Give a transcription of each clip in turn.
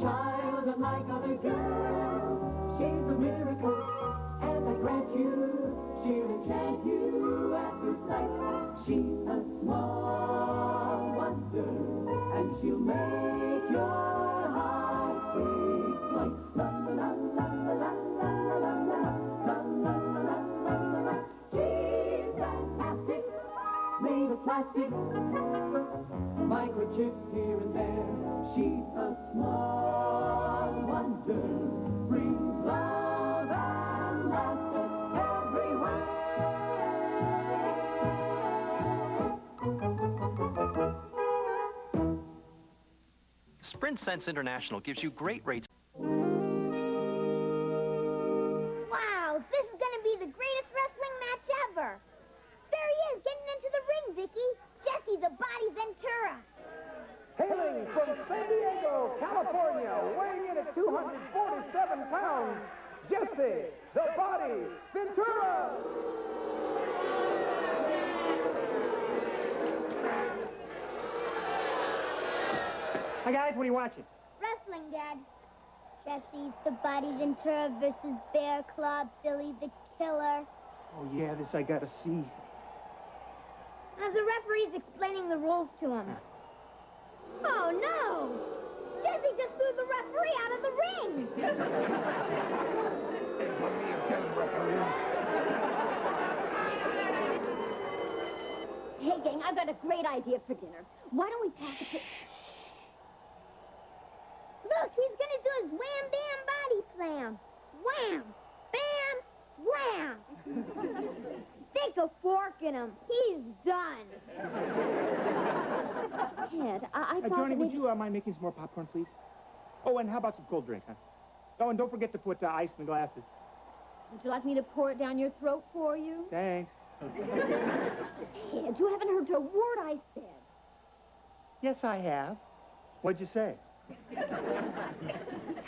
child unlike other girls. She's a miracle, and I grant you, she'll enchant you at first sight. She's a small wonder, and she'll make your heart take flight. La la la la la la la la la la la la la. She's fantastic, made of plastic, microchips here and there. She's a small wonder, brings love and laughter everywhere. Sprint Sense International gives you great rates. Wow, this is gonna be the greatest wrestling match ever. There he is, getting into the ring, Vicky. Jesse the Body Ventura. Hailing from San Diego, California, weighing in at 247 pounds, Jesse the Body Ventura. Hi guys, what are you watching? Wrestling, Dad. Jesse the Body Ventura versus Bear Claw Billy the Killer. Oh yeah, this I gotta see. As the referee's explaining the rules to him. Oh no! Jesse just threw the referee out of the ring! Hey, gang, I've got a great idea for dinner. Why don't we pass the... Look, he's gonna do his wham bam body slam. Wham! Bam! Wham! Stick a fork in him. He's done. Ted, I thought Johnny, that would maybe... you mind making some more popcorn, please? Oh, and how about some cold drinks, huh? Oh, and don't forget to put ice in the glasses. Would you like me to pour it down your throat for you? Thanks. Ted, you haven't heard a word I said. Yes, I have. What'd you say?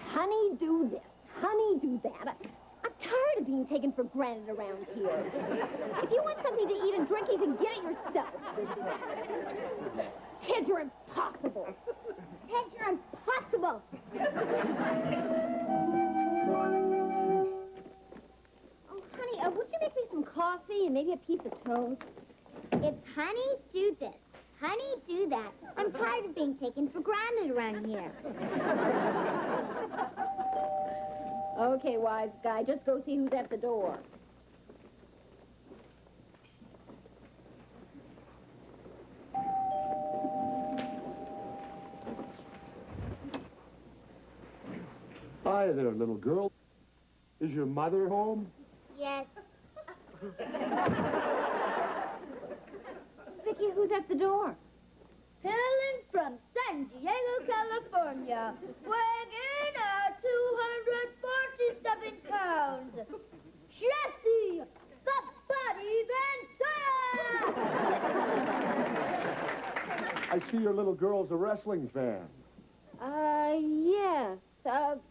Honey, do this. Honey, do that. I'm tired of being taken for granted around here. If you want something to eat and drink, you can get it yourself. Ted, you're impossible. Ted, you're impossible. Oh, honey, would you make me some coffee and maybe a piece of toast? It's honey, do this. Honey, do that. I'm tired of being taken for granted around here. Okay, wise guy, just go see who's at the door. Hi there, little girl. Is your mother home? Yes. Vicky, who's at the door? Hailing from San Diego, California, weighing in at 247 pounds, Jesse the Body Ventura! I see your little girl's a wrestling fan. Yes.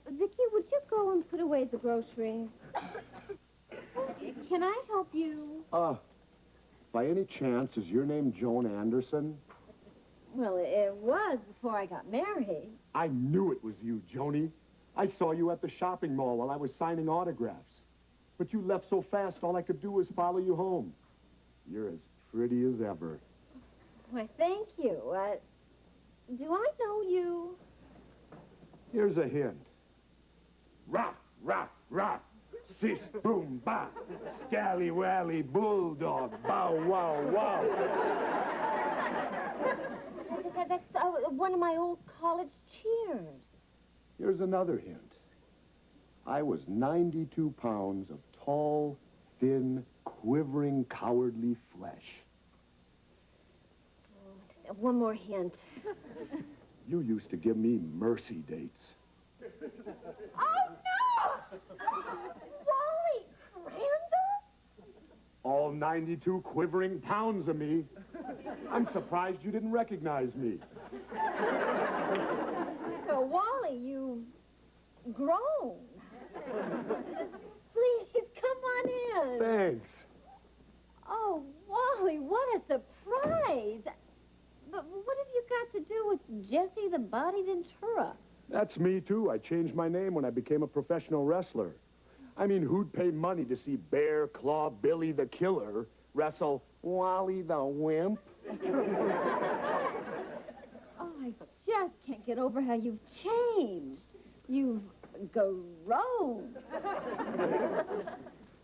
Vicky, would you go and put away the groceries? Can I help you? By any chance, is your name Joan Anderson? Well, it was before I got married. I knew it was you, Joni. I saw you at the shopping mall while I was signing autographs. But you left so fast, all I could do was follow you home. You're as pretty as ever. Why, thank you. Do I know you? Here's a hint. Rah, rah, rah. Sis, boom, ba. Scally-wally, bulldog, bow, wow, wow. That's one of my old college cheers. Here's another hint. I was 92 pounds of tall, thin, quivering, cowardly flesh. One more hint. You used to give me mercy dates. Oh, no! Wally Crandall? All 92 quivering pounds of me. I'm surprised you didn't recognize me. So, Wally, you've grown. Please, come on in. Thanks. Oh, Wally, what a surprise. But what have you got to do with Jesse the Body Ventura? That's me, too. I changed my name when I became a professional wrestler. I mean, who'd pay money to see Bear Claw Billy the Killer wrestle Wally the Wimp? Oh, I just can't get over how you've changed. You've grown.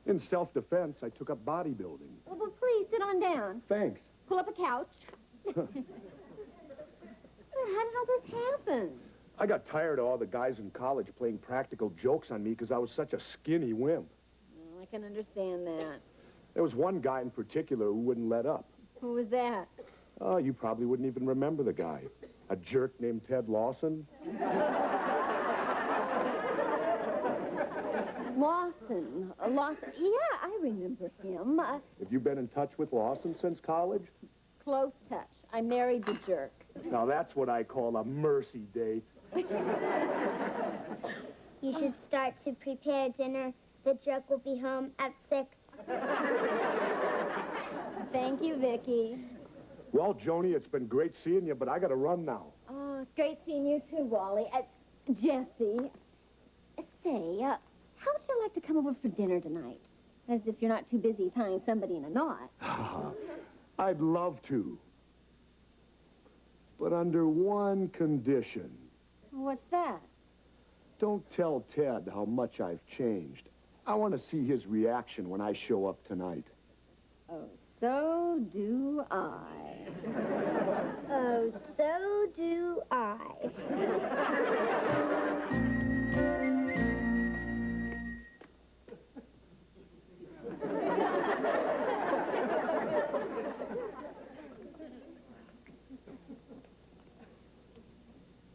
In self-defense, I took up bodybuilding. Well, but please, sit on down. Thanks. Pull up a couch. How did all this happen? I got tired of all the guys in college playing practical jokes on me because I was such a skinny wimp. Oh, I can understand that. There was one guy in particular who wouldn't let up. Who was that? Oh, you probably wouldn't even remember the guy. A jerk named Ted Lawson. Lawson. Lawson. Yeah, I remember him. Have you been in touch with Lawson since college? Close touch. I married the jerk. Now, that's what I call a mercy date. You should start to prepare dinner. The jerk will be home at 6. Thank you, Vicky. Well, Joni, it's been great seeing you, but I gotta run now. Oh, it's great seeing you too, Wally. Jesse, say, how would you like to come over for dinner tonight? As if you're not too busy tying somebody in a knot. I'd love to. But under one condition. What's that? Don't tell Ted how much I've changed. I want to see his reaction when I show up tonight. Oh, so do I. Oh, so do I.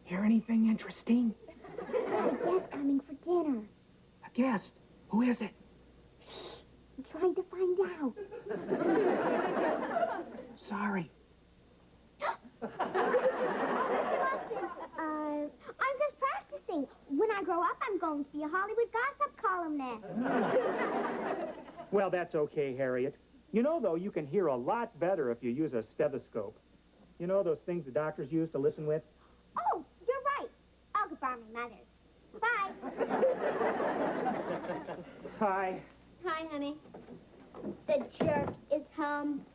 Hear anything interesting? A guest coming for dinner. A guest? Who is it? I'm trying to find out. Sorry. I'm just practicing. When I grow up, I'm going to be a Hollywood gossip columnist. Well, that's okay, Harriet. You know, though, you can hear a lot better if you use a stethoscope. You know those things the doctors use to listen with? Oh, you're right. I'll go borrow my mother's. Bye. Hi. Hi, honey. The jerk is home.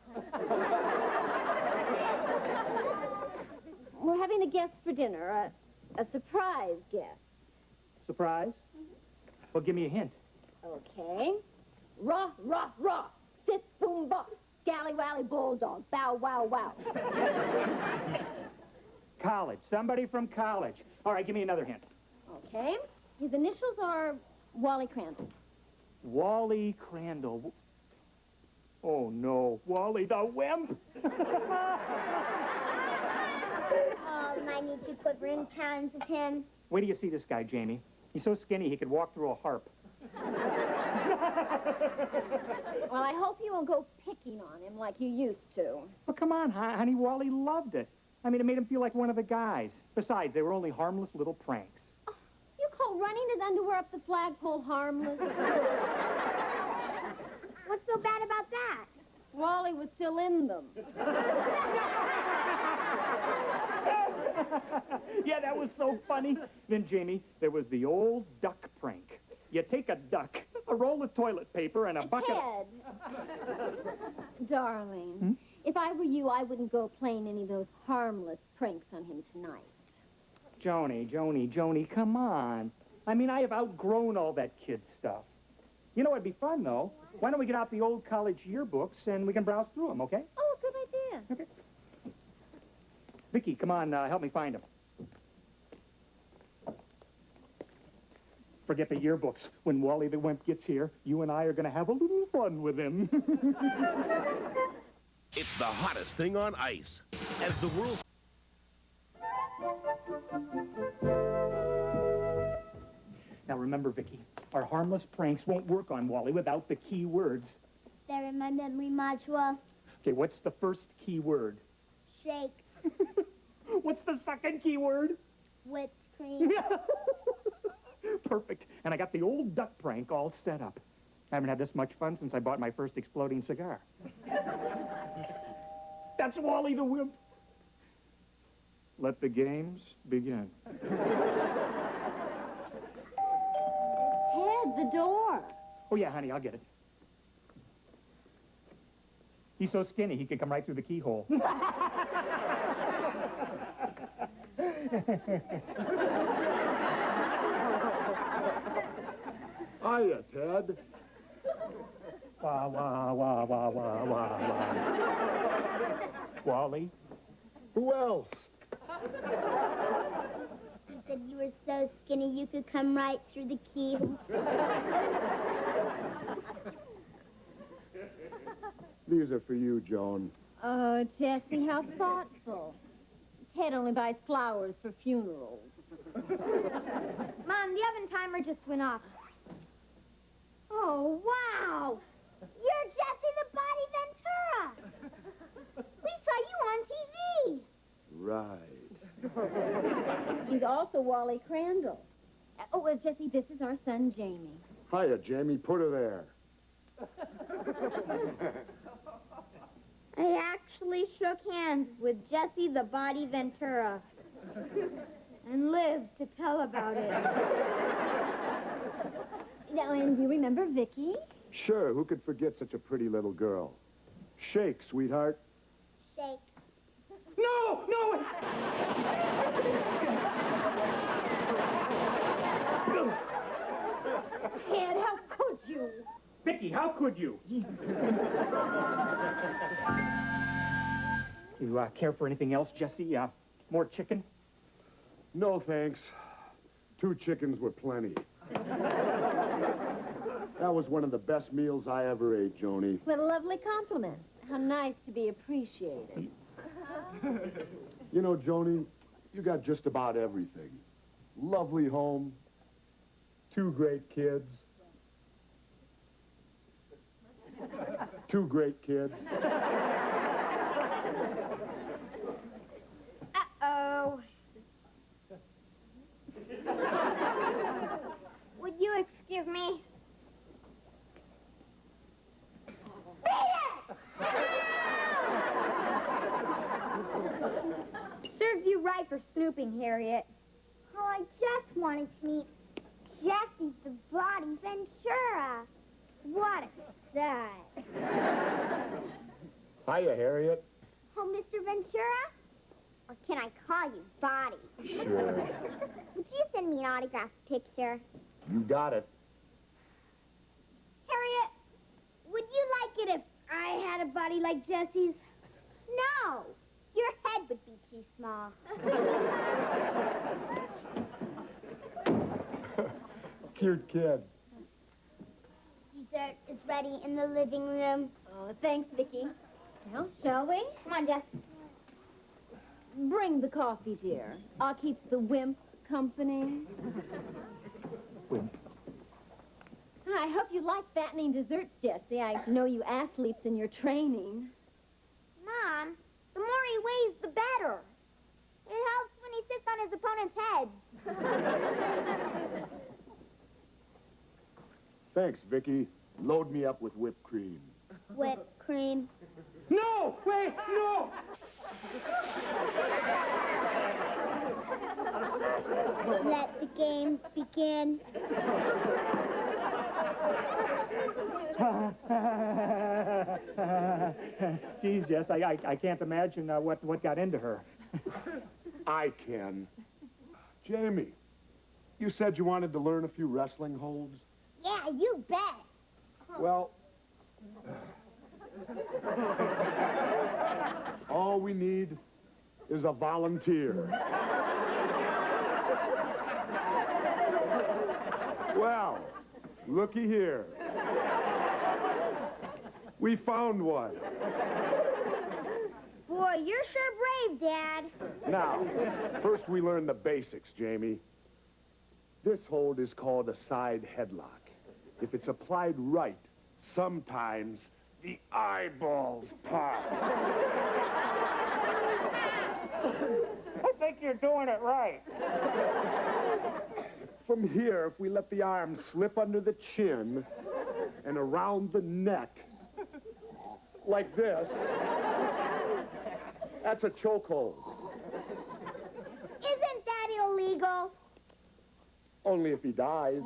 We're having a guest for dinner, a surprise guest. Surprise? Well, give me a hint. Okay. Raw, raw, raw. Sit, boom, bop. Scally-wally bulldog. Bow, wow, wow. College. Somebody from college. All right, give me another hint. Okay. His initials are Wally Crandall. Wally Crandall. Oh, no. Wally the Wimp? Oh, my need to quivering pounds of him. Wait till you see this guy, Jamie. He's so skinny he could walk through a harp. Well, I hope you won't go picking on him like you used to. Well, come on, honey. Wally loved it. I mean, it made him feel like one of the guys. Besides, they were only harmless little pranks. Oh, you call running his underwear up the flagpole harmless? What's so bad about that? Wally was still in them. Yeah, that was so funny. Then, Jamie, there was the old duck prank. You take a duck, a roll of toilet paper, and a bucket Ted. Darling, if I were you, I wouldn't go playing any of those harmless pranks on him tonight. Joni, come on. I mean, I have outgrown all that kid stuff. You know, it'd be fun, though. Why don't we get out the old college yearbooks and we can browse through them, okay? Oh, good idea. Okay. Vicky, come on, help me find them. Forget the yearbooks. When Wally the Wimp gets here, you and I are going to have a little fun with him. It's the hottest thing on ice. As the world... Now remember, Vicky, our harmless pranks won't work on Wally without the key words. They're in my memory module. Okay, what's the first key word? Shake. What's the second key word? Whipped cream. Perfect. And I got the old duck prank all set up. I haven't had this much fun since I bought my first exploding cigar. That's Wally the Wimp. Let the games begin. Close the door. Oh, yeah, honey, I'll get it. He's so skinny, he can come right through the keyhole. Hiya, Ted. Wah, wah, wah, wah, wah, wah, wah. Wally? Who else? You said you were so skinny you could come right through the keyhole. These are for you, Joan. Oh, Jessie, how thoughtful. Ted only buys flowers for funerals. Mom, the oven timer just went off. Oh, wow! You're Jesse the Body Ventura. We saw you on TV. Right. He's also Wally Crandall. Oh, well, Jessie, this is our son, Jamie. Hiya, Jamie. Put her there. I actually shook hands with Jesse the Body Ventura and lived to tell about it. Now, and do you remember Vicky? Sure, who could forget such a pretty little girl? Shake, sweetheart. Shake. No, no! Ted, how could you? Vicky, how could you? You care for anything else, Jesse? More chicken? No, thanks. 2 chickens were plenty. That was one of the best meals I ever ate, Joni. What a lovely compliment. How nice to be appreciated. You know, Joni, you got just about everything. Lovely home, 2 great kids. 2 great kids. Uh-oh. Would you excuse me? Serves you right for snooping, Harriet. Oh, I just wanted to meet Jesse the Body Ventura. What a sight. Hiya, Harriet. Oh, Mr. Ventura? Or can I call you Body? Sure. Would you send me an autographed picture? You got it. Harriet, would you like it if I had a body like Jesse's? No. Your head would be too small. Cute kid. Dessert is ready in the living room. Oh, thanks, Vicky. Well, shall we? Come on, Jess. Bring the coffee, dear. I'll keep the wimp company. Wimp. I hope you like fattening desserts, Jessie. I know you athletes in your training. Mom, the more he weighs, the better. It helps when he sits on his opponent's head. Thanks, Vicky. Load me up with whipped cream. Whipped cream. No! Wait! No! Let the games begin. Geez, Jess, I can't imagine what got into her. I can. Jamie, you said you wanted to learn a few wrestling holds? Yeah, you bet. Well, all we need is a volunteer. Well, looky here. We found one. Boy, you're sure brave, Dad. Now, first we learn the basics, Jamie. This hold is called a side headlock. If it's applied right, sometimes the eyeballs pop. I think you're doing it right. From here, if we let the arms slip under the chin and around the neck, like this, that's a chokehold. Isn't that illegal? Only if he dies.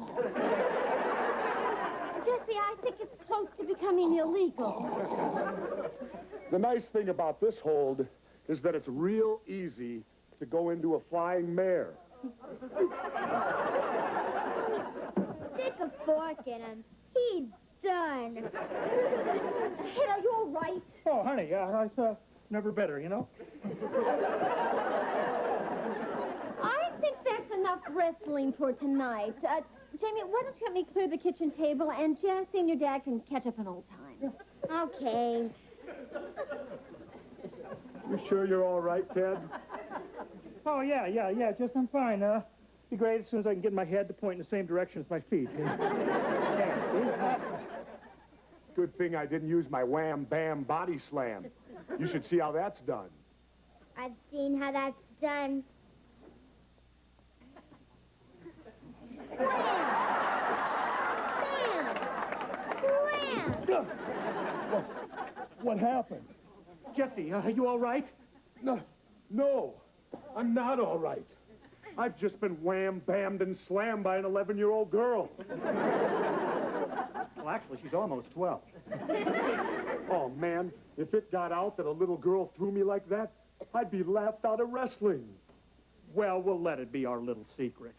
Jesse, I think it's close to becoming illegal. The nice thing about this hold is that it's real easy to go into a flying mare. Stick a fork in him. He's done. Ted, are you all right? Oh, honey, it's never better, you know? I think that's enough wrestling for tonight. Jamie, why don't you help me clear the kitchen table, and Jesse and your dad can catch up on old times. Okay. You sure you're all right, Ted? Oh, yeah, Jess, I'm fine. Be great as soon as I can get my head to point in the same direction as my feet. Yeah, Good thing I didn't use my wham, bam, body slam. You should see how that's done. I've seen how that's done. Wham! Wham! What happened? Jesse, are you all right? No, I'm not all right. I've just been wham, bammed, and slammed by an 11-year-old girl. Well, actually, she's almost 12. Oh, man, if it got out that a little girl threw me like that, I'd be laughed out of wrestling. Well, we'll let it be our little secret.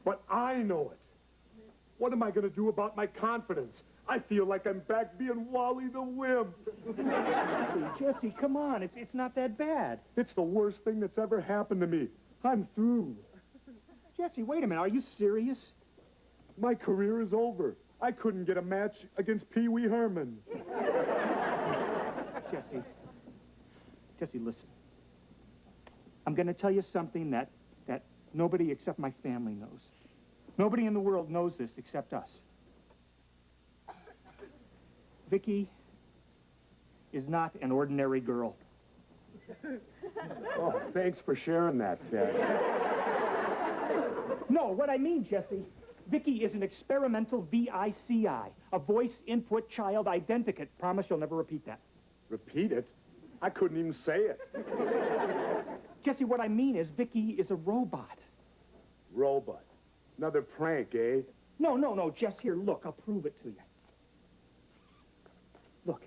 But I know it. What am I going to do about my confidence? I feel like I'm back being Wally the Wimp. Jesse, come on. It's not that bad. It's the worst thing that's ever happened to me. I'm through. Jesse, wait a minute. Are you serious? My career is over. I couldn't get a match against Pee Wee Herman. Jesse, listen. I'm going to tell you something that nobody except my family knows. Nobody in the world knows this except us. Vicky is not an ordinary girl. Oh, thanks for sharing that, Ted. No, what I mean, Jesse, Vicky is an experimental VICI, a voice input child identikit. Promise you'll never repeat that. Repeat it? I couldn't even say it. Jesse, what I mean is Vicky is a robot. Robot. Another prank, eh? No, Jess, here, look, I'll prove it to you. Look.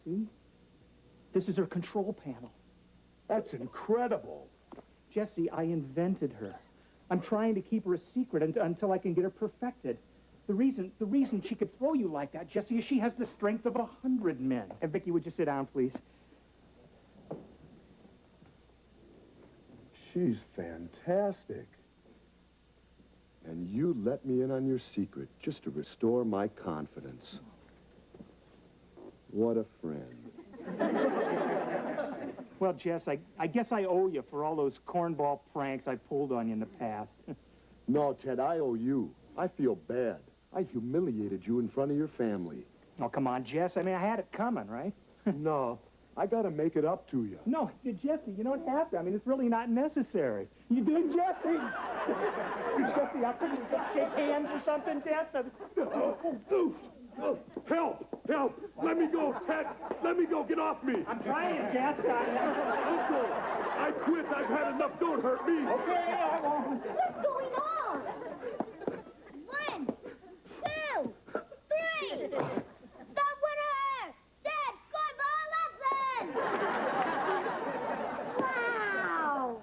See? This is her control panel. That's incredible. Jesse, I invented her. I'm trying to keep her a secret until I can get her perfected. The reason she could throw you like that, Jesse, is she has the strength of 100 men. And Vicky, would you sit down, please? She's fantastic. And you let me in on your secret just to restore my confidence. What a friend. Well, Jess, I guess I owe you for all those cornball pranks I pulled on you in the past. No, Ted, I owe you. I feel bad. I humiliated you in front of your family. Oh, come on, Jess. I mean, I had it coming, right? No, I gotta make it up to you. No, Jesse, you don't have to. I mean, it's really not necessary. You do, Jesse? Jesse, I couldn't shake hands or something, Jess? Help! Let me go, Ted! Let me go! Get off me! I'm trying, Jess. Uncle! I quit! I've had enough! Don't hurt me! Okay, I won't. What's going on? 1, 2, 3. That winner her. Dad, score for a lesson. Wow.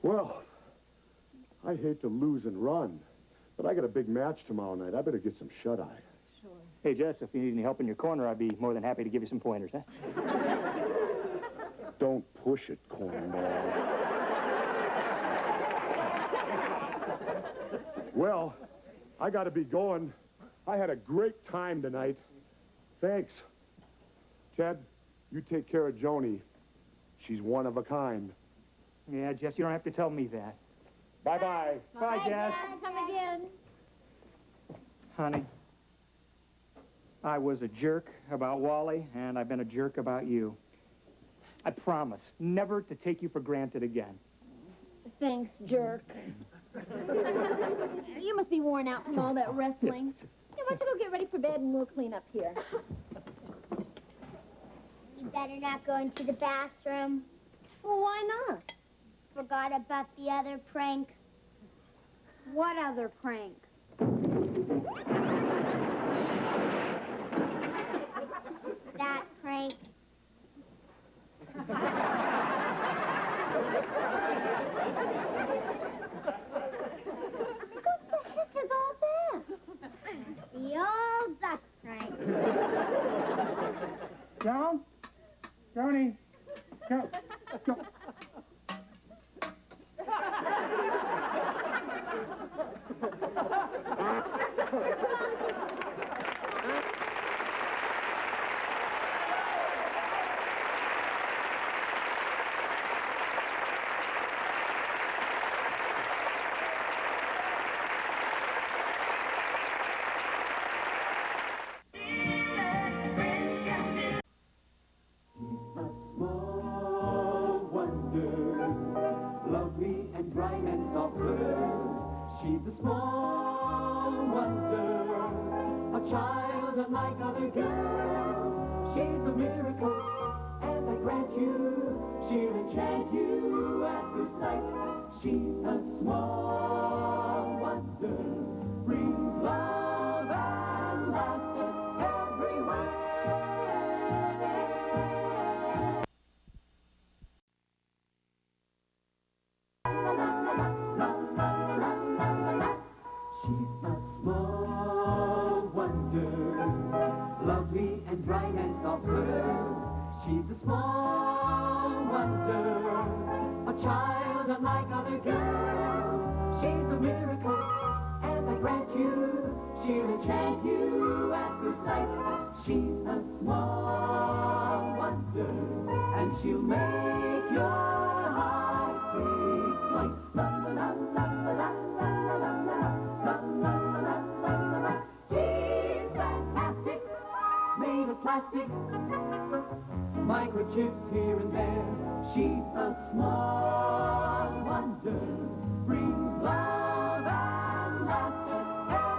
Well, I hate to lose and run, but I got a big match tomorrow night. I better get some shut-eye. Sure. Hey, Jess, if you need any help in your corner, I'd be more than happy to give you some pointers, huh? Don't push it, cornball. Well, I gotta be going. I had a great time tonight. Thanks. Ted, you take care of Joni. She's one of a kind. Yeah, Jess, you don't have to tell me that. Bye-bye. Bye, Jess. Come again. Honey, I was a jerk about Wally, and I've been a jerk about you. I promise never to take you for granted again. Thanks, jerk. You must be worn out from all that wrestling. Yeah, why don't you go get ready for bed and we'll clean up here. You better not go into the bathroom. Well, why not? Forgot about the other prank. What other prank? That prank. What the heck is all that? The old duck prank. Joan? Joni? Go. Go. A small wonder, lovely and bright and soft curves. She's a small wonder, a child unlike other girls. She's a miracle, and I grant you, she'll enchant you at first sight. She's a small wonder, brings love and laughter everywhere. She's a small wonder, lovely and bright and soft curves. She's a small wonder, a child unlike other girls. She's a miracle, and I grant you, she'll enchant you at first sight. She's a small wonder, and she'll make your heart take flight. La la la la la la la la la la la la la. She's fantastic, made of plastic, microchips here and there. She's a small wonder, brings love and laughter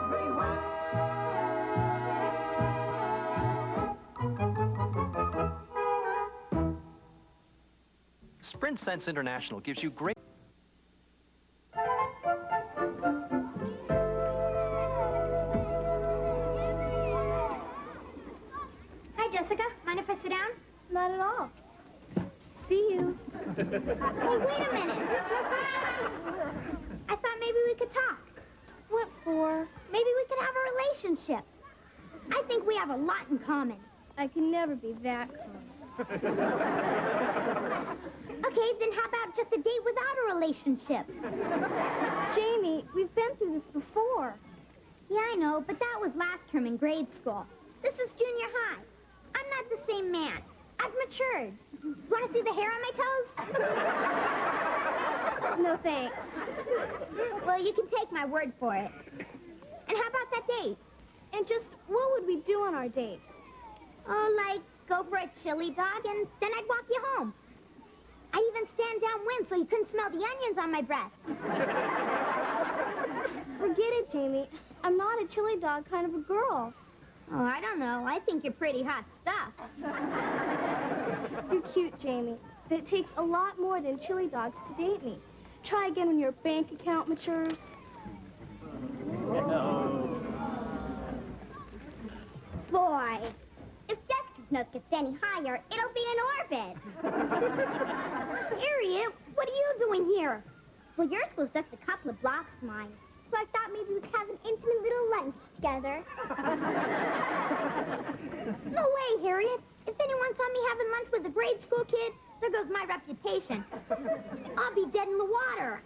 everywhere. Sprint Sense International gives you great... Hi, Jessica. Mind if I sit down? Not at all. See you. Hey, wait a minute. I thought maybe we could talk. What for? Maybe we could have a relationship. I think we have a lot in common. I can never be that calm. Okay, then how about just a date without a relationship? Jamie, we've been through this before. Yeah, I know, but that was last term in grade school. This is junior high. I'm not the same man. I've matured. Want to see the hair on my toes? No thanks. Well, you can take my word for it. And how about that date? And just what would we do on our dates? Oh, like go for a chili dog, and then I'd walk you home. I'd even stand downwind so you couldn't smell the onions on my breath. Forget it, Jamie. I'm not a chili dog kind of a girl. Oh, I don't know. I think you're pretty hot stuff. You're cute, Jamie. But it takes a lot more than chili dogs to date me. Try again when your bank account matures. Boy, if Jessica's nose gets any higher, it'll be in orbit. Harriet, what are you doing here? Well, your school's just a couple of blocks from mine. So I thought maybe we could have an intimate little lunch together. No way, Harriet. If anyone saw me having lunch with a grade school kid, there goes my reputation. I'll be dead in the water.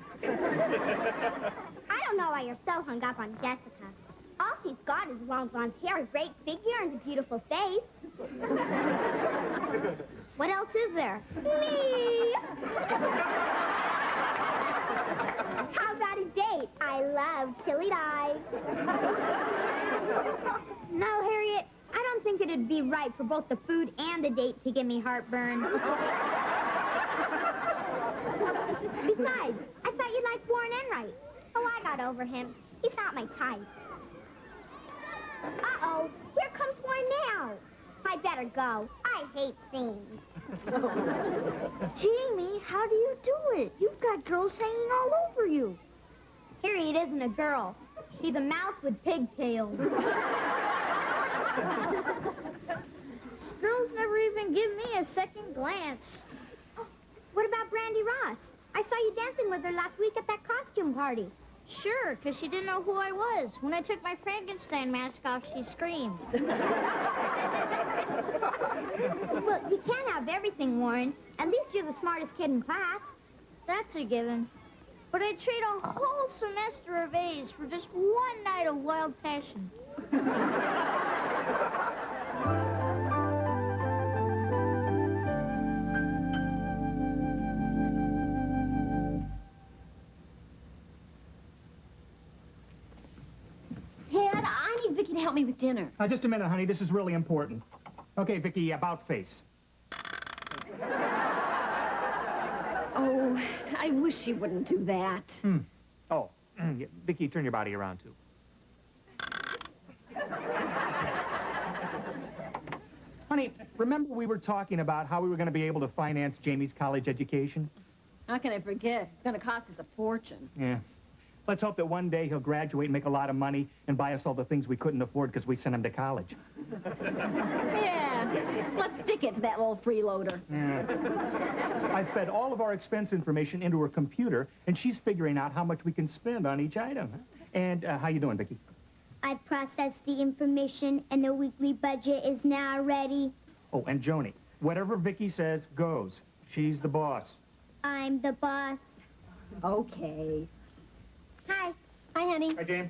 I don't know why you're so hung up on Jessica. All she's got is long blonde hair, a great figure, and a beautiful face. What else is there? Me! How about a date? I love chili dogs. No, Harriet, I don't think it'd be right for both the food and the date to give me heartburn. Besides, I thought you liked Warren Enright. Oh, I got over him. He's not my type. Uh-oh, here comes Warren now. I better go. I hate scenes. Jamie, how do you do it? You've got girls hanging all over you. Harriet isn't a girl. She's a mouse with pigtails. Girls never even give me a second glance. What about Brandy Ross? I saw you dancing with her last week at that costume party. Sure, because she didn't know who I was. When I took my Frankenstein mask off, she screamed. Well, you can't have everything, Warren. At least you're the smartest kid in class. That's a given. But I'd trade a whole semester of A's for just one night of wild passion. Ted, I need Vicky to help me with dinner. Just a minute, honey. This is really important. Okay, Vicky, about face. Oh, I wish she wouldn't do that. Oh, yeah, Vicky, turn your body around, too. Honey, remember we were talking about how we were going to be able to finance Jamie's college education? How can I forget? It's going to cost us a fortune. Yeah. Let's hope that one day he'll graduate and make a lot of money and buy us all the things we couldn't afford because we sent him to college. Yeah, let's stick it to that little freeloader. Yeah. I fed all of our expense information into her computer, and she's figuring out how much we can spend on each item. And how you doing, Vicky? I processed the information, and the weekly budget is now ready. Oh, and Joni, whatever Vicky says goes. She's the boss. I'm the boss. Okay. Hi. Hi, honey. Hi, Jane.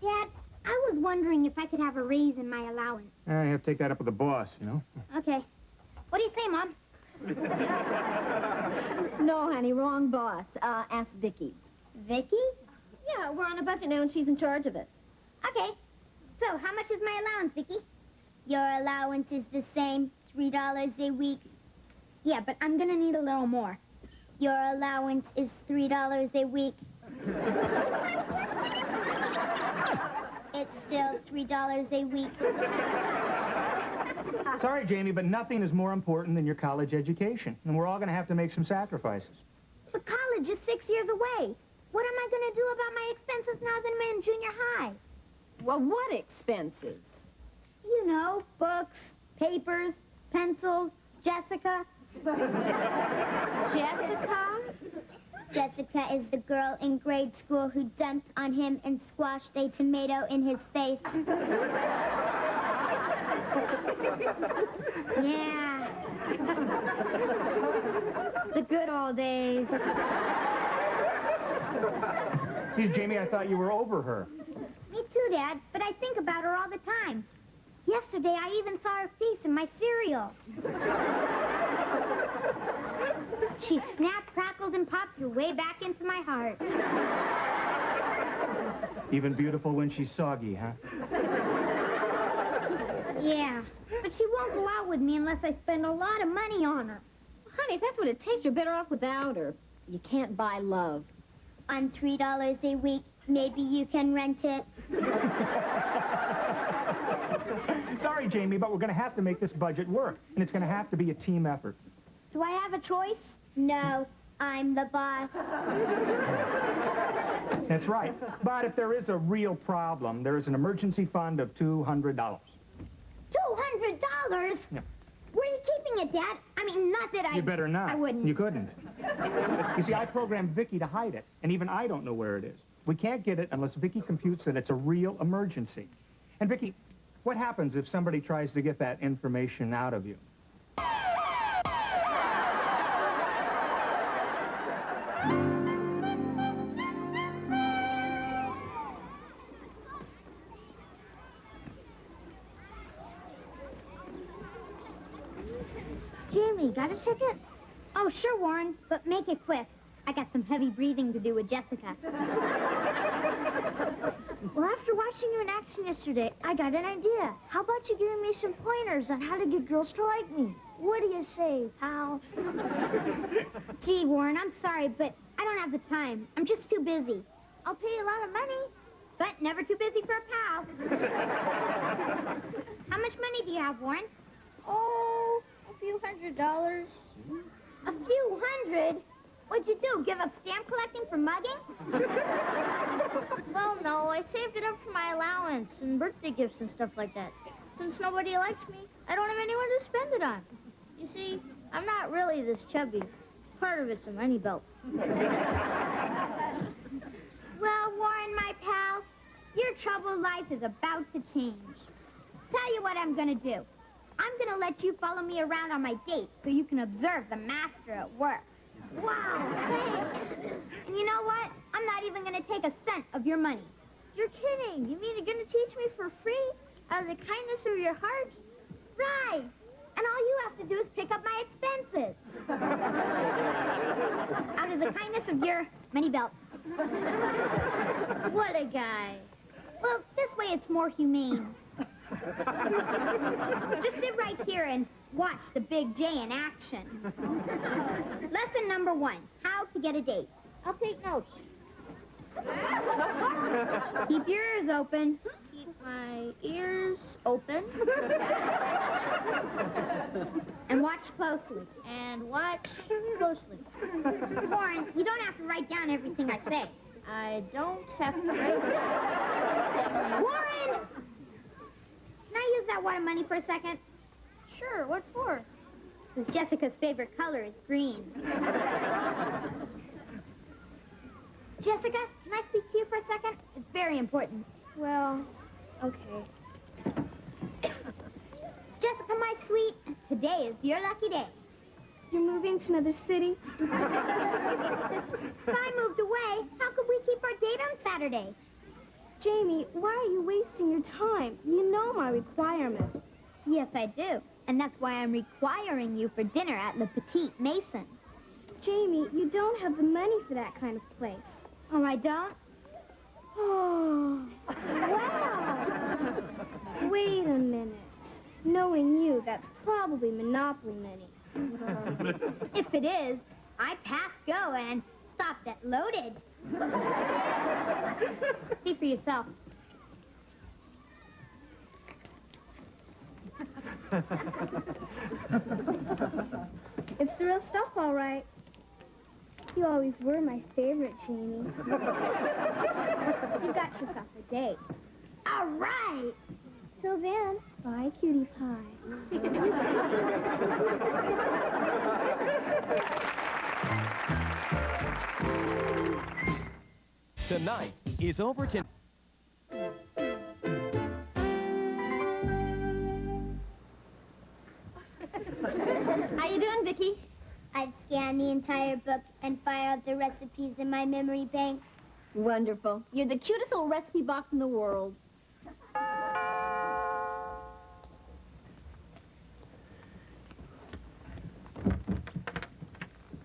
Dad, I was wondering if I could have a raise in my allowance. I have to take that up with the boss, you know. Okay. What do you say, Mom? No, honey, wrong boss. Ask Vicky. Vicky? Yeah, we're on a budget now, and she's in charge of it. Okay. So, how much is my allowance, Vicky? Your allowance is the same, $3 a week. Yeah, but I'm gonna need a little more. Your allowance is $3 a week. It's still $3 a week. Sorry, Jamie, but nothing is more important than your college education. And we're all going to have to make some sacrifices. But college is 6 years away. What am I going to do about my expenses now that I'm in junior high? Well, what expenses? You know, books, papers, pencils, Jessica. Jessica? Jessica is the girl in grade school who dumped on him and squashed a tomato in his face. Yeah. The good old days. Geez, Jamie, I thought you were over her. Me too, Dad, but I think about her all the time. Yesterday, I even saw her face in my cereal. She snapped, crackled, and popped her way back into my heart. Even beautiful when she's soggy, huh? Yeah, but she won't go out with me unless I spend a lot of money on her. Honey, if that's what it takes, you're better off without her. You can't buy love. On $3 a week, maybe you can rent it. Sorry, Jamie, but we're going to have to make this budget work, and it's going to have to be a team effort. Do I have a choice? No, I'm the boss. That's right. But if there is a real problem, there is an emergency fund of $200. $200? Yeah. Where are you keeping it, Dad? I mean, not that I... You better not. I wouldn't. You couldn't. You see, I programmed Vicky to hide it, and even I don't know where it is. We can't get it unless Vicky computes that it's a real emergency. And Vicky, what happens if somebody tries to get that information out of you? Jamie, got a ticket? Oh, sure, Warren, but make it quick. I got some heavy breathing to do with Jessica. Well, after watching you in action yesterday, I got an idea. How about you giving me some pointers on how to get girls to like me? What do you say, pal? Gee, Warren, I'm sorry, but I don't have the time. I'm just too busy. I'll pay you a lot of money. But never too busy for a pal. How much money do you have, Warren? Oh, a few $100s. A few hundred? What'd you do, give up stamp collecting for mugging? Well, no, I saved it up for my allowance and birthday gifts and stuff like that. Since nobody likes me, I don't have anyone to spend it on. You see, I'm not really this chubby. Part of it's a money belt. Well, Warren, my pal, your troubled life is about to change. Tell you what I'm gonna do. I'm gonna let you follow me around on my date so you can observe the master at work. Wow, thanks. And you know what? I'm not even gonna take a cent of your money. You're kidding. You mean you're going to teach me for free out of the kindness of your heart? Right. And all you have to do is pick up my expenses. Out of the kindness of your money belt. What a guy. Well, this way it's more humane. Just sit right here and watch the Big J in action. Lesson number 1, how to get a date. I'll take notes. Keep your ears open. Keep my ears open. And watch closely. And watch closely. Warren, you don't have to write down everything I say. I don't have to write down. Warren! Can I use that wad of money for a second? Sure, what for? Because Jessica's favorite color is green. Jessica, can I speak to you for a second? It's very important. Well, okay. Jessica, my sweet, today is your lucky day. You're moving to another city? If I moved away, how could we keep our date on Saturday? Jamie, why are you wasting your time? You know my requirements. Yes, I do. And that's why I'm requiring you for dinner at Le Petit Mason. Jamie, you don't have the money for that kind of place. Oh, I don't? Oh, wow. Wait a minute. Knowing you, that's probably Monopoly money. If it is, I pass go and stopped at loaded. See for yourself. It's the real stuff, all right. You always were my favorite, Jamie. You got yourself a date. All right. Till then, bye, cutie pie. Tonight is over to... How you doing, Vicky? I've scanned the entire book and filed the recipes in my memory bank. Wonderful. You're the cutest little recipe box in the world.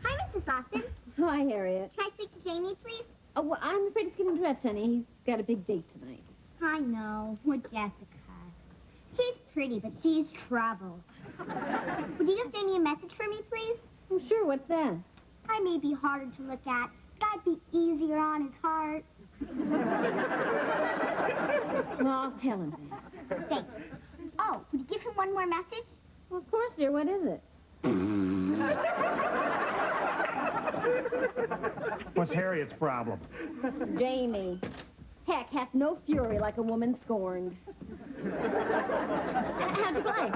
Hi, Mrs. Austin. Hi, Harriet. Can I speak to Jamie, please? Oh, well, I'm afraid he's getting dressed, honey. He's got a big date tonight. I know. With Jessica. She's pretty, but she's trouble. Would you just leave me a message for me, please? Oh, sure. What's that? I may be harder to look at, but I'd be easier on his heart. Well, I'll tell him that. Thanks. Oh, would you give him one more message? Well, of course, dear. What is it? What's Harriet's problem? Jamie. Heck hath no fury like a woman scorned. How'd you play?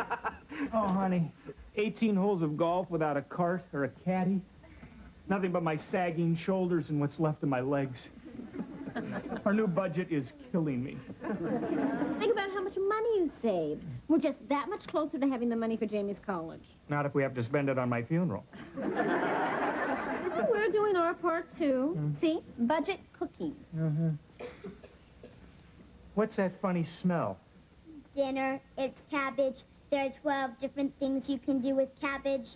Oh, honey, 18 holes of golf without a cart or a caddy. Nothing but my sagging shoulders and what's left of my legs. Our new budget is killing me. Think about how much money you saved. We're just that much closer to having the money for Jamie's college. Not if we have to spend it on my funeral. Well, we're doing our part, too. See? Budget cooking. What's that funny smell? Dinner, it's cabbage. There are 12 different things you can do with cabbage.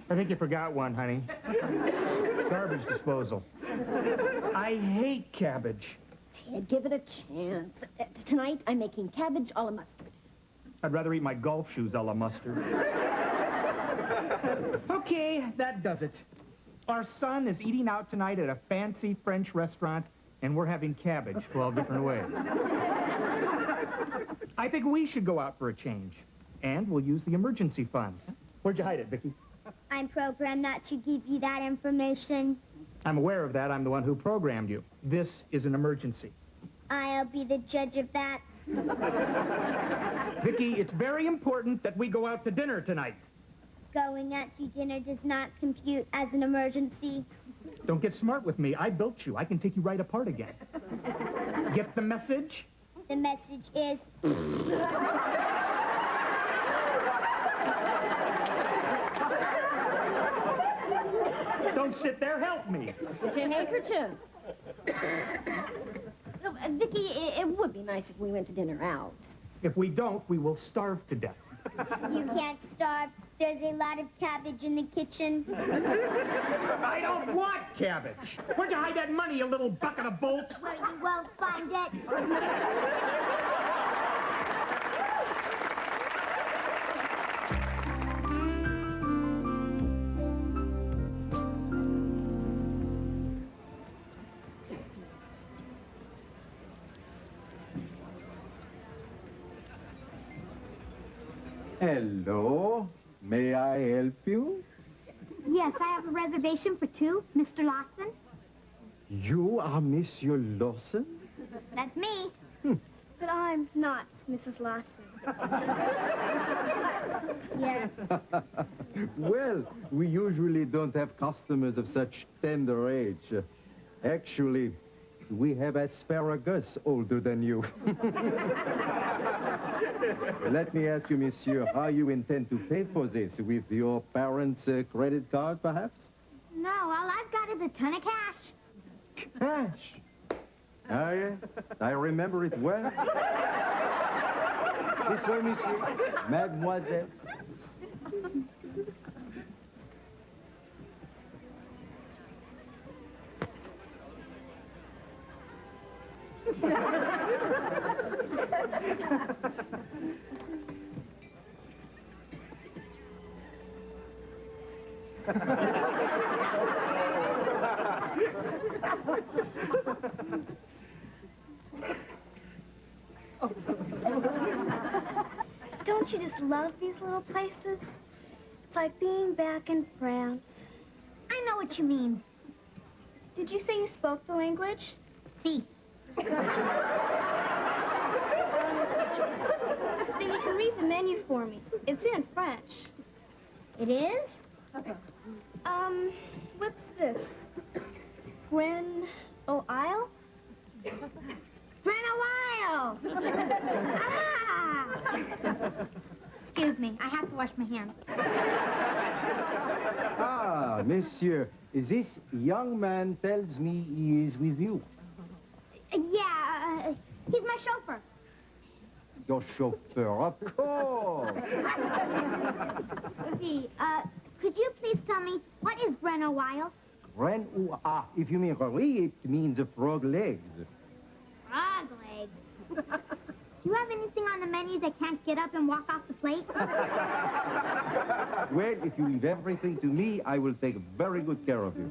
I think you forgot one, honey. Garbage disposal. I hate cabbage. Ted, give it a chance. Tonight, I'm making cabbage a la mustard. I'd rather eat my golf shoes a la mustard. Okay, that does it. Our son is eating out tonight at a fancy French restaurant, and we're having cabbage 12 different ways. I think we should go out for a change. And we'll use the emergency fund. Where'd you hide it, Vicky? I'm programmed not to give you that information. I'm aware of that. I'm the one who programmed you. This is an emergency. I'll be the judge of that. Vicky, it's very important that we go out to dinner tonight. Going out to dinner does not compute as an emergency. Don't get smart with me. I built you. I can take you right apart again. Get the message? The message is... Don't sit there. Help me. Get your handkerchief. Vicky, it would be nice if we went to dinner out. If we don't, we will starve to death. You can't starve. There's a lot of cabbage in the kitchen. I don't want cabbage. Where'd you hide that money, you little bucket of bolts? Where you won't find it. Hello, may I help you? Yes, I have a reservation for two, Mr. Lawson. You are Monsieur Lawson? That's me. But I'm not Mrs. Lawson. Yes. Well, we usually don't have customers of such tender age. Actually, we have asparagus older than you. Let me ask you, monsieur, how you intend to pay for this? With your parents' credit card, perhaps? No, all I've got is a ton of cash. Cash? Ah, yes, I remember it well. This way, monsieur. Mademoiselle. Don't you just love these little places? It's like being back in France. I know what you mean. Did you say you spoke the language? See. Then you can read the menu for me. It's in French. It is? What's this? Gren O'Isle? While. Ah! Excuse me, I have to wash my hands. Ah, monsieur, this young man tells me he is with you. Yeah, he's my chauffeur. Your chauffeur, of course. See, could you please tell me, what is Breno Weil? Ren ou ah, if you mean really, it means frog legs. Frog legs. Do you have anything on the menu that can't get up and walk off the plate? Well, if you leave everything to me, I will take very good care of you.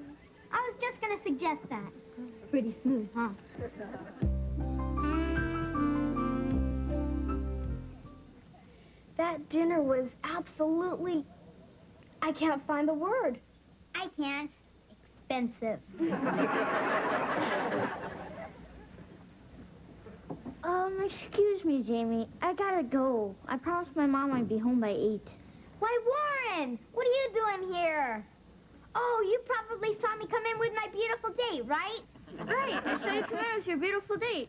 I was just going to suggest that. Pretty smooth, huh? That dinner was absolutely... I can't find the word. I can't. Expensive. Excuse me, Jamie. I gotta go. I promised my mom I'd be home by 8. Why, Warren, what are you doing here? Oh, you probably saw me come in with my beautiful date, right? Right, I saw you come in with your beautiful date.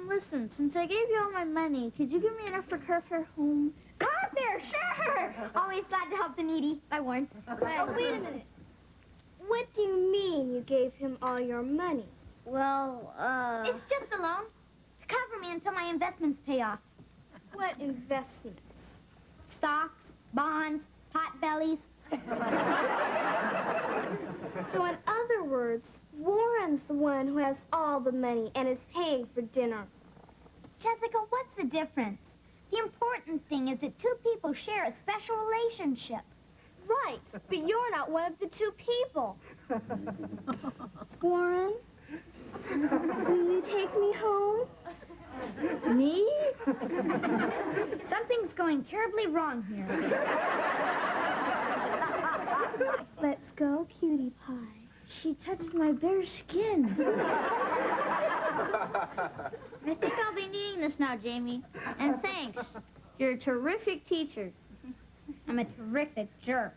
Listen, since I gave you all my money, could you give me enough for carfare home? Carfare, sure! Always glad to help the needy. Bye, Warren. Oh, wait a minute. What do you mean you gave him all your money? Well, It's just a loan to cover me until my investments pay off. What investments? Stocks, bonds, potbellies. So in other words, Warren's the one who has all the money and is paying for dinner. Jessica, what's the difference? The important thing is that two people share a special relationship. Right, but you're not one of the two people. Warren, will you take me home? Me? Something's Something's going terribly wrong here. Let's go, cutie pie. She touched my bare skin. I think I'll be needing this now, Jamie. And thanks. You're a terrific teacher. I'm a terrific jerk.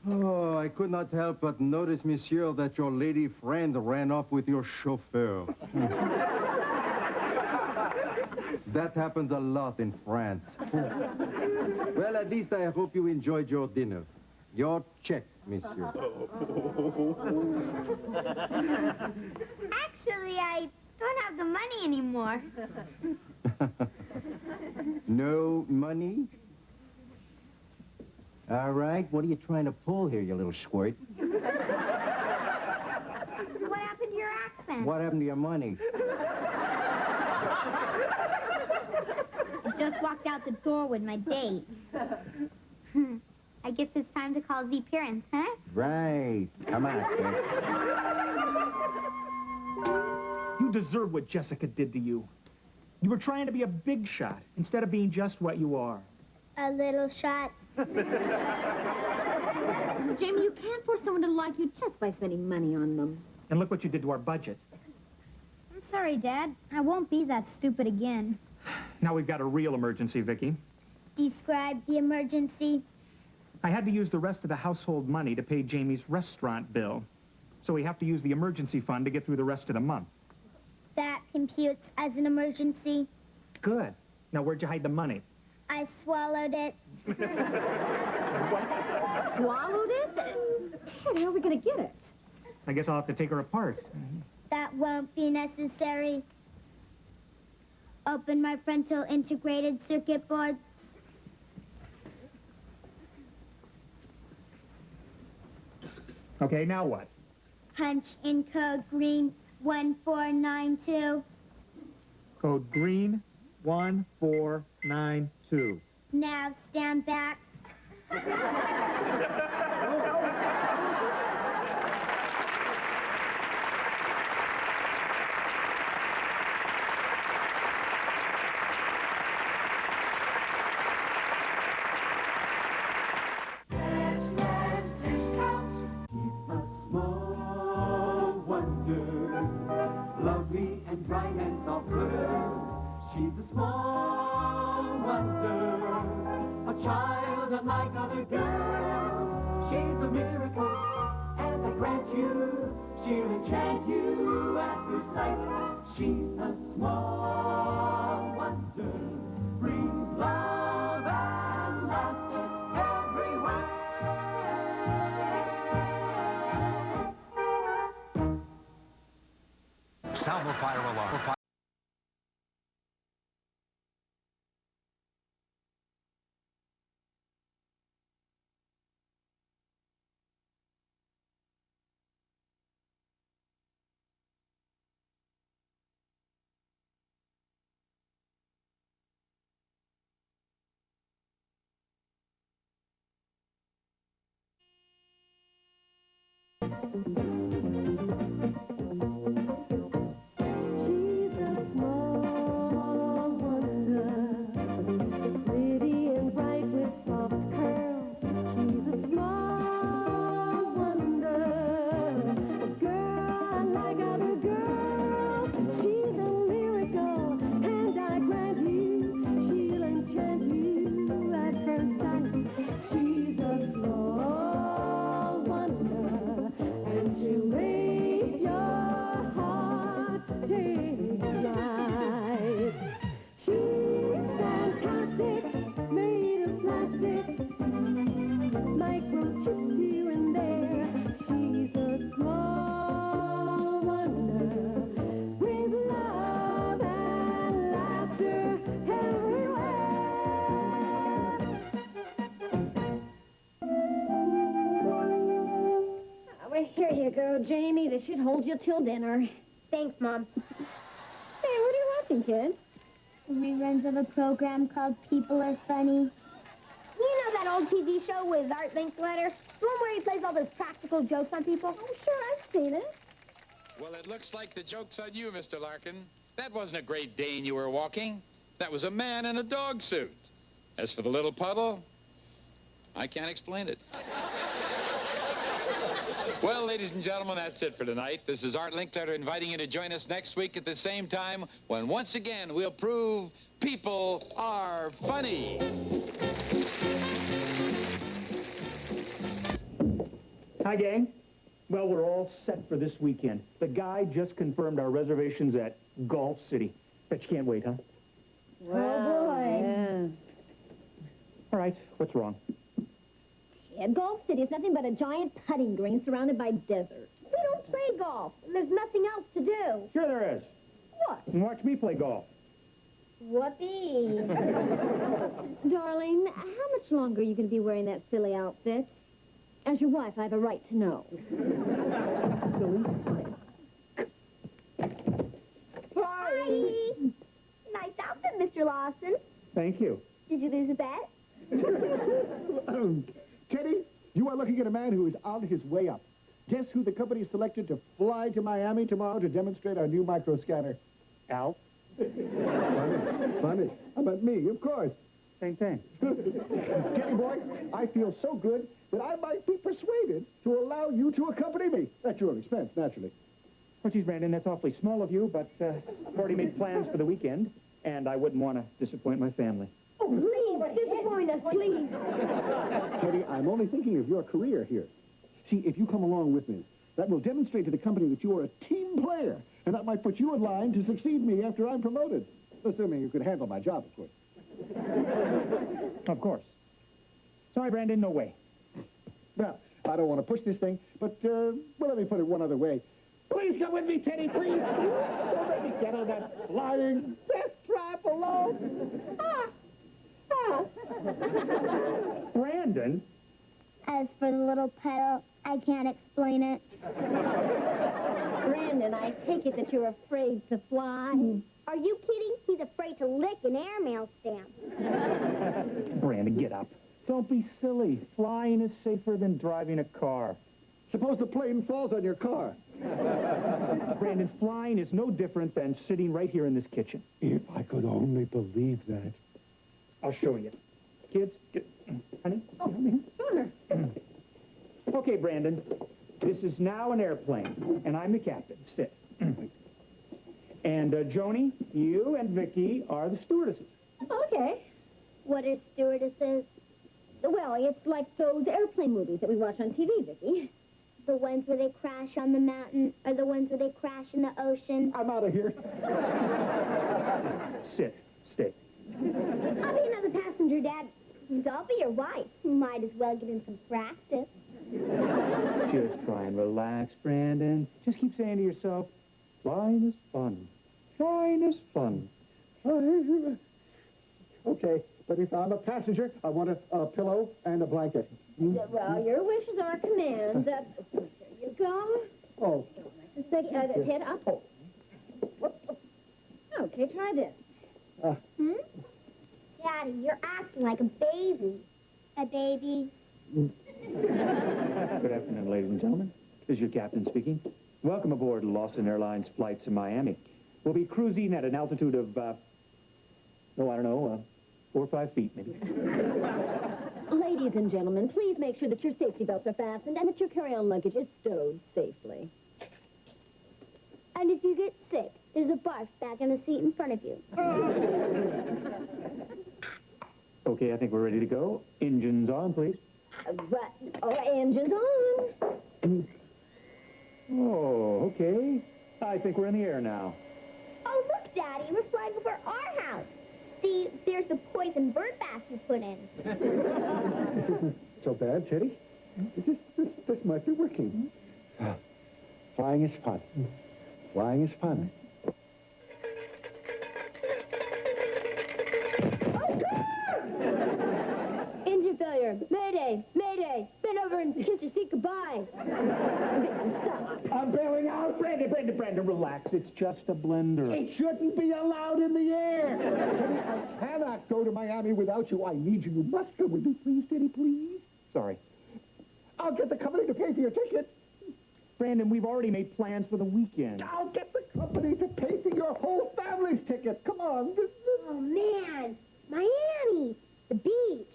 Oh, I could not help but notice, monsieur, that your lady friend ran off with your chauffeur. That happens a lot in France. Well, at least I hope you enjoyed your dinner. Your check, monsieur. Actually, I don't have the money anymore. No money? All right, what are you trying to pull here, you little squirt? What happened to your accent? What happened to your money? I just walked out the door with my date. I guess it's time to call the parents, huh? Right. Come on, kid. You deserve what Jessica did to you. You were trying to be a big shot instead of being just what you are. A little shot. Jamie, you can't force someone to like you just by spending money on them. And look what you did to our budget. I'm sorry, Dad. I won't be that stupid again. Now we've got a real emergency, Vicky. Describe the emergency. I had to use the rest of the household money to pay Jamie's restaurant bill. So we have to use the emergency fund to get through the rest of the month. That computes as an emergency. Good. Now where'd you hide the money? I swallowed it. Swallowed it? Ted, how are we going to get it? I guess I'll have to take her apart. That won't be necessary. Open my frontal integrated circuit board. Okay, now what? Punch in code green 1492. Code green 1492. Now stand back. Lovely and bright and soft girl. She's a small wonder, a child unlike other girls. She's a miracle, and I grant you, she'll enchant you at first sight. She's a small wonder, brings love and laughter everywhere. Sound the fire alarm. Here you go, Jamie. This should hold you till dinner. Thanks, Mom. Hey, what are you watching, kid? Reruns of a program called People Are Funny. You know that old TV show with Art Linkletter? The one where he plays all those practical practical jokes on people? Oh, sure, I've seen it. Well, it looks like the joke's on you, Mr. Larkin. That wasn't a Great Dane you were walking. That was a man in a dog suit. As for the little puddle, I can't explain it. Well, ladies and gentlemen, that's it for tonight. This is Art Linkletter inviting you to join us next week at the same time when once again we'll prove people are funny. Hi, gang. Well, we're all set for this weekend. The guy just confirmed our reservations at Golf City. Bet you can't wait, huh? Oh, boy. Yeah. All right, what's wrong? Yeah, Golf City is nothing but a giant putting green surrounded by desert. We don't play golf. There's nothing else to do. Sure there is. What? And watch me play golf. Whoopee. Darling, how much longer are you going to be wearing that silly outfit? As your wife, I have a right to know. Silly. Hi. Nice outfit, Mr. Lawson. Thank you. Did you lose a bet? Teddy, you are looking at a man who is on his way up. Guess who the company selected to fly to Miami tomorrow to demonstrate our new microscanner? Al? Funny. How about me? Of course. Same thing. Teddy boy, I feel so good that I might be persuaded to allow you to accompany me. At your expense, naturally. Oh, geez, Brandon, that's awfully small of you, but I've already made plans for the weekend, and I wouldn't want to disappoint my family. Oh, please, disappoint us, please. Teddy, I'm only thinking of your career here. See, if you come along with me, that will demonstrate to the company that you are a team player, and that might put you in line to succeed me after I'm promoted. Assuming you could handle my job, of course. Of course. Sorry, Brandon, no way. Well, I don't want to push this thing, but, well, let me put it one other way. Please come with me, Teddy, please. Don't let me get on that flying death trap alone. Brandon? As for the little pedal, I can't explain it. Brandon, I take it that you're afraid to fly. Are you kidding? He's afraid to lick an airmail stamp. Brandon, get up. Don't be silly. Flying is safer than driving a car. Suppose the plane falls on your car. Brandon, flying is no different than sitting right here in this kitchen. If I could only believe that. I'll show you. Kids, honey? Oh, sure. Okay, Brandon. This is now an airplane, and I'm the captain. Sit. And Joni, you and Vicky are the stewardesses. Okay. What are stewardesses? Well, it's like those airplane movies that we watch on TV, Vicky. The ones where they crash on the mountain, or the ones where they crash in the ocean? I'm out of here. Sit. Stay. I'll be another passenger, Dad. I'll be your wife. Might as well get in some practice. Just try and relax, Brandon. Just keep saying to yourself, flying is fun. Flying is fun. Okay, but if I'm a passenger, I want a pillow and a blanket. Well, your wishes are a command. There you go. Oh. Head up. Oh. Okay, try this. Daddy, you're acting like a baby. A baby? Good afternoon, ladies and gentlemen. This is your captain speaking. Welcome aboard Lawson Airlines flight to Miami. We'll be cruising at an altitude of, 4 or 5 feet, maybe. Ladies and gentlemen, please make sure that your safety belts are fastened and that your carry-on luggage is stowed safely. And if you get sick, there's a barf bag on the seat in front of you. Okay, I think we're ready to go. Engines on, please. Engines on. Oh, okay. I think we're in the air now. Oh, look, Daddy, we're flying over our house. See, there's the poison bird bath you put in. This isn't so bad, Teddy. This might be working. Flying is fun. Flying is fun. Engine failure. Mayday. Mayday. Bend over and kiss your seat goodbye. I'm bailing out. Brandon, relax. It's just a blender. It shouldn't be allowed in the air. Teddy, I cannot go to Miami without you. I need you. You must come with me, please, Teddy, please. Sorry. I'll get the company to pay for your ticket. Brandon, we've already made plans for the weekend. I'll get the company to pay for your whole family's ticket. Come on. Oh, man. Miami. The beach.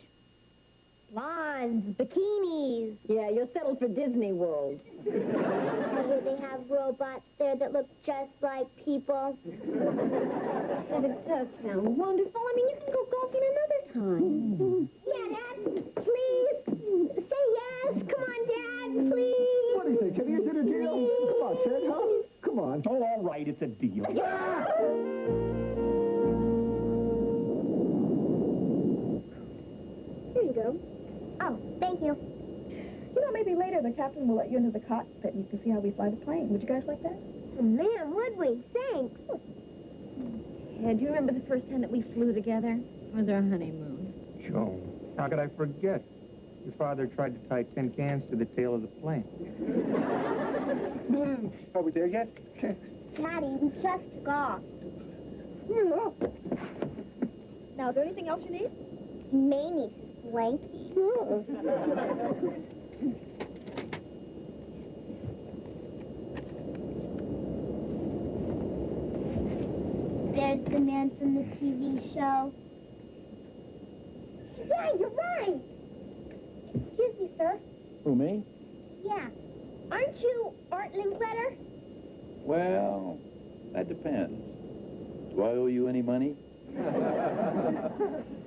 Lawns, bikinis. Yeah, you're settled for Disney World. I hear they have robots there that look just like people. But it does sound wonderful. I mean, you can go golfing another time. Yeah, Dad, please. Say yes. Come on, Dad, please. What do you think, Kitty? Is it a deal? Come on, Ted, huh? Come on. Oh, all right, it's a deal. Yeah. Here you go. Oh, thank you. You know, maybe later the captain will let you into the cockpit and you can see how we fly the plane. Would you guys like that? Oh, man, would we? Thanks. Yeah, do you remember the first time that we flew together? It was our honeymoon. Joan, how could I forget? Your father tried to tie tin cans to the tail of the plane. Are we there yet? Daddy, we just took off. Now, is there anything else you need? He may need his blankie. There's the man from the TV show. Yeah, you're right. Excuse me, sir. Who, me? Yeah. Aren't you Art Linkletter? Well, that depends. Do I owe you any money?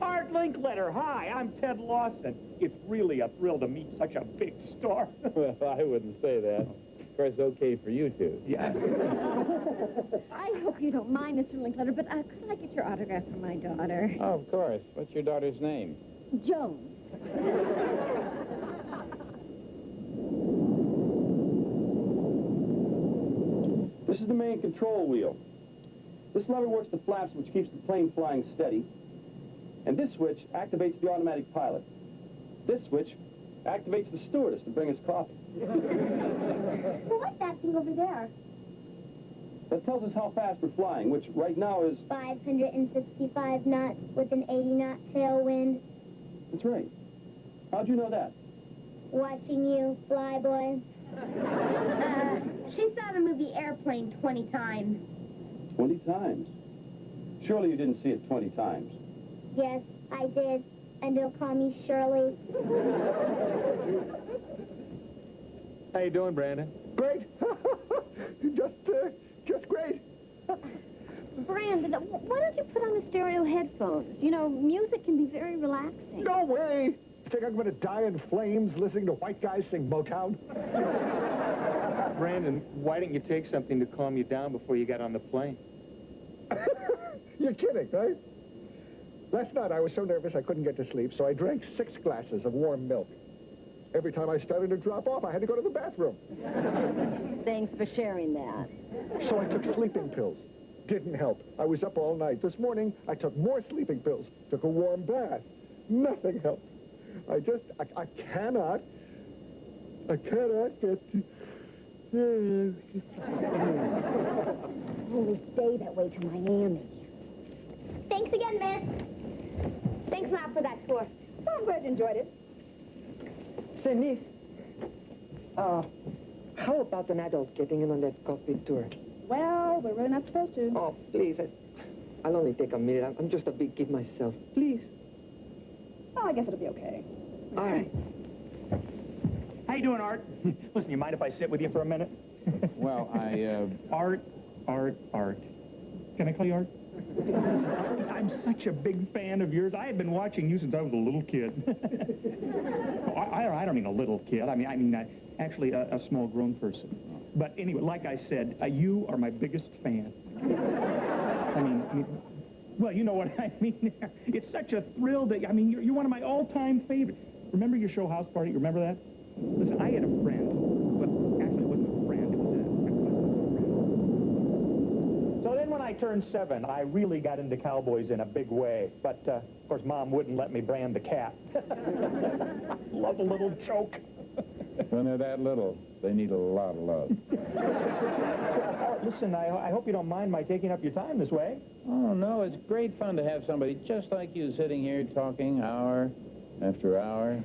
Art Linkletter, hi, I'm Ted Lawson. It's really a thrill to meet such a big star. Well, I wouldn't say that. Of course, okay for you two. Yeah. I hope you don't mind, Mr. Linkletter, but could I get your autograph for my daughter? Oh, of course. What's your daughter's name? Joan. This is the main control wheel. This lever works the flaps, which keeps the plane flying steady. And this switch activates the automatic pilot. This switch activates the stewardess to bring us coffee. Well, what's that thing over there? That tells us how fast we're flying, which right now is... 565 knots with an 80-knot tailwind. That's right. How'd you know that? Watching you, fly boy. She saw the movie Airplane 20 times. 20 times? Surely you didn't see it 20 times. Yes, I did. And they'll call me Shirley. How you doing, Brandon? Great. just great. Brandon, why don't you put on the stereo headphones? You know, music can be very relaxing. No way. You think I'm going to die in flames listening to white guys sing Motown? Brandon, why didn't you take something to calm you down before you got on the plane? You're kidding, right? Last night I was so nervous I couldn't get to sleep, so I drank 6 glasses of warm milk. Every time I started to drop off, I had to go to the bathroom. Thanks for sharing that. So I took sleeping pills. Didn't help. I was up all night. This morning, I took more sleeping pills. Took a warm bath. Nothing helped. I cannot get to... Only stay that way to Miami. Thanks again, miss. Thanks a lot for that tour. Well, I'm glad you enjoyed it. Say, miss, how about an adult getting in on that coffee tour? Well, we're really not supposed to. Oh, please, I'll only take a minute. I'm just a big kid myself. Please. Oh, I guess it'll be okay. All right. How you doing, Art? Listen, you mind if I sit with you for a minute? Well, Art. Can I call you Art? Listen, I'm such a big fan of yours. I have been watching you since I was a little kid. I don't mean a little kid. I mean actually a small grown person. But anyway, like I said, you are my biggest fan. I mean, well, you know what I mean. It's such a thrill that, I mean, you're one of my all-time favorites. Remember your show House Party? Remember that? Listen, I had a friend. Well, actually, it wasn't a friend. It was a... So then when I turned 7, I really got into cowboys in a big way. But, of course, Mom wouldn't let me brand the cat. I love a little joke. When they're that little, they need a lot of love. Listen, I hope you don't mind my taking up your time this way. Oh, no, it's great fun to have somebody just like you sitting here talking hour after hour.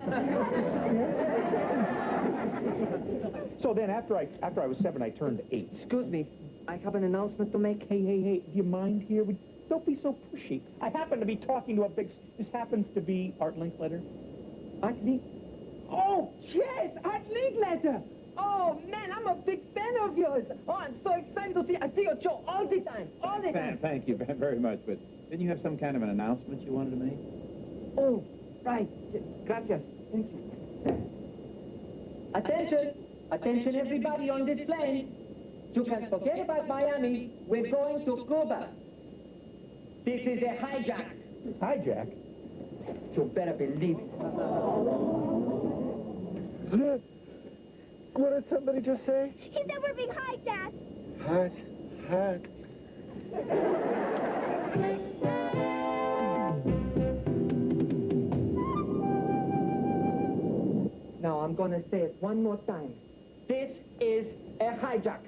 So then, after I was 7, I turned 8. Excuse me. I have an announcement to make. Hey, do you mind here? Don't be so pushy. I happen to be talking to a big... This happens to be Art Linkletter. Art Link? Oh, yes, Art Linkletter. Oh, man, I'm a big fan of yours. Oh, I'm so excited to see. I see your show all the time. All the time. Thank you very much, but didn't you have some kind of an announcement you wanted to make? Oh, right. Gracias. Thank you. Attention. Attention, everybody on this plane. You can forget about Miami. We're going to Cuba. This is a hijack. Hijack? You better believe it. What did somebody just say? He said we're being hijacked. Hot. Now, I'm going to say it one more time. This is a hijack.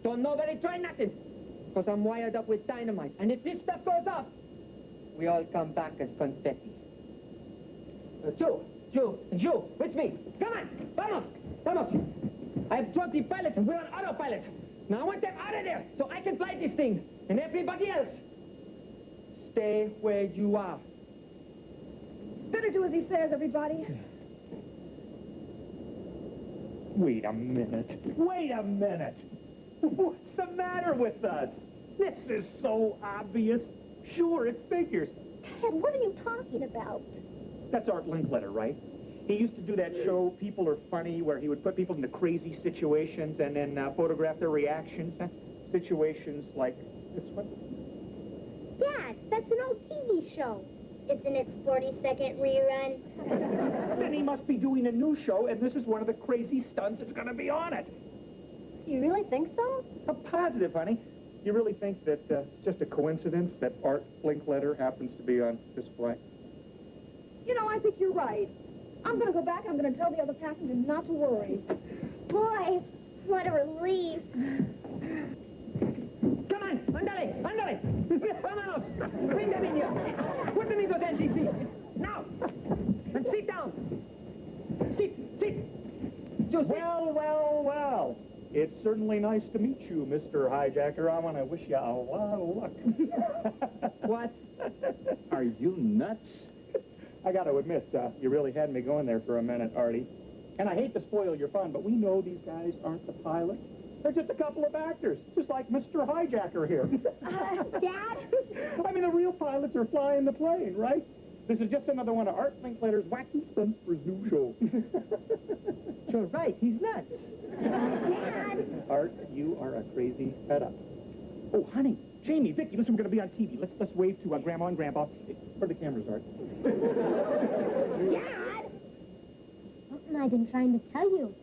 Don't nobody try nothing, because I'm wired up with dynamite. And if this stuff goes off, we all come back as confetti. You, with me. Come on, vamos. I have 20 pilots and we're on autopilot. Now I want them out of there so I can fly this thing. And everybody else, stay where you are. Better do as he says, everybody. Wait a minute. What's the matter with us? This is so obvious. Sure, it figures. Ted, what are you talking about? That's Art Linkletter, right? He used to do that show, People Are Funny, where he would put people into crazy situations and then photograph their reactions. Situations like this one. Dad, that's an old TV show. Isn't it 40-second rerun? Then he must be doing a new show, and this is one of the crazy stunts that's going to be on it. You really think so? I'm positive, honey. You really think that it's just a coincidence that Art Linkletter happens to be on this flight? You know, I think you're right. I'm going to go back. I'm going to tell the other passengers not to worry. Boy, what a relief. Come on, ándale. Vámonos. Bring them in here. Put them in those empty seats. Now. And sit down. Sit. Just Well. It's certainly nice to meet you, Mr. Hijacker. I want to wish you a lot of luck. What? Are you nuts? I got to admit, you really had me going there for a minute, Artie. And I hate to spoil your fun, but we know these guys aren't the pilots. They're just a couple of actors, just like Mr. Hijacker here. Dad? I mean, the real pilots are flying the plane, right? This is just another one of Art Linkletter's wacky stunts for his new show. You're right, he's nuts. Dad? Art, you are a crazy fed-up. Oh, honey, Jamie, Vicky, listen, we're going to be on TV. Let's wave to Grandma and Grandpa. Where are the cameras, Art? Dad? Something I've been trying to tell you.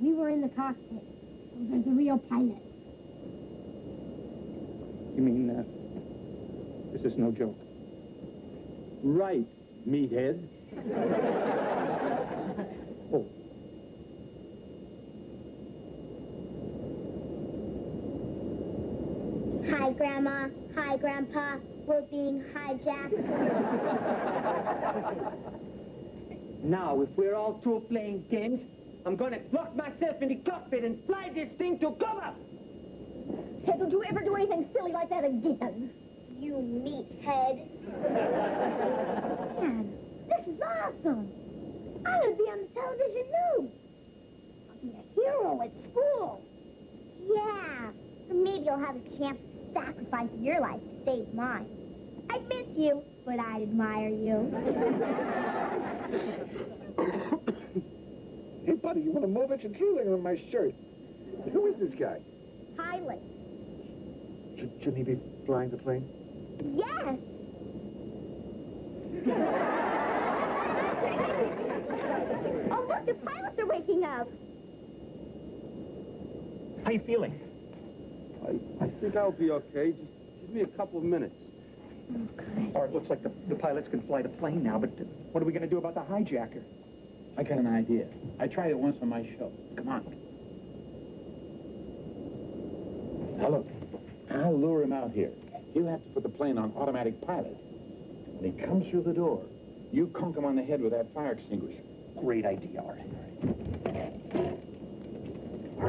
We were in the cockpit. Those are the real pilots. You mean, this is no joke? Right, meathead. Oh. Hi, Grandma. Hi, Grandpa. We're being hijacked. Now, if we're all through playing games, I'm gonna lock myself in the cockpit and fly this thing to Cuba. Ted, don't you ever do anything silly like that again. You meathead. Man, this is awesome. I'm gonna be on the television news. I'll be a hero at school. Yeah. Or maybe you'll have a chance to sacrifice your life to save mine. I'd miss you, but I'd admire you. Hey, buddy, you want to move it? You're drooling on my shirt. Who is this guy? Pilot. Shouldn't he be flying the plane? Yes. Oh, look, the pilots are waking up. How you feeling? I think I'll be okay. Just give me a couple of minutes. Art, looks like the pilots can fly the plane now, but what are we going to do about the hijacker? I got an idea. I tried it once on my show. Come on. Now look, I'll lure him out here. He'll have to put the plane on automatic pilot. When he comes through the door, you conk him on the head with that fire extinguisher. Great idea, Art.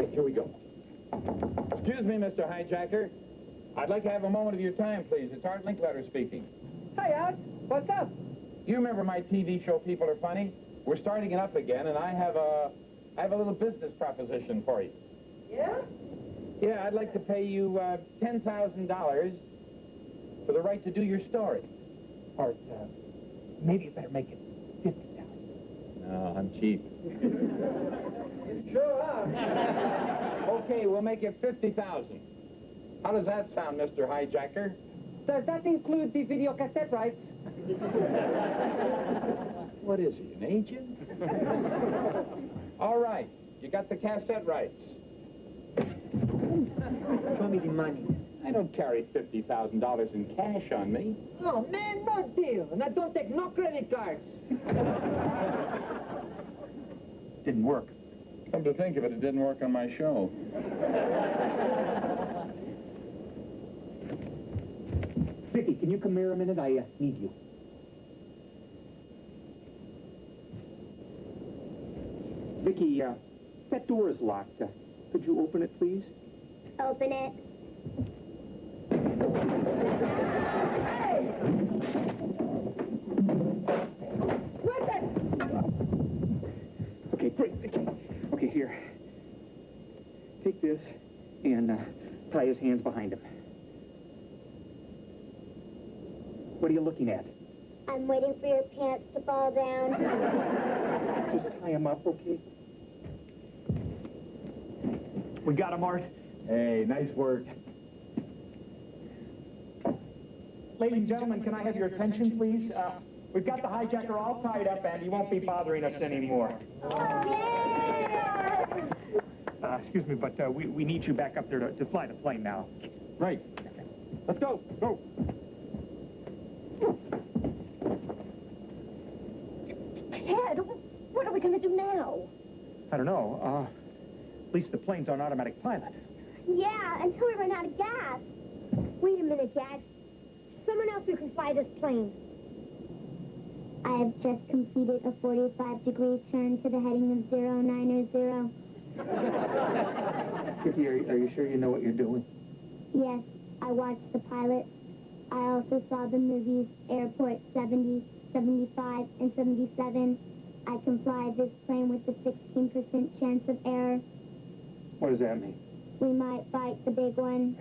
right, here we go. Excuse me, Mr. Hijacker. I'd like to have a moment of your time, please. It's Art Linkletter speaking. Hi, Art. What's up? Do you remember my TV show, People Are Funny? We're starting it up again, and I have a little business proposition for you. Yeah? Yeah, I'd like to pay you $10,000 for the right to do your story. Art, maybe you better make it 50,000. No, I'm cheap. You sure are. Okay, we'll make it 50,000. How does that sound, Mr. Hijacker? Does that include the video cassette rights? What is he, an agent? All right, you got the cassette rights. Show me the money. I don't carry $50,000 in cash on me. Oh, man, no deal. And I don't take no credit cards. Didn't work. Come to think of it, it didn't work on my show. Vicky, can you come here a minute? I need you. Vicky, that door is locked. Could you open it, please? Open it. Okay, great, Vicky. Okay, here. Take this and tie his hands behind him. What are you looking at? I'm waiting for your pants to fall down. Just tie him up, okay? We got him, Art. Hey, nice work. Ladies and gentlemen, can I have your attention, please? We've got the hijacker all tied up, and he won't be bothering us anymore. Excuse me, but we need you back up there to fly the plane now. Right. Let's go. Go. Ted, what are we going to do now? I don't know. At least the plane's on automatic pilot. Yeah, until we run out of gas. Wait a minute, Dad. Someone else who can fly this plane. I have just completed a 45-degree turn to the heading of 090. Vicky, are you sure you know what you're doing? Yes, I watched the pilot. I also saw the movies Airport 70, 75, and 77. I can fly this plane with a 16% chance of error. What does that mean? We might bite the big one.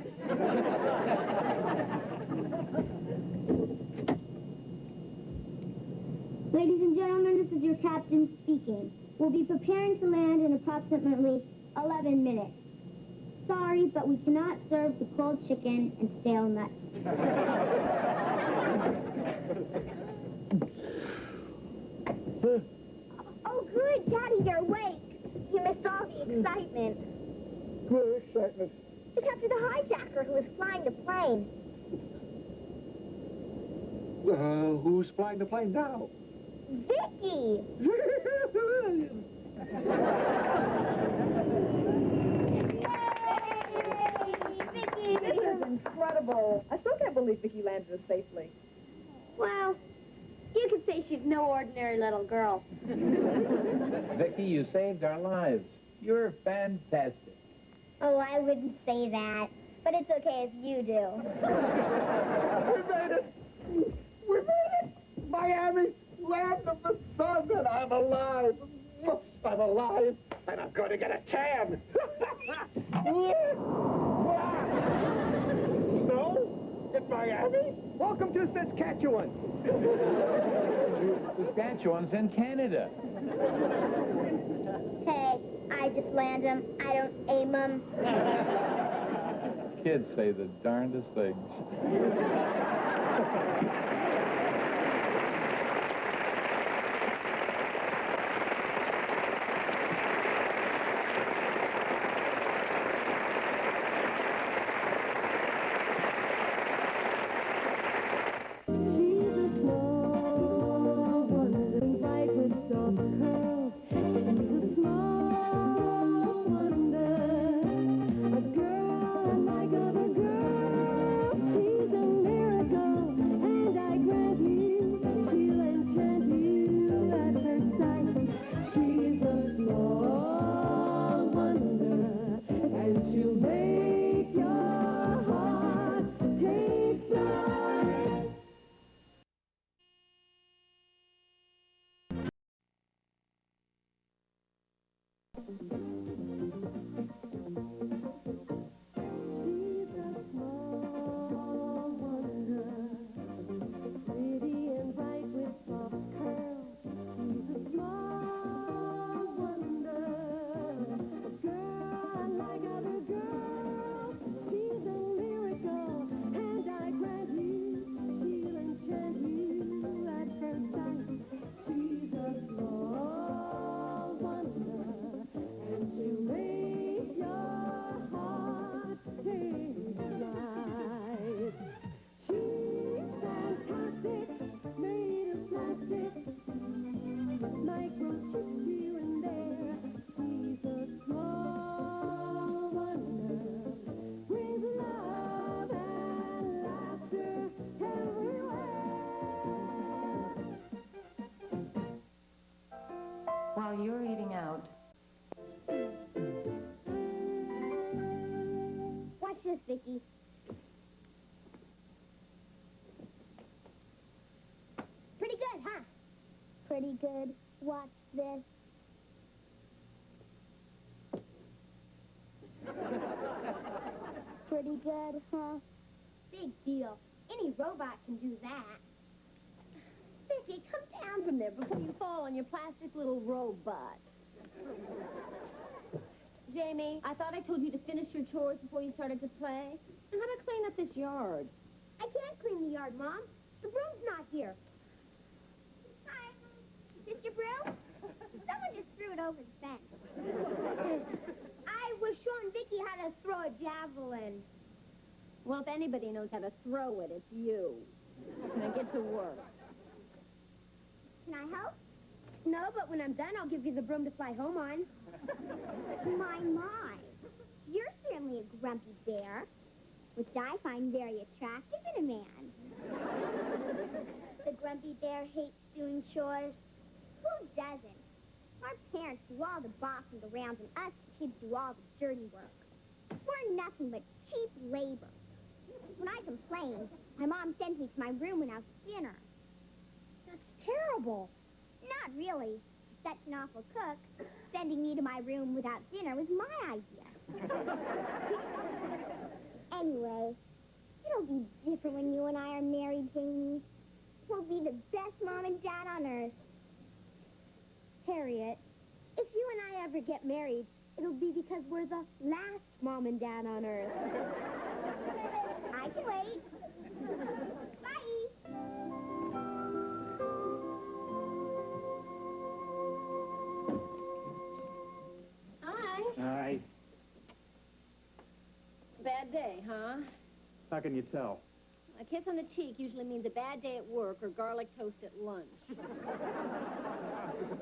Ladies and gentlemen, this is your captain speaking. We'll be preparing to land in approximately 11 minutes. Sorry, but we cannot serve the cold chicken and stale nuts. Oh, good, Daddy, you're awake. You missed all the excitement. Good excitement. To capture the hijacker who was flying the plane. Who's flying the plane now? Vicky! Vicky! This is incredible. I still can't believe Vicky landed us safely. Well, you could say she's no ordinary little girl. Vicky, you saved our lives. You're fantastic. Oh, I wouldn't say that. But it's okay if you do. We made it! We made it! Miami, land of the sun, and I'm alive! I'm alive, and I'm going to get a tan! Snow? In Miami? Welcome to Saskatchewan. Saskatchewan's in Canada. Hey, I just land them. I don't aim them. Kids say the darndest things. She's a miracle, and I pretty good. Watch this. Pretty good, huh? Big deal. Any robot can do that. Vicky, come down from there before you fall on your plastic little robot. Jamie, I thought I told you to finish your chores before you started to play. And how to clean up this yard. I can't clean the yard, Mom. The broom's not here. Hi. Is this your broom? Someone just threw it over the fence. I was showing Vicky how to throw a javelin. Well, if anybody knows how to throw it, it's you. Now get to work. Can I help? No, but when I'm done, I'll give you the broom to fly home on. My. You're certainly a grumpy bear, which I find very attractive in a man. The grumpy bear hates doing chores. Who doesn't? Our parents do all the bossing around, and us kids do all the dirty work. We're nothing but cheap labor. When I complained, my mom sent me to my room without dinner. That's terrible. Not really. She's such an awful cook. Sending me to my room without dinner was my idea. Anyway, it'll be different when you and I are married, Jamie. We'll be the best mom and dad on earth. Harriet, if you and I ever get married, it'll be because we're the last mom and dad on earth. I can wait. Bye. Hi. Hi. Bad day, huh? How can you tell? A kiss on the cheek usually means a bad day at work or garlic toast at lunch.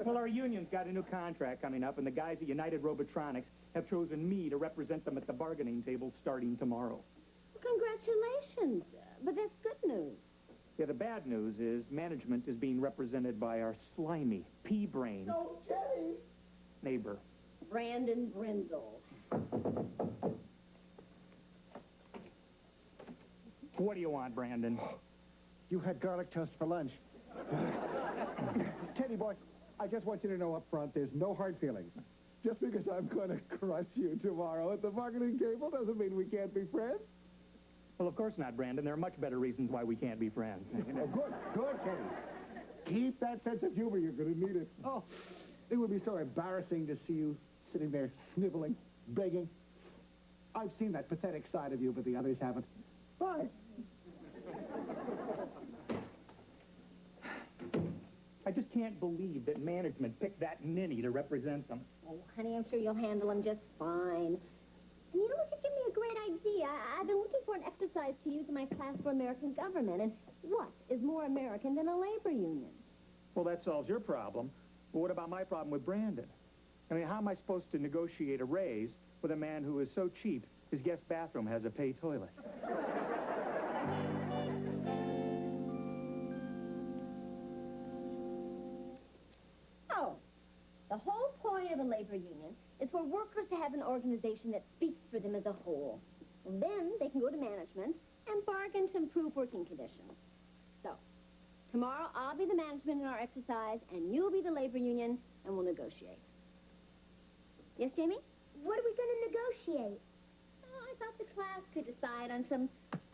Well, our union's got a new contract coming up, and the guys at United Robotronics have chosen me to represent them at the bargaining table starting tomorrow. Congratulations. But that's good news. Yeah, the bad news is management is being represented by our slimy, pea-brained neighbor. Brandon Brindle. What do you want, Brandon? You had garlic toast for lunch. Teddy boy, I just want you to know up front, there's no hard feelings. Just because I'm going to crush you tomorrow at the bargaining table doesn't mean we can't be friends. Well, of course not, Brandon. There are much better reasons why we can't be friends. Oh, good, Teddy. Keep that sense of humor. You're going to need it. Oh, it would be so embarrassing to see you sitting there sniveling, begging. I've seen that pathetic side of you, but the others haven't. Bye. I just can't believe that management picked that ninny to represent them. Oh, honey, I'm sure you'll handle him just fine. And you know what? You give me a great idea. I've been looking for an exercise to use in my class for American government. And what is more American than a labor union? Well, that solves your problem. But what about my problem with Brandon? I mean, how am I supposed to negotiate a raise with a man who is so cheap his guest bathroom has a pay toilet? Oh, the whole point of a labor union is for workers to have an organization that speaks for them as a whole. And then they can go to management and bargain to improve working conditions. So, tomorrow I'll be the management in our exercise, and you'll be the labor union, and we'll negotiate. Yes, Jamie? What are we going to negotiate? Oh, I thought the class could decide on some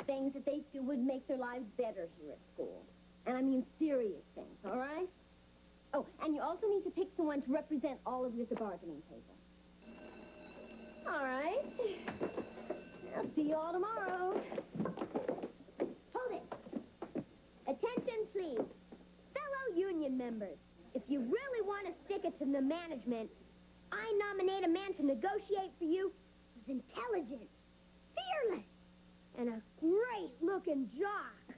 things that they feel would make their lives better here at school. And I mean serious things, all right? Oh, and you also need to pick someone to represent all of you at the bargaining table. All right. I'll see you all tomorrow. Hold it. Attention, please. Fellow union members, if you really want to stick it to the management, I nominate a man to negotiate for you who's intelligent, fearless, and a great-looking jock.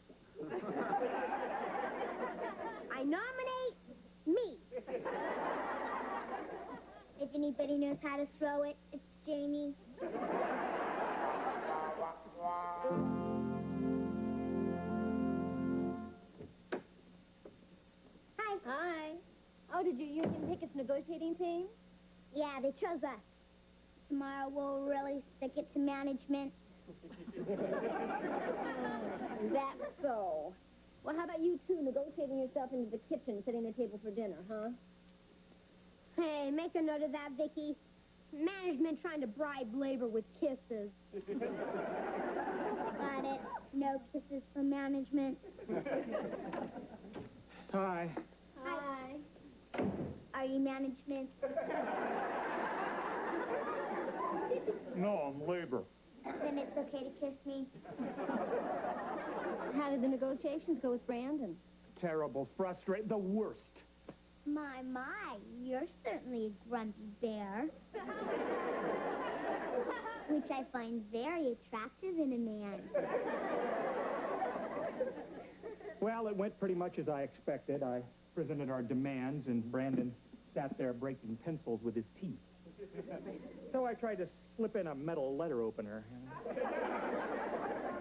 I nominate me. If anybody knows how to throw it, it's Jamie. Hi. Hi. Oh, did your union pick its negotiating team? Yeah, they chose us. Tomorrow we'll really stick it to management. That's so. Well, how about you two negotiating yourself into the kitchen, setting the table for dinner, huh? Hey, make a note of that, Vicky. Management trying to bribe labor with kisses. Got it. No kisses from management. Hi. Hi. Are you management? No, I'm labor. Then it's okay to kiss me. How did the negotiations go with Brandon? Terrible, frustrating, the worst. My, you're certainly a grumpy bear. Which I find very attractive in a man. Well, it went pretty much as I expected. I presented our demands, and Brandon sat there breaking pencils with his teeth. So I tried to slip in a metal letter opener. Dad,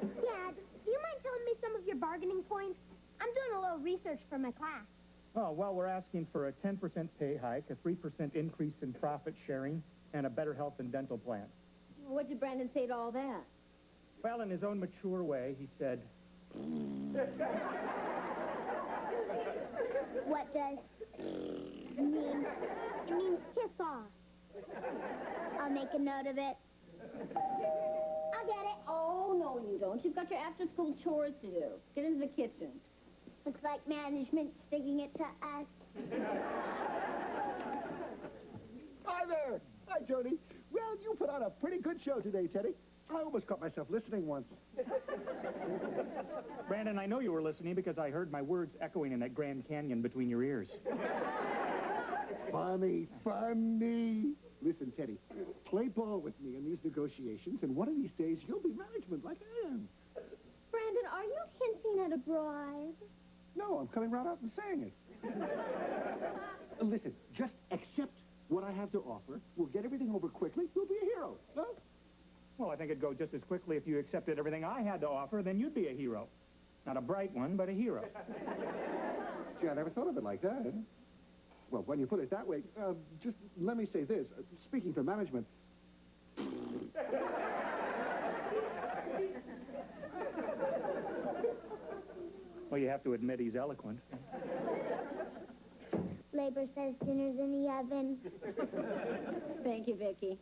do you mind telling me some of your bargaining points? I'm doing a little research for my class. Oh, well, we're asking for a 10% pay hike, a 3% increase in profit sharing, and a better health and dental plan. What did Brandon say to all that? Well, in his own mature way, he said... What does mean? It means kiss off. I'll make a note of it. I'll get it. Oh, no, you don't. You've got your after-school chores to do. Get into the kitchen. Looks like management's sticking it to us. Hi there. Hi, Jody. Well, you put on a pretty good show today, Teddy. I almost caught myself listening once. Brandon, I know you were listening because I heard my words echoing in that Grand Canyon between your ears. Funny. Listen, Teddy, play ball with me in these negotiations, and one of these days you'll be management like I am. Brandon, are you hinting at a bribe? No, I'm coming right out and saying it. Listen, just accept what I have to offer. We'll get everything over quickly. You'll be a hero. No? Well, I think it'd go just as quickly if you accepted everything I had to offer, then you'd be a hero. Not a bright one, but a hero. Gee, I never thought of it like that. Well, when you put it that way, just let me say this. Speaking for management... Well, you have to admit he's eloquent. Labor says dinner's in the oven. Thank you, Vicky.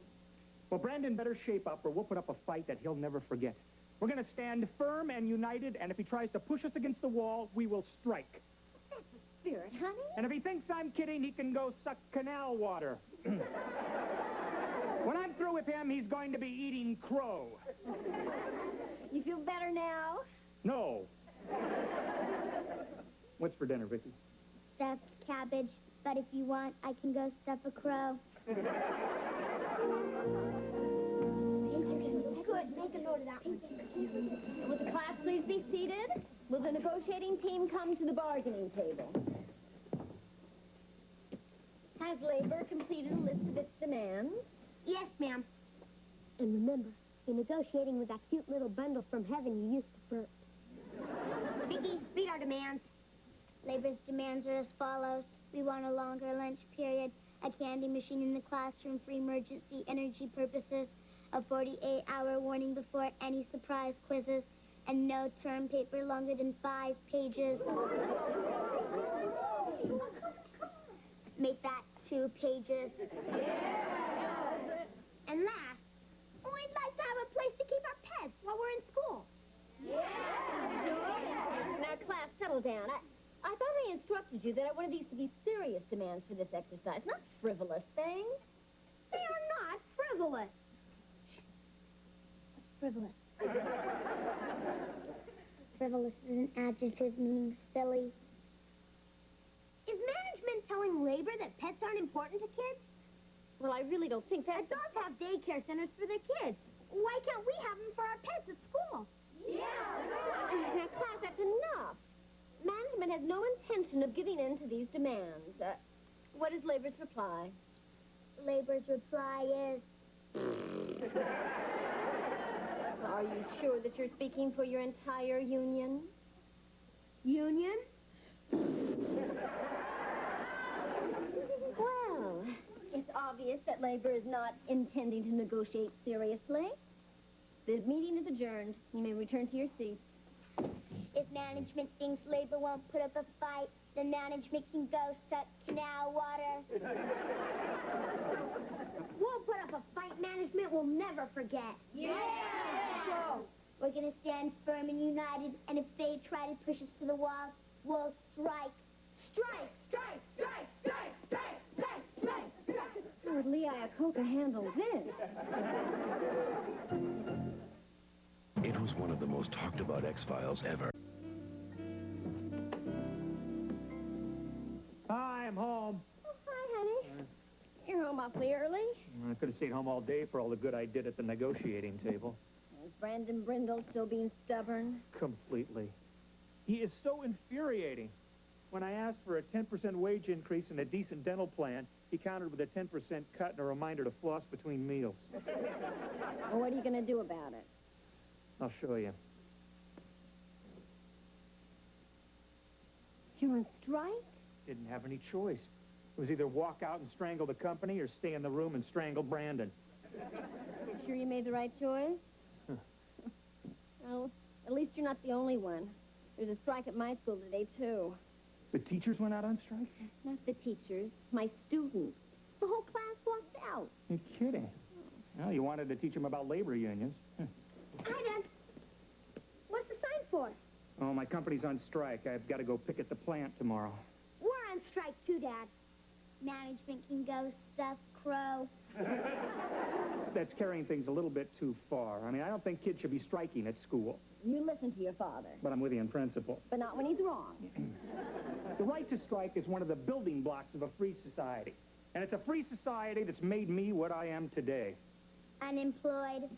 Well, Brandon better shape up or we'll put up a fight that he'll never forget. We're going to stand firm and united, and if he tries to push us against the wall, we will strike. That's the spirit, honey. And if he thinks I'm kidding, he can go suck canal water. When I'm through with him, he's going to be eating crow. You feel better now? No. What's for dinner, Vicky? Stuffed cabbage, but if you want, I can go stuff a crow. Good. Make a note of that one. Will the class please be seated? Will the negotiating team come to the bargaining table? Has labor completed a list of its demands? Yes, ma'am. And remember, you're negotiating with that cute little bundle from heaven you used to burp. Vicky, read our demands. Labor's demands are as follows. We want a longer lunch period, a candy machine in the classroom for emergency energy purposes, a 48-hour warning before any surprise quizzes, and no term paper longer than 5 pages. Make that 2 pages. And last, we'd like to have a place to keep our pets while we're in school. Now, class, settle down. I thought I instructed you that I wanted these to be serious demands for this exercise, not frivolous things. They are not frivolous. Frivolous. Frivolous is an adjective meaning silly. Is management telling labor that pets aren't important to kids? Well, I really don't think that. Adults have daycare centers for their kids. Why can't we have them for our pets at school? Now, class, that's enough. Management has no intention of giving in to these demands. What is labor's reply? Labor's reply is... Are you sure that you're speaking for your entire union? Union? Well, it's obvious that labor is not intending to negotiate seriously. The meeting is adjourned. You may return to your seats. If management thinks labor won't put up a fight, then management can go suck canal water. We'll put up a fight management will never forget. Yeah! So, we're gonna stand firm and united, and if they try to push us to the wall, we'll strike. Strike! Strike! Strike! Strike! Strike! Strike! Strike! Strike! How would Lee Iacocca handle this? It was one of the most talked about X-Files ever. Hi, I'm home. Oh, hi, honey. You're home awfully early. I could have stayed home all day for all the good I did at the negotiating table. Is Brandon Brindle still being stubborn? Completely. He is so infuriating. When I asked for a 10% wage increase and a decent dental plan, he countered with a 10% cut and a reminder to floss between meals. Well, what are you going to do about it? I'll show you. You're on strike? Didn't have any choice. It was either walk out and strangle the company or stay in the room and strangle Brandon. You sure you made the right choice? Well, at least you're not the only one. There's a strike at my school today, too. The teachers went out on strike? Not the teachers, my students. The whole class walked out. You're kidding. Well, you wanted to teach them about labor unions. Hi, Dad. What's the sign for? Oh, my company's on strike. I've got to go picket the plant tomorrow. We're on strike, too, Dad. Management can go stuff crow. That's carrying things a little bit too far. I mean, I don't think kids should be striking at school. You listen to your father. But I'm with you in principle. But not when he's wrong. The right to strike is one of the building blocks of a free society. And it's a free society that's made me what I am today. Unemployed. I'm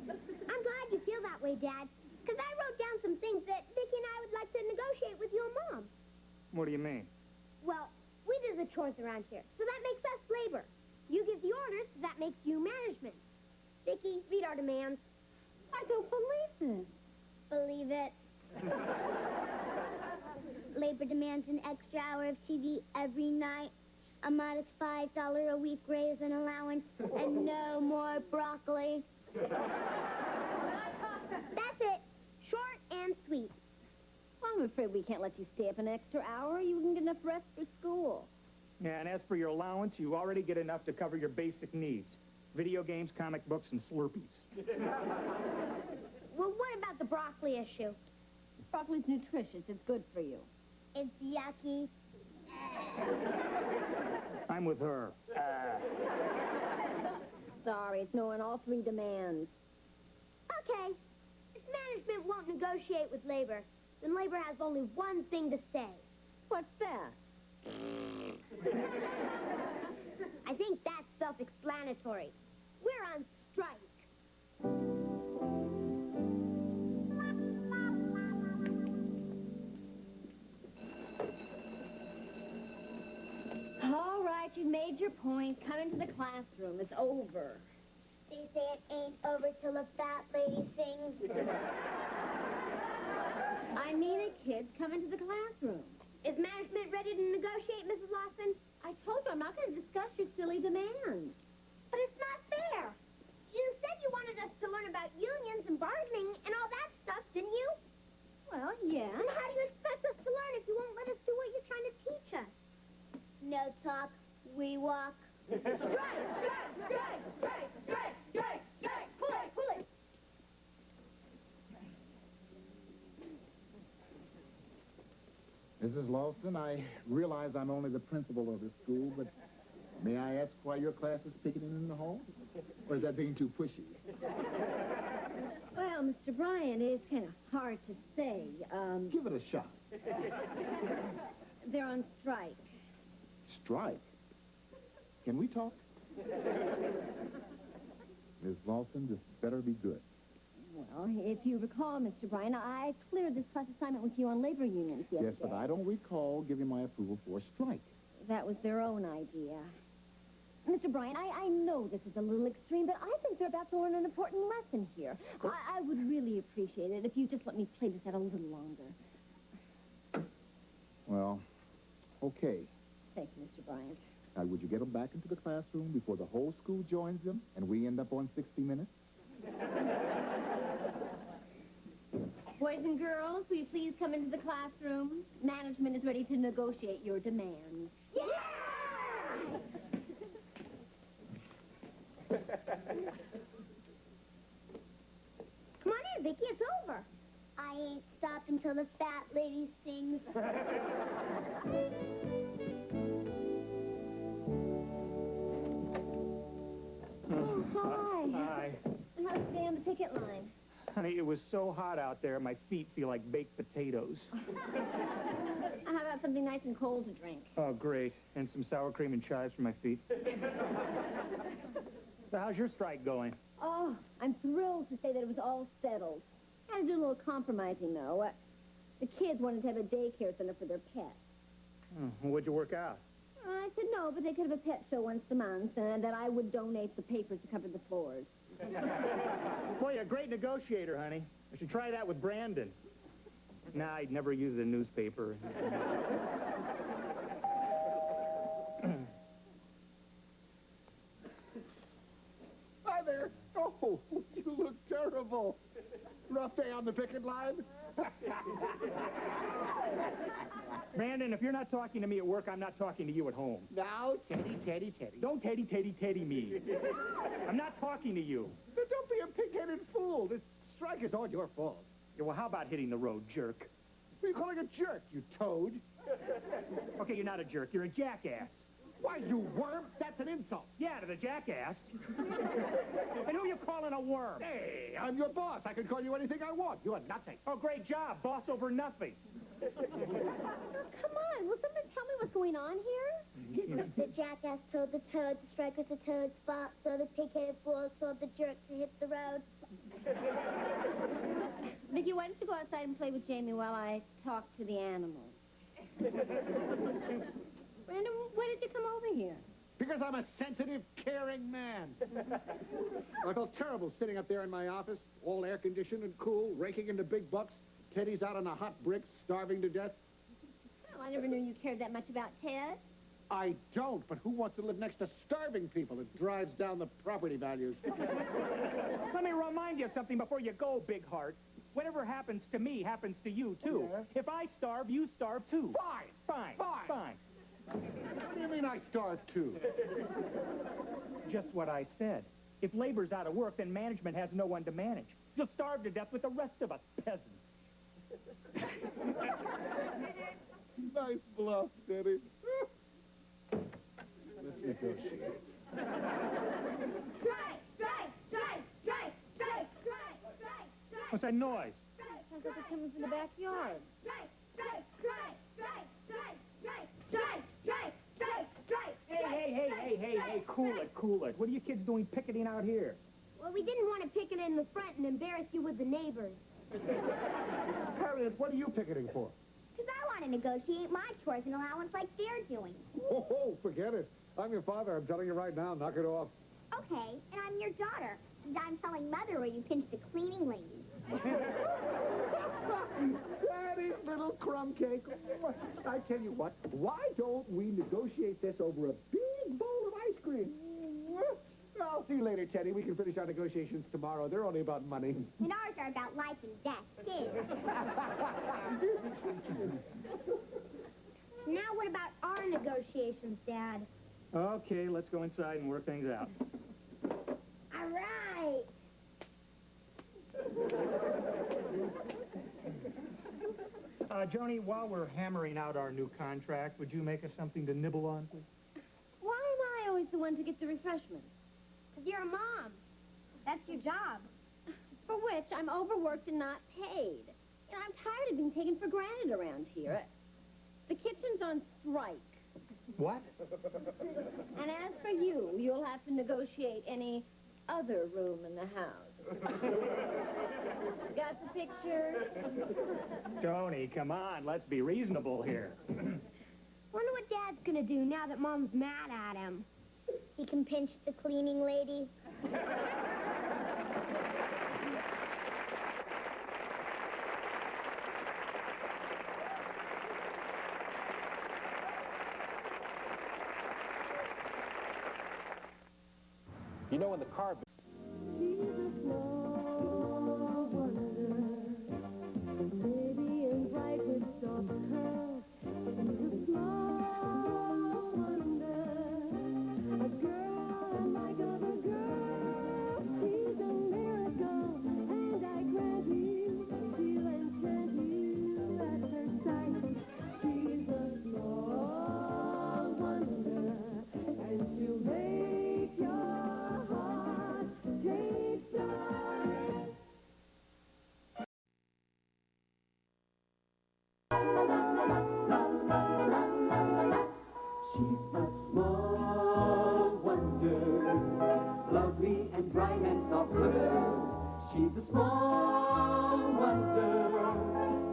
glad you feel that way, Dad. Because I wrote down some things that Vicki and I would like to negotiate with your mom. What do you mean? Well, we do the chores around here, so that makes us labor. You give the orders, so that makes you management. Vicki, read our demands. I don't believe this. Believe it. Labor demands an extra hour of TV every night, a modest $5 a week raise and allowance, and no more broccoli. That's it. Short and sweet. Well, I'm afraid we can't let you stay up an extra hour. You wouldn't get enough rest for school. Yeah, and as for your allowance, you already get enough to cover your basic needs. Video games, comic books, and Slurpees. Well, what about the broccoli issue? Broccoli's nutritious. It's good for you. It's yucky. I'm with her. Sorry, it's no on all three demands. Okay. If management won't negotiate with labor, then labor has only one thing to say. What's that? I think that's self-explanatory. We're on strike. All right, you've made your point. Come into the classroom. It's over. They say it ain't over till the fat lady sings. I mean it, kids. Come into the classroom. Is management ready to negotiate, Mrs. Lawson? I told you I'm not going to discuss your silly demands. But it's not fair. You said you wanted us to learn about unions and bargaining and all that stuff, didn't you? Well, yeah. And how do you expect us to learn if you won't let us do what you're trying to teach us? No talk, we walk. Strike! Strike! Strike! Strike! Strike! Strike! Strike! Pull it! Pull it! Mrs. Lawson, I realize I'm only the principal of this school, but may I ask why your class is picketing in the hall? Or is that being too pushy? Well, Mr. Bryan, it's kind of hard to say. Give it a shot. They're on strike. Strike? Can we talk? Ms. Lawson, this better be good. Well, if you recall, Mr. Bryan, I cleared this class assignment with you on labor unions yesterday. Yes, but I don't recall giving my approval for a strike. That was their own idea. Mr. Bryan, I know this is a little extreme, but I think they're about to learn an important lesson here. I would really appreciate it if you just let me play this out a little longer. Well, okay. Thank you, Mr. Bryant. Now, would you get them back into the classroom before the whole school joins them and we end up on 60 Minutes? Boys and girls, will you please come into the classroom? Management is ready to negotiate your demands. Yeah! Come on in, Vicky, it's over. I ain't stopped until the fat lady sings. Oh, hi. Hi. How's the day on the picket line? Honey, it was so hot out there, my feet feel like baked potatoes. How about something nice and cold to drink? Oh, great. And some sour cream and chives for my feet. So how's your strike going? Oh, I'm thrilled to say that it was all settled. Had to do a little compromising, though. The kids wanted to have a daycare center for their pets. What'd you work out? I said no, but they could have a pet show once a month, and that I would donate the papers to cover the floors. Boy, you're a great negotiator, honey. I should try that with Brandon. Nah, I'd never use a newspaper. Hi there. Oh, you look terrible. Rough day on the picket line? Brandon, if you're not talking to me at work, I'm not talking to you at home. Now, Teddy. Don't Teddy me. I'm not talking to you. Don't be a pig-headed fool. This strike is all your fault. Yeah, well, how about hitting the road, jerk? What are you calling a jerk, you toad? Okay, you're not a jerk. You're a jackass. Why, you worm? That's an insult. Yeah, to the jackass. And who are you calling a worm? Hey, I'm your boss. I can call you anything I want. You're nothing. Oh, great job. Boss over nothing. Oh, come on. Will someone tell me what's going on here? The jackass told the toad to strike with the toad's fault, so the pig-headed fool told the jerk to hit the road. Vicky, why don't you go outside and play with Jamie while I talk to the animals? Brandon, why did you come over here? Because I'm a sensitive, caring man. I felt terrible sitting up there in my office, all air-conditioned and cool, raking in the big bucks. Teddy's out on the hot bricks, starving to death. Well, I never knew you cared that much about Ted. I don't, but who wants to live next to starving people? It drives down the property values. Let me remind you of something before you go, big heart. Whatever happens to me happens to you, too. Yeah. If I starve, you starve, too. Fine. Fine. What do you mean I starve, too? Just what I said. If labor's out of work, then management has no one to manage. You'll starve to death with the rest of us peasants. Nice bluff, Teddy. Let's negotiate. What's that noise? Sounds like it's coming from the backyard. Hey, cool it. What are you kids doing picketing out here? Well, we didn't want to picket in the front and embarrass you with the neighbors. Harriet, what are you picketing for? Because I want to negotiate my chores and allowance like they're doing. Oh, forget it. I'm your father. I'm telling you right now, knock it off. Okay, and I'm your daughter. And I'm telling Mother where you pinched the cleaning lady. Daddy's little crumb cake. I tell you what, why don't we negotiate this over a big bowl of ice cream? I'll see you later, Teddy. We can finish our negotiations tomorrow. They're only about money. And ours are about life and death, too. Now what about our negotiations, Dad? Okay, let's go inside and work things out. All right. Joni, while we're hammering out our new contract, would you make us something to nibble on, please? Why am I always the one to get the refreshments? Because you're a mom. That's your job. For which I'm overworked and not paid. You know, I'm tired of being taken for granted around here. The kitchen's on strike. What? And as for you, you'll have to negotiate any other room in the house. Got the picture? Joni, come on, let's be reasonable here. Wonder what Dad's gonna do now that Mom's mad at him. He can pinch the cleaning lady. You know, when the car... lovely and bright and soft curls. She's a small wonder,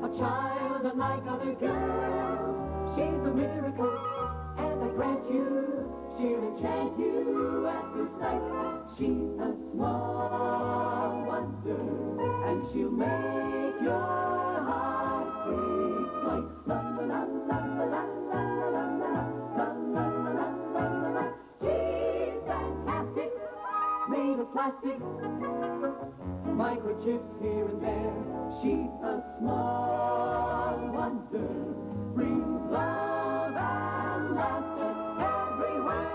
a child unlike other girls. She's a miracle, and I grant you, she'll enchant you at first sight. She's a small wonder, and she'll make your heart take flight. La la la la la la la la la la la la la. She's fantastic, made of plastic, microchips here and there. She's a small wonder, brings love and laughter everywhere.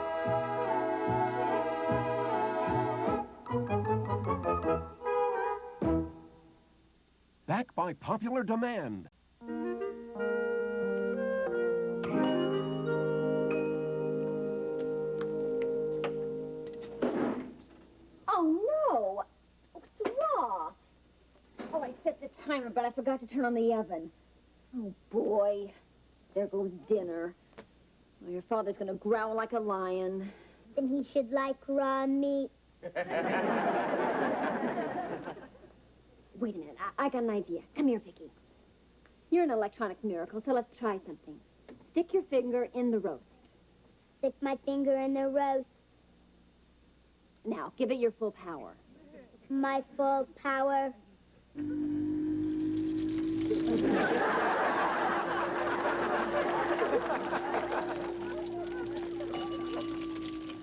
Back by popular demand. Oh, no! It's raw. Oh, I set the timer, but I forgot to turn on the oven. Oh, boy. There goes dinner. Oh, your father's gonna growl like a lion. Then he should like raw meat. Wait a minute. I got an idea. Come here, Vicky. You're an electronic miracle, so let's try something. Stick your finger in the roast. Stick my finger in the roast. Now, give it your full power. My full power.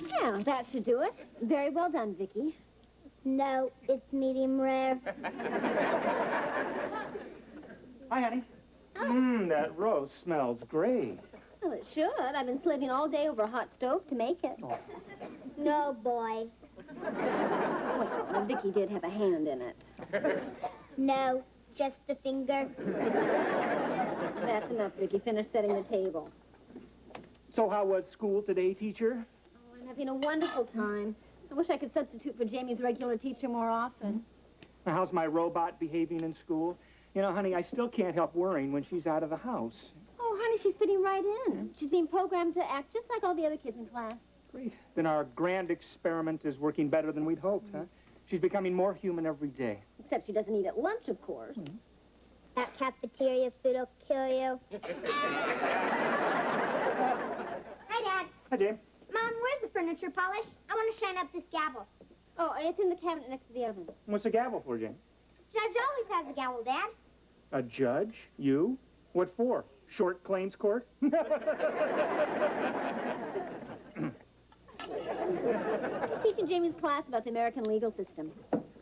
Yeah, that should do it. Very well done, Vicky. No, it's medium rare. Hi, honey. That roast smells great. Well, it should. I've been slaving all day over a hot stove to make it. Oh. No, boy. Well, Vicky did have a hand in it. No, just a finger. That's enough, Vicky. Finish setting the table. So how was school today, teacher? Oh, I'm having a wonderful time. I wish I could substitute for Jamie's regular teacher more often. How's my robot behaving in school? You know, honey, I still can't help worrying when she's out of the house. Oh, honey, she's fitting right in. She's being programmed to act just like all the other kids in class. Great. Then our grand experiment is working better than we'd hoped, huh? She's becoming more human every day. Except she doesn't eat at lunch, of course. That cafeteria food will kill you. Hi, Dad. Hi, Jane. Mom, where's the furniture polish? I want to shine up this gavel. Oh, it's in the cabinet next to the oven. What's the gavel for, Jane? Judge always has a gavel, Dad. A judge? You? What for? Short claims court? Teaching Jamie's class about the American legal system.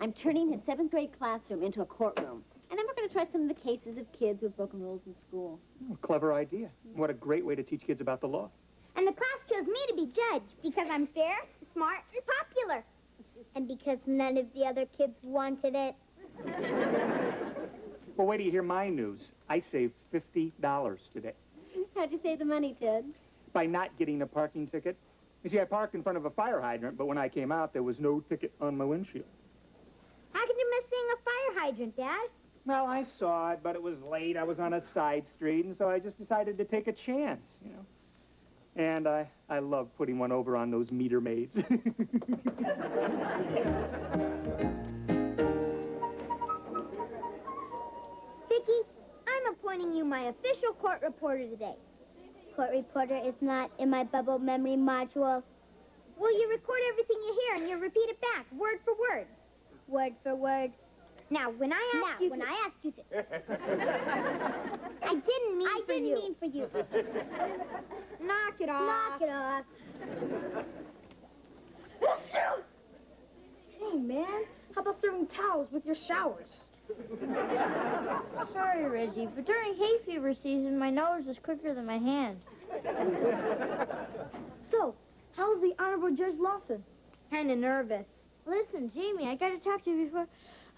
I'm turning his 7th grade classroom into a courtroom. And then we're going to try some of the cases of kids who've broken rules in school. Oh, clever idea. What a great way to teach kids about the law. And the class chose me to be judge because I'm fair, smart, and popular. And because none of the other kids wanted it. Well, wait till you hear my news. I saved $50 today. How'd you save the money, Ted? By not getting a parking ticket. You see, I parked in front of a fire hydrant, but when I came out, there was no ticket on my windshield. How could you miss seeing a fire hydrant, Dad? Well, I saw it, but it was late. I was on a side street, and so I just decided to take a chance, you know. And I love putting one over on those meter maids. Vicky, I'm appointing you my official court reporter today. Court reporter is not in my bubble memory module. Well, you record everything you hear and you repeat it back, word for word. Word for word. Now, when I ask you to... I didn't mean for you. Knock it off. Knock it off. Hey, man, how about serving towels with your showers? Sorry, Reggie, but during hay fever season, my nose is quicker than my hand. So, how's the Honorable Judge Lawson? Kind of nervous. Listen, Jamie, I gotta talk to you before...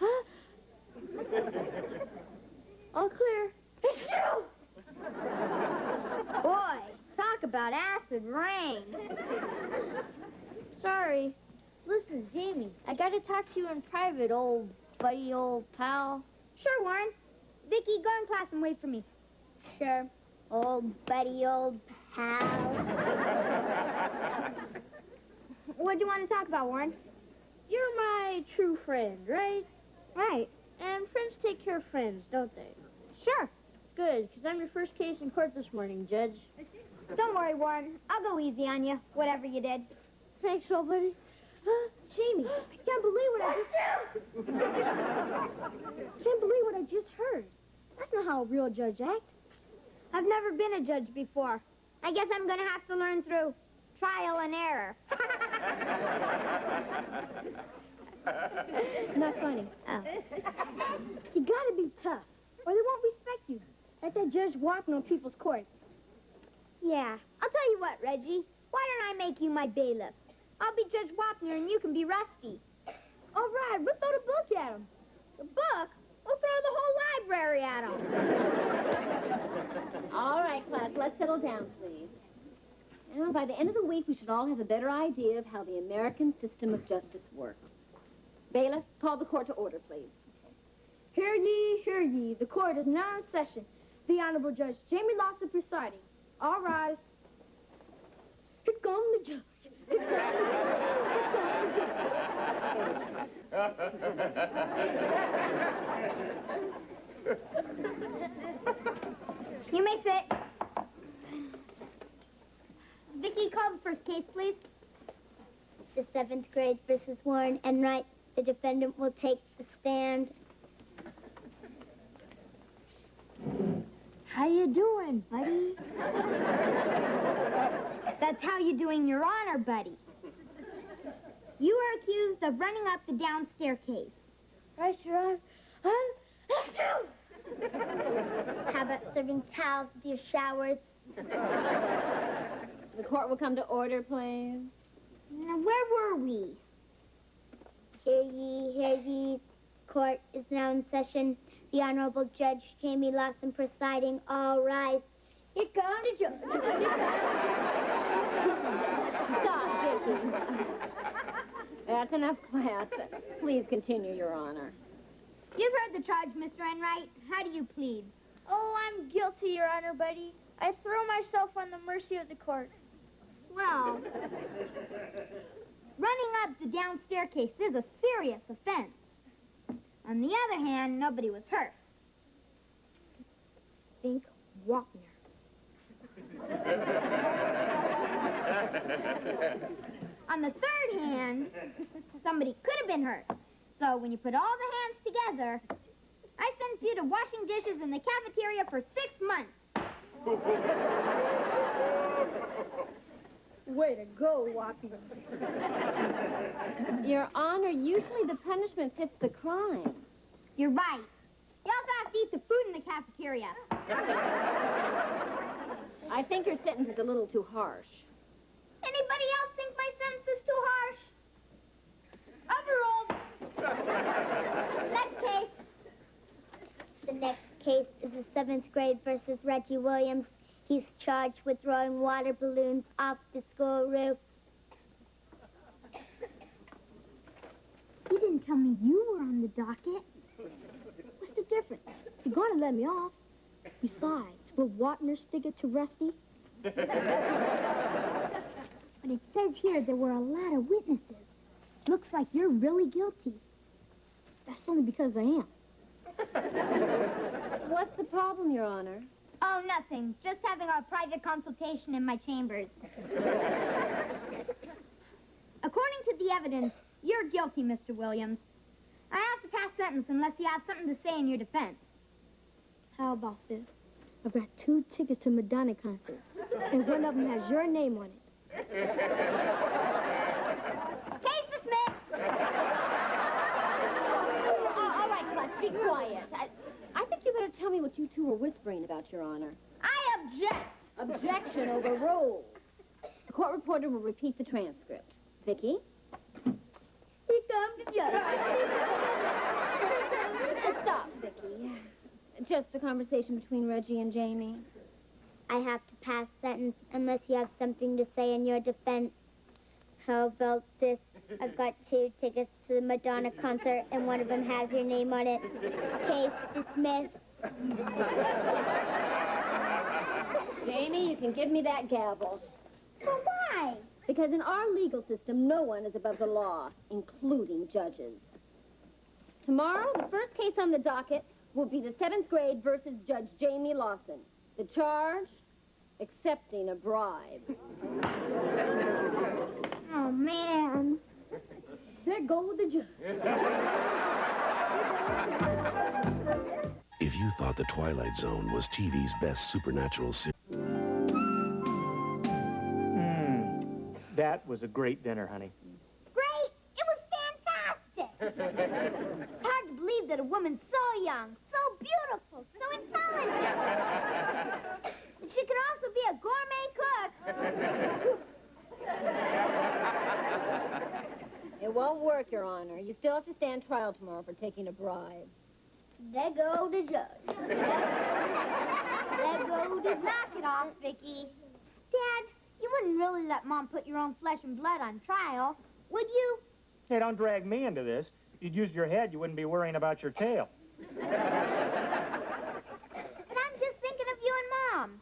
Huh? All clear. Boy, talk about acid rain. Sorry. Listen, Jamie, I gotta talk to you in private, old buddy, old pal. Sure, Warren. Vicky, go in class and wait for me. Sure. Old buddy, old pal. What do you want to talk about, Warren? you're my true friend, right? Right. And friends take care of friends, don't they? Sure. Good, because I'm your first case in court this morning, Judge. Don't worry, Warren. I'll go easy on you, whatever you did. Thanks, old buddy. Jamie, I can't believe what I just heard. That's not how a real judge acts. I've never been a judge before. I guess I'm going to have to learn through trial and error. Not funny. Oh. You gotta be tough, or they won't respect you. Like that Judge walking on people's court. Yeah. I'll tell you what, Reggie. Why don't I make you my bailiff? I'll be Judge Wapner and you can be Rusty. All right, we'll throw the book at him. The book? We'll throw the whole library at him. All right, class, let's settle down, please. Now, by the end of the week, we should all have a better idea of how the American system of justice works. Bailiff, call the court to order, please. Hear ye, hear ye. The court is now in session. The Honorable Judge Jamie Lawson presiding. All rise. Here comes the judge. Here comes the judge. Here comes the judge. You may sit. Vicky, call the first case, please. The 7th grade versus Warren and Wright. The defendant will take the stand. How you doing, buddy? That's how you doing, Your Honor, buddy. You are accused of running up the down staircase. Right, Your Honor. How about serving towels with your showers? The court will come to order, please. Now, where were we? Hear ye, court is now in session. The Honorable Judge Jamie Lawson presiding. All rise. Here comes the judge. Stop, Vicky. That's enough class. Please continue, Your Honor. You've heard the charge, Mr. Enright. How do you plead? Oh, I'm guilty, Your Honor, buddy. I throw myself on the mercy of the court. Well, running up the down staircase is a serious offense. On the other hand, nobody was hurt. Think Wapner. On the third hand, somebody could have been hurt. So when you put all the hands together, I sent you to washing dishes in the cafeteria for 6 months. Way to go, Wapner. Your Honor, usually the punishment fits the crime. You're right. You also have to eat the food in the cafeteria. I think your sentence is a little too harsh. Anybody else think my sentence is too harsh? Overruled. Next case. The next case is the 7th grade versus Reggie Williams. He's charged with throwing water balloons off the school roof. You didn't tell me you were on the docket. What's the difference? You're going to let me off. Besides, will Wapner stick it to Rusty? But it says here there were a lot of witnesses. Looks like you're really guilty. That's only because I am. What's the problem, Your Honor? Oh, nothing. Just having a private consultation in my chambers. According to the evidence, you're guilty, Mr. Williams. I have to pass sentence unless you have something to say in your defense. How about this? I've got 2 tickets to Madonna concert, and one of them has your name on it. Case dismissed. All right, class, be quiet. I think you better tell me what you two were whispering about, Your Honor. I object. Objection overruled. The court reporter will repeat the transcript. Vicky? Here comes the judge. Stop, Vicky. Just the conversation between Reggie and Jamie. I have to pass sentence unless you have something to say in your defense. How about this? I've got 2 tickets to the Madonna concert, and one of them has your name on it. Case dismissed. Jamie, you can give me that gavel. But why? Because in our legal system, no one is above the law, including judges. Tomorrow, the first case on the docket will be the 7th grade versus Judge Jamie Lawson. The charge, accepting a bribe. Oh, man. There goes the judge. If you thought The Twilight Zone was TV's best supernatural series... That was a great dinner, honey. Great! It was fantastic! It's hard to believe that a woman so young, so beautiful, so intelligent, and she can also be a gourmet cook. It won't work, Your Honor. You still have to stand trial tomorrow for taking a bribe. There go the judge. There go the... Knock it off, Vicky. Dad, you wouldn't really let Mom put your own flesh and blood on trial, would you? Hey, don't drag me into this. If you'd used your head, you wouldn't be worrying about your tail. But I'm just thinking of you and Mom.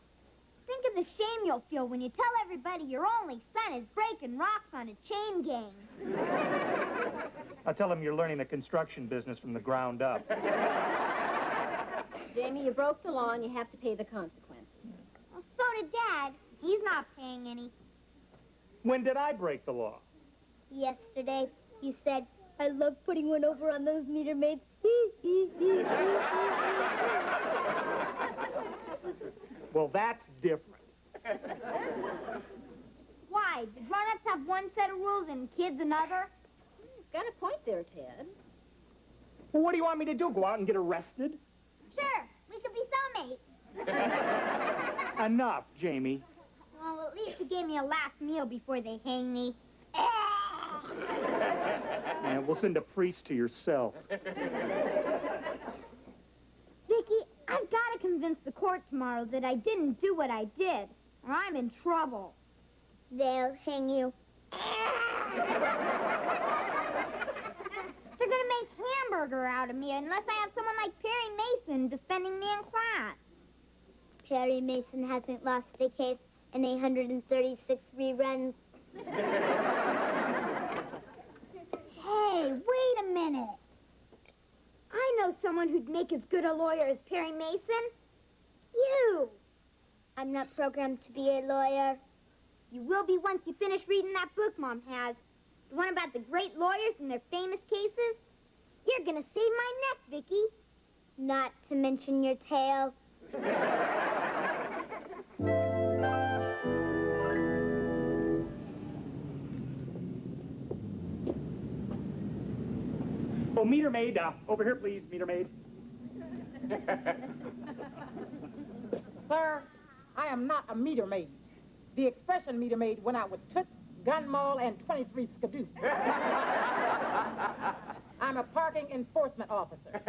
Think of the shame you'll feel when you tell everybody your only son is breaking rocks on a chain gang. I'll tell them you're learning the construction business from the ground up. Jamie, you broke the law and you have to pay the consequences. Well, so did Dad. He's not paying any. When did I break the law? Yesterday, you said, I love putting one over on those meter maids. Well, that's different. Why? Do grown-ups have one set of rules and kids another? You've got a point there, Ted. Well, what do you want me to do? Go out and get arrested? Sure. We could be soulmates. Enough, Jamie. Well, at least you gave me a last meal before they hang me. And we'll send a priest to your cell. Vicky, I've got to convince the court tomorrow that I didn't do what I did, or I'm in trouble. They'll hang you. They're going to make hamburger out of me unless I have someone like Perry Mason defending me in class. Perry Mason hasn't lost the case in 836 reruns. Hey, wait a minute. I know someone who'd make as good a lawyer as Perry Mason. You. I'm not programmed to be a lawyer. You will be once you finish reading that book Mom has. The one about the great lawyers and their famous cases. You're gonna save my neck, Vicky. Not to mention your tail. Oh, meter maid, over here, please, meter maid. Sir, I am not a meter maid. The expression meter maid went out with Toots, Gun Maul, and 23 Skidoo. I'm a parking enforcement officer.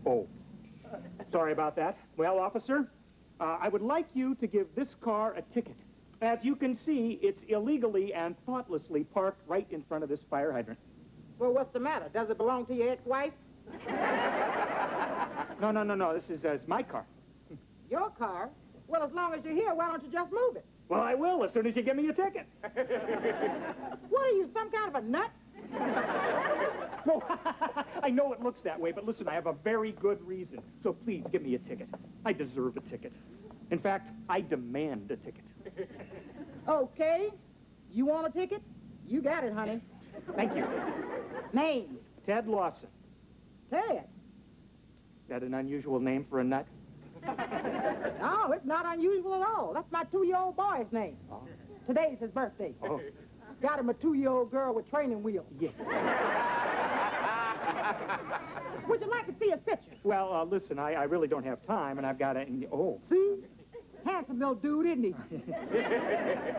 Oh, sorry about that. Well, officer, I would like you to give this car a ticket. As you can see, it's illegally and thoughtlessly parked right in front of this fire hydrant. Well, what's the matter? Does it belong to your ex-wife? No. This is my car. Your car? Well, as long as you're here, why don't you just move it? Well, I will as soon as you give me a ticket. What are you, some kind of a nut? No, I know it looks that way, but listen, I have a very good reason. So please give me a ticket. I deserve a ticket. In fact, I demand a ticket. Okay. You want a ticket? You got it, honey. Thank you. Name? Ted Lawson. Ted? That an unusual name for a nut? No, it's not unusual at all. That's my 2-year-old boy's name. Oh. Today's his birthday. Oh. Got him a 2-year-old girl with training wheels. Yeah. Would you like to see a picture? Well, listen, I really don't have time, and I've got to... Oh. See? Handsome little dude, isn't he?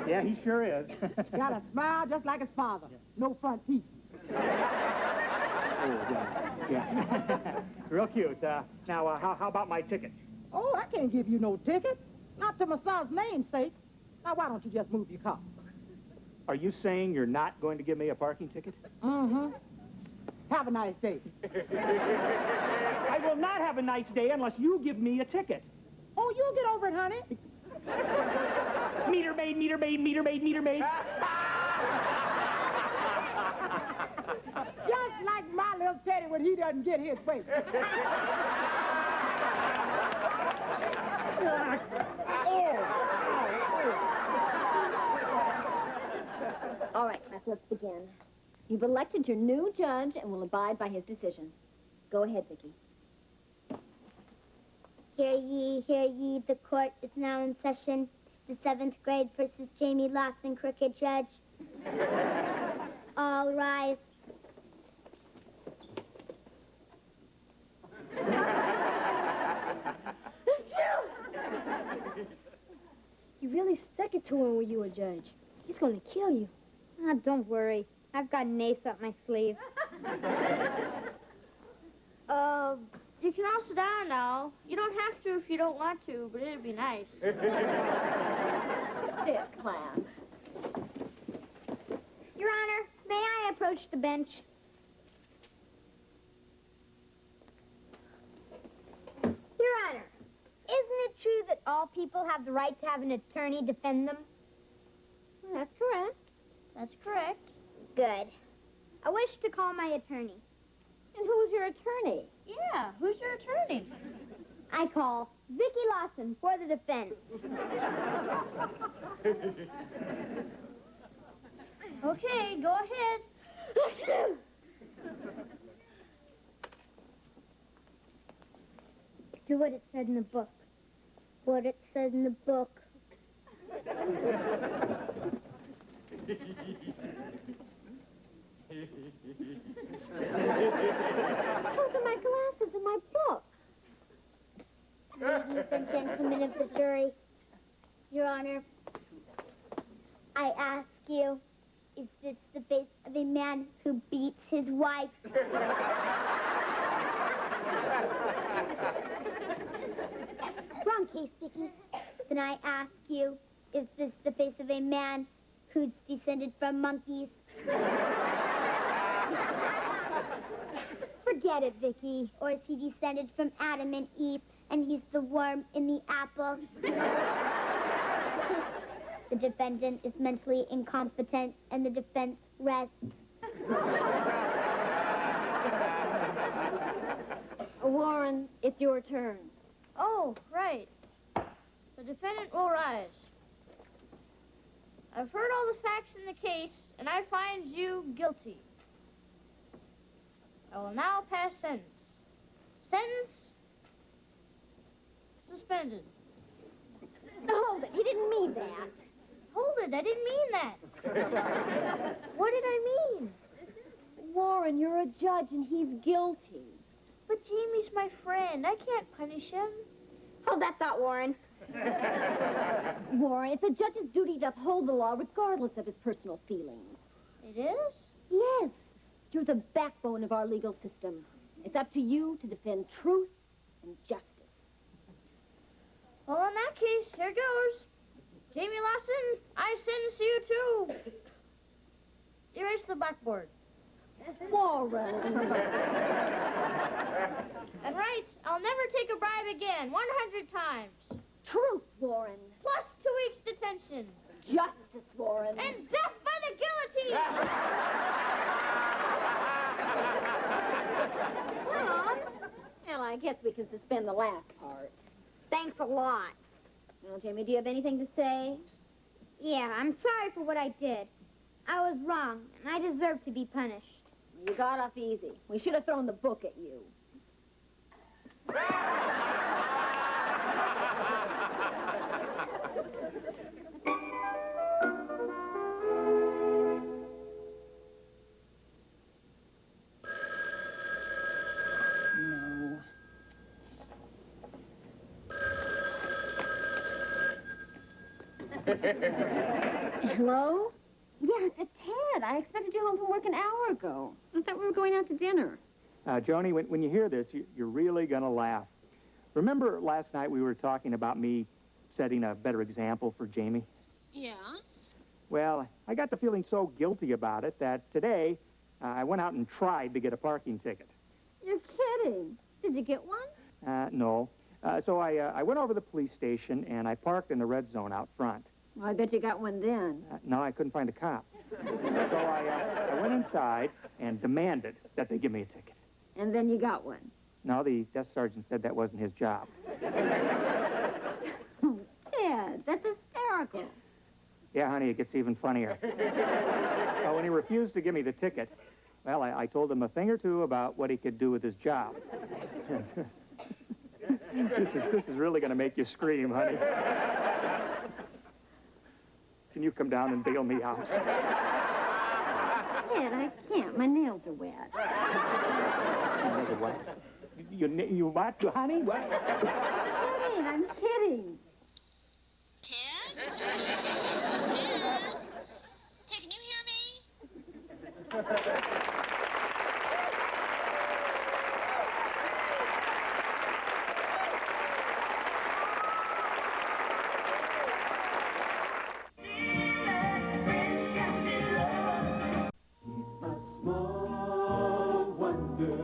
Yeah, he sure is. Got a smile just like his father. No front teeth. Oh, yeah. Real cute. Now, how about my ticket? Oh, I can't give you no ticket. Not to my son's namesake. Now, why don't you just move your car? Are you saying you're not going to give me a parking ticket? Mm-hmm. Have a nice day. I will not have a nice day unless you give me a ticket. Oh, you'll get over it, honey. Meter maid, meter maid, meter maid, meter maid. Just like my little Teddy when he doesn't get his way. All right, class, let's begin. You've elected your new judge and will abide by his decision. Go ahead, Vicki. Hear ye, the court is now in session. The 7th grade versus Jamie Lawson, crooked judge. All rise. You really stuck it to him when you were judge. He's going to kill you. Ah, don't worry. I've got an ace up my sleeve. You can all sit down now. You don't have to if you don't want to, but it'd be nice. Sit, class. Your Honor, may I approach the bench? Your Honor, isn't it true that all people have the right to have an attorney defend them? That's correct. That's correct. Good. I wish to call my attorney. And who's your attorney? Yeah, who's your attorney? I call Vicki Lawson for the defense. Okay, go ahead. Do what it said in the book. What it said in the book. Those are my glasses and my book. Ladies and gentlemen of the jury, Your Honor, I ask you, is this the face of a man who beats his wife? Wrong case, Vicky. Then I ask you, is this the face of a man who's descended from monkeys? Forget it, Vicky. Or is he descended from Adam and Eve, and he's the worm in the apple? The defendant is mentally incompetent, and the defense rests. Warren, it's your turn. Oh, right. The defendant will rise. I've heard all the facts in the case, and I find you guilty. I will now pass sentence. Sentence suspended. Hold it, he didn't mean that. Hold it, I didn't mean that. What did I mean? Warren, you're a judge and he's guilty. But Jamie's my friend. I can't punish him. Hold that thought, Warren. Warren, it's a judge's duty to uphold the law regardless of his personal feelings. It is? Yes. You're the backbone of our legal system. It's up to you to defend truth and justice. Well, in that case, here goes. Jamie Lawson, I sentence you to erase the blackboard. Warren. And right, I'll never take a bribe again, 100 times. Truth, Warren. Plus 2 weeks detention. Justice, Warren. And death by the guillotine. Well, I guess we can suspend the last part. Thanks a lot. Well, Jamie, do you have anything to say? Yeah, I'm sorry for what I did. I was wrong, and I deserve to be punished. You got off easy. We should have thrown the book at you. Hello? Yeah, it's Ted. I expected you home from work an hour ago. I thought we were going out to dinner. Joni, when you hear this, you're really going to laugh. Remember last night we were talking about me setting a better example for Jamie? Yeah? Well, I got to feeling so guilty about it that today I went out and tried to get a parking ticket. You're kidding. Did you get one? No. So I went over to the police station and I parked in the red zone out front. Well, I bet you got one then. No, I couldn't find a cop. So I went inside and demanded that they give me a ticket. And then you got one. No, the desk sergeant said that wasn't his job. Yeah, that's hysterical. Yeah, honey, it gets even funnier. When he refused to give me the ticket, well, I told him a thing or two about what he could do with his job. This is really going to make you scream, honey. Can you come down and bail me out? I can't. My nails are wet. What? You what, honey? What? I'm kidding. Ted? Ted, can you hear me? Small wonder,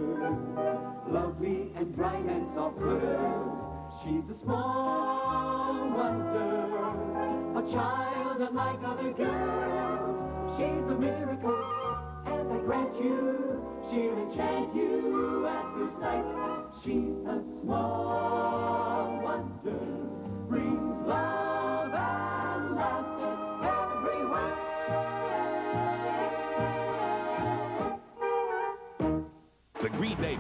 lovely and bright and soft curves. She's a small wonder, a child unlike other girls. She's a miracle, and I grant you, she'll enchant you at first sight. She's a small wonder, brings love and laughter everywhere. The Green Day.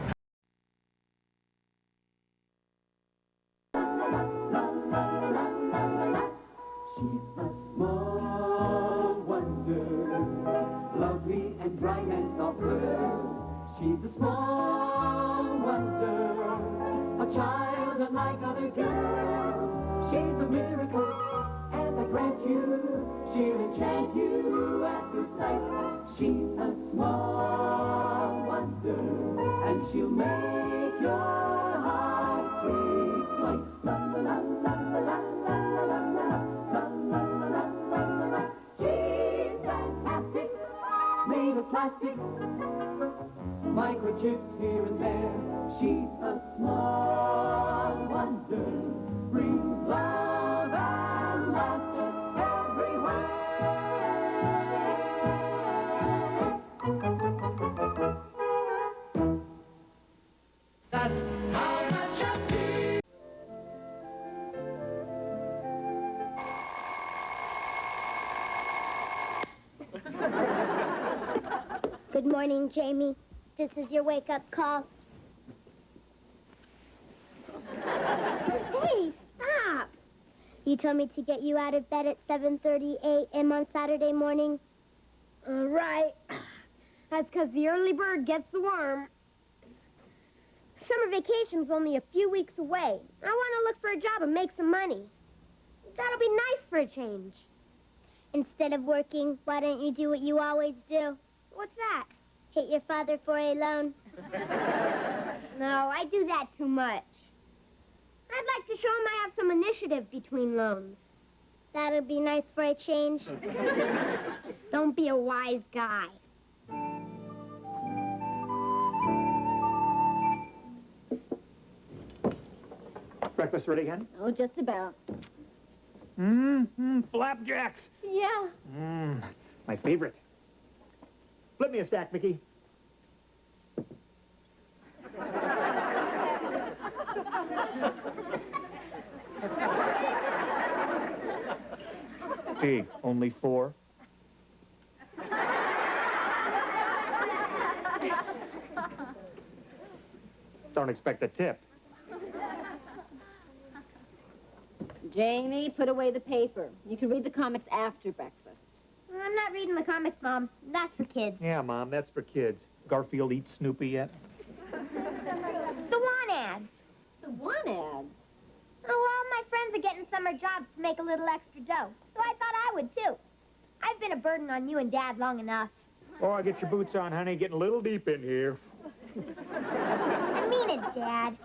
She's a small wonder, lovely and bright and soft curves. She's a small wonder, a child unlike other girls. She's a miracle, and I grant you, she'll enchant you at first sight. She's a small wonder, and she'll make your heart take flight. La la la la la la la la la la la la la la. She's fantastic, made of plastic, microchips here and there. She's a small wonder, brings love and laughter everywhere. That's how much I feel. Good morning, Jamie. This is your wake-up call. Hey, stop! You told me to get you out of bed at 7:30 a.m. on Saturday morning. Right. That's because the early bird gets the worm. Summer vacation's only a few weeks away. I want to look for a job and make some money. That'll be nice for a change. Instead of working, why don't you do what you always do? What's that? Hit your father for a loan. No, I do that too much. I'd like to show him I have some initiative between loans. That'll be nice for a change. Don't be a wise guy. Breakfast ready, hen? Oh, just about. Flapjacks. Yeah. My favorite. Flip me a stack, Mickey. Gee, only 4? Don't expect a tip. Jamie, put away the paper. You can read the comics after breakfast. I'm not reading the comics, Mom. That's for kids. Yeah, Mom, that's for kids. Garfield eats Snoopy yet? The want ads. The one ad? Oh, well, all my friends are getting summer jobs to make a little extra dough, so I thought I would, too. I've been a burden on you and Dad long enough. Oh, get your boots on, honey. Getting a little deep in here. I mean it, Dad.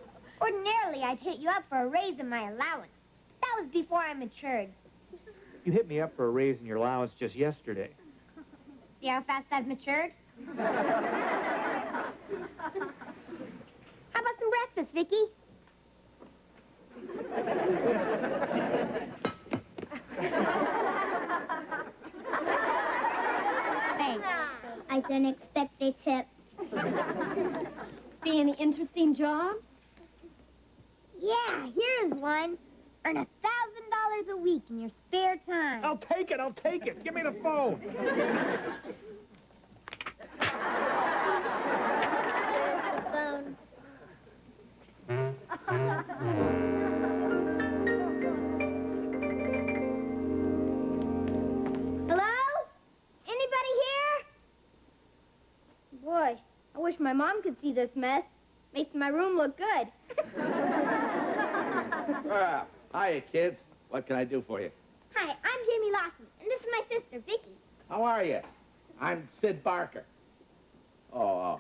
Ordinarily, I'd hit you up for a raise in my allowance. That was before I matured. You hit me up for a raise in your allowance just yesterday. See how fast I've matured? How about some breakfast, Vicky? Don't expect a tip. See any interesting jobs? Yeah, here's one. Earn $1,000 a week in your spare time. I'll take it. I'll take it. Give me the phone. Phone. Hello? Anybody here? Boy, I wish my mom could see this mess. Makes my room look good. Well, hiya, kids. What can I do for you? Hi, I'm Jamie Lawson, and this is my sister, Vicky. How are you? I'm Sid Barker. Oh.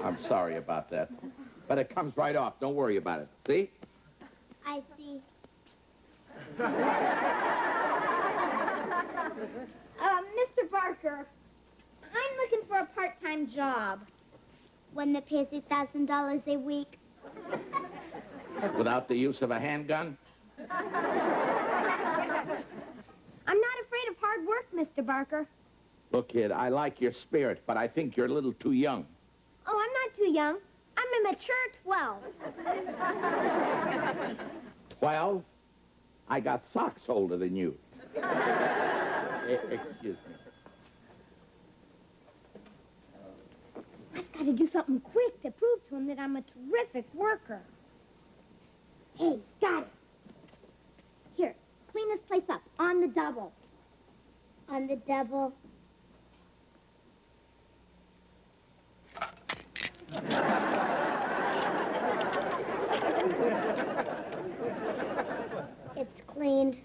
I'm sorry about that. But it comes right off. Don't worry about it. See? I see. Mr. Barker, I'm looking for a part-time job. One that pays $1,000 a week. Without the use of a handgun? I'm not afraid of hard work, Mr. Barker. Look, kid, I like your spirit, but I think you're a little too young. Oh, I'm not too young. I'm a mature 12. 12? I got socks older than you. Excuse me. I've got to do something quick to prove to him that I'm a terrific worker. Hey, got it. Here, clean this place up on the double. On the double. It's cleaned.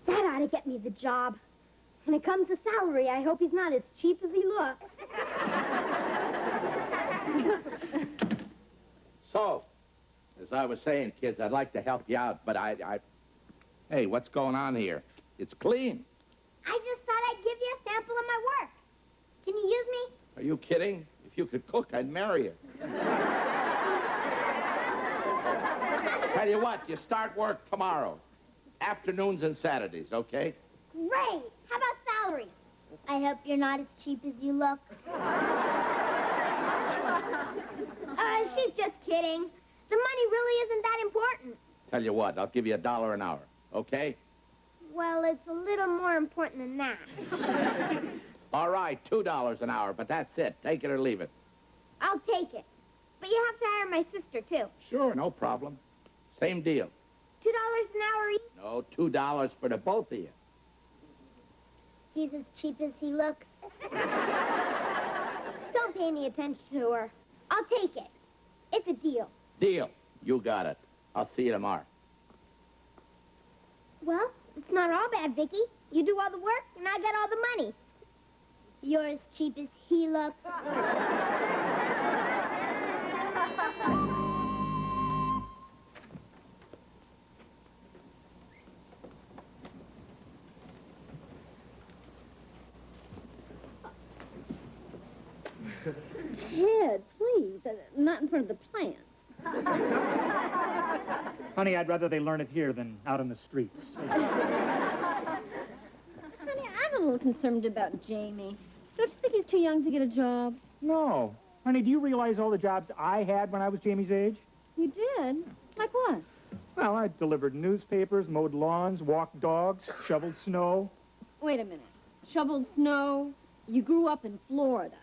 That ought to get me the job. When it comes to salary, I hope he's not as cheap as he looks. So, as I was saying, kids, I'd like to help you out, but Hey, what's going on here? It's clean. I just thought I'd give you a sample of my work. Can you use me? Are you kidding? If you could cook, I'd marry you. Tell you what, you start work tomorrow. Afternoons and Saturdays, okay? Great. How about salary? I hope you're not as cheap as you look. She's just kidding. The money really isn't that important. Tell you what, I'll give you $1 an hour, okay? Well, it's a little more important than that. All right, $2 an hour, but that's it. Take it or leave it. I'll take it. But you have to hire my sister, too. Sure, no problem. Same deal. $2 an hour each? No, $2 for the both of you. He's as cheap as he looks. Don't pay any attention to her. I'll take it. It's a deal. Deal. You got it. I'll see you tomorrow. Well, it's not all bad, Vicky. You do all the work, and I get all the money. You're as cheap as he looks. Ted, please, not in front of the plants. Honey, I'd rather they learn it here than out on the streets. Honey, I'm a little concerned about Jamie. Don't you think he's too young to get a job? No. Honey, do you realize all the jobs I had when I was Jamie's age? You did? Like what? Well, I delivered newspapers, mowed lawns, walked dogs, shoveled snow. Wait a minute. Shoveled snow? You grew up in Florida.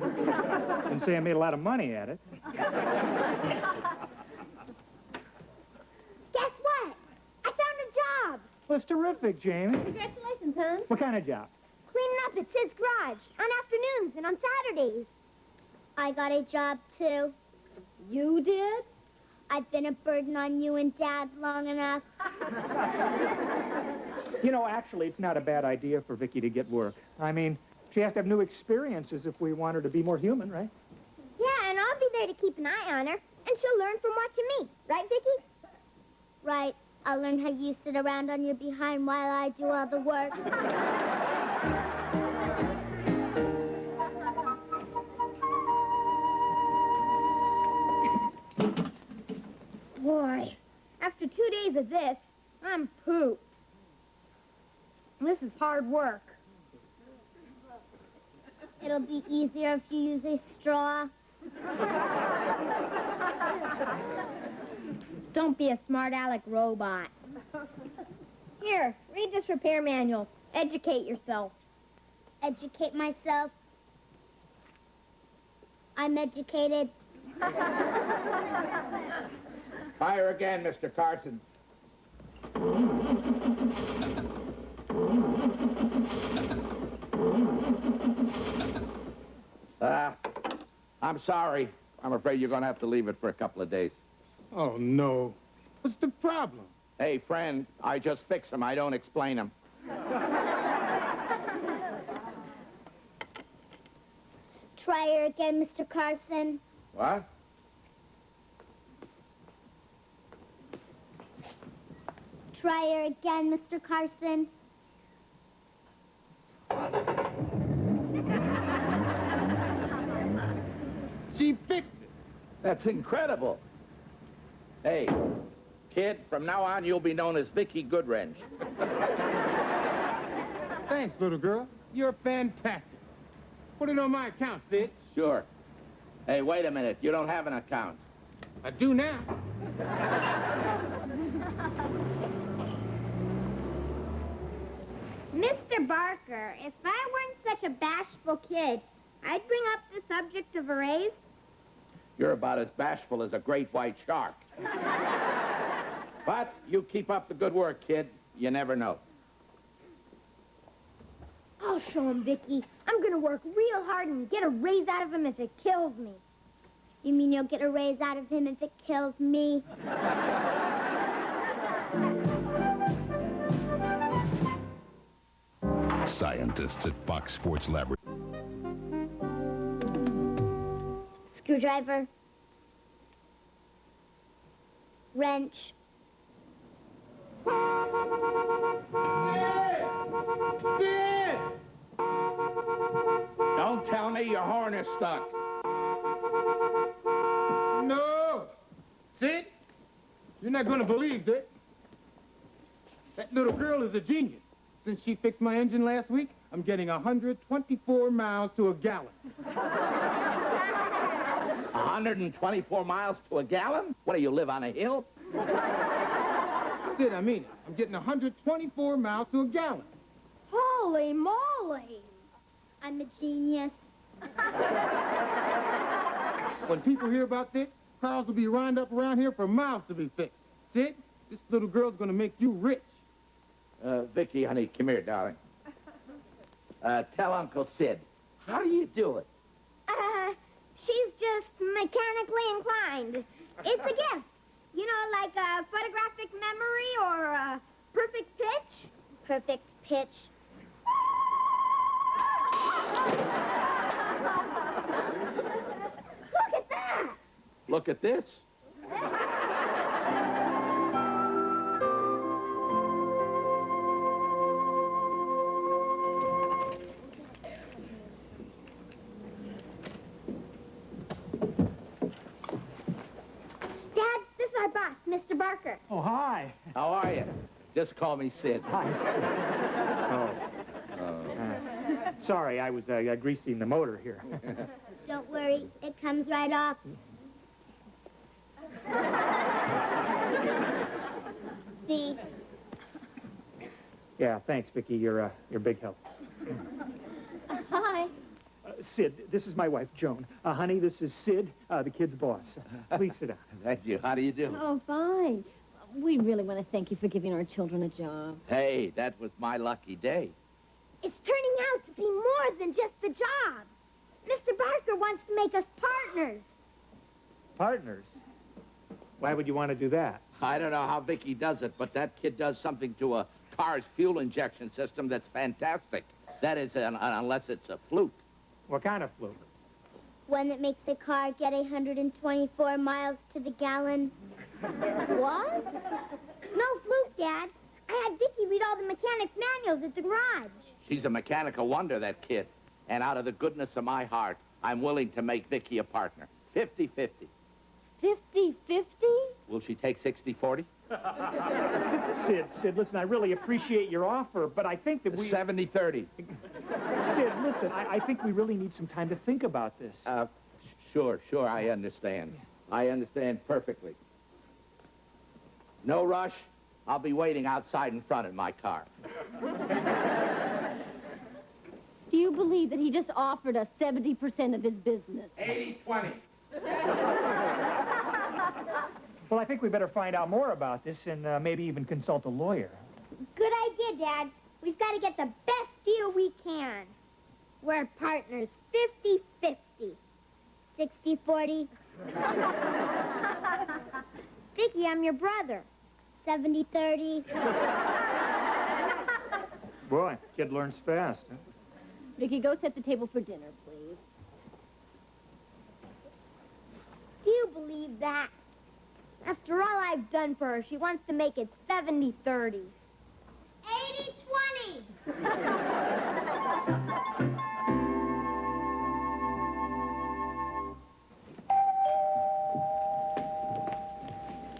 Didn't say I made a lot of money at it. Guess what? I found a job. Well, it's terrific, Jamie. Congratulations, hon. What kind of job? Cleaning up at Sid's garage on afternoons and on Saturdays. I got a job, too. You did? I've been a burden on you and Dad long enough. You know, actually, it's not a bad idea for Vicky to get work. I mean, she has to have new experiences if we want her to be more human, right? Yeah, and I'll be there to keep an eye on her, and she'll learn from watching me. Right, Vicky? Right. I'll learn how you sit around on your behind while I do all the work. Boy, after 2 days of this, I'm pooped. this is hard work. It'll be easier if you use a straw. Don't be a smart aleck robot. Here, read this repair manual. Educate yourself. Educate myself? I'm educated. Fire again, Mr. Carson. I'm sorry. I'm afraid you're going to have to leave it for a couple of days. Oh, no. What's the problem? Hey, friend, I just fix them. I don't explain them. Try her again, Mr. Carson. What? Try her again, Mr. Carson. She fixed it. That's incredible. Hey, kid, from now on, you'll be known as Vicky Goodwrench. Thanks, little girl. You're fantastic. Put it on my account, Sid. Sure. Hey, wait a minute. You don't have an account. I do now. Mr. Barker, if I weren't such a bashful kid, I'd bring up the subject of a raise. You're about as bashful as a great white shark. But you keep up the good work, kid. You never know. I'll show him, Vicky. I'm gonna work real hard and get a raise out of him if it kills me. You mean you'll get a raise out of him if it kills me? Scientists at Fox Sports Laboratory. Screwdriver. Wrench. Don't tell me your horn is stuck. No. Sid, you're not going to believe this. That little girl is a genius. Since she fixed my engine last week, I'm getting 124 miles to a gallon. 124 miles to a gallon? What, do you live on a hill? Sid, I mean it. I'm getting 124 miles to a gallon. Holy moly! I'm a genius. When people hear about this, cars will be lined up around here for miles to be fixed. Sid, this little girl's going to make you rich. Vicky, honey, come here, darling. Tell Uncle Sid, how do you do it? She's just mechanically inclined. It's a gift. You know, like a photographic memory or a perfect pitch. Perfect pitch. Look at that! Look at this. Dad, this is our boss, Mr. Barker. Oh, hi. How are you? Just call me Sid. Hi, Sid. Sorry, I was greasing the motor here. Don't worry, it comes right off. See? Yeah, thanks, Vicky. You're big help. Hi. Sid, this is my wife, Joan. Honey, this is Sid, the kid's boss. Please sit down. Thank you. How do you do? Oh, fine. We really want to thank you for giving our children a job. Hey, that was my lucky day. It's turning out to be more than just the job. Mr. Barker wants to make us partners. Partners? Why would you want to do that? I don't know how Vicky does it, but that kid does something to a car's fuel injection system that's fantastic. That is, unless it's a fluke. What kind of fluke? One that makes the car get 124 miles to the gallon. What? No fluke, Dad. I had Vicky read all the mechanics' manuals at the garage. She's a mechanical wonder, that kid. And out of the goodness of my heart, I'm willing to make Vicky a partner. 50-50. 50-50? Will she take 60-40? Sid, listen, I really appreciate your offer, but I think that we... 70-30. Sid, listen, I think we really need some time to think about this. Sure, I understand. I understand perfectly. No rush. I'll be waiting outside in front in my car. Do you believe that he just offered us 70% of his business? 80-20. Well, I think we better find out more about this and maybe even consult a lawyer. Good idea, Dad. We've got to get the best deal we can. We're partners 50-50. 60-40. Vicky, I'm your brother. 70-30. Boy, kid learns fast, huh? Vicky, go set the table for dinner, please. Do you believe that? After all I've done for her, she wants to make it 70-30. 80-20.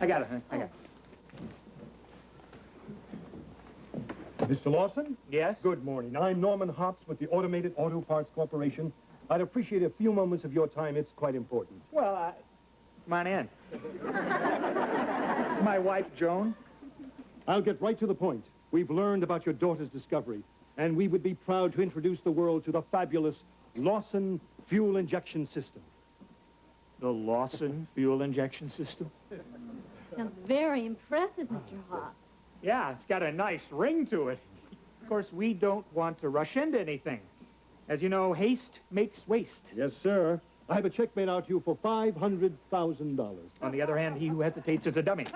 I got it, huh? I got it. Mr. Lawson? Yes? Good morning. I'm Norman Hops with the Automated Auto Parts Corporation. I'd appreciate a few moments of your time. It's quite important. Well, come on in. My wife, Joan. I'll get right to the point. We've learned about your daughter's discovery, and we would be proud to introduce the world to the fabulous Lawson Fuel Injection System. The Lawson Fuel Injection System? Sounds very impressive, Mr. Hopp. Yeah, it's got a nice ring to it. Of course, we don't want to rush into anything. As you know, haste makes waste. Yes, sir. I have a check made out to you for $500,000. On the other hand, he who hesitates is a dummy. Sit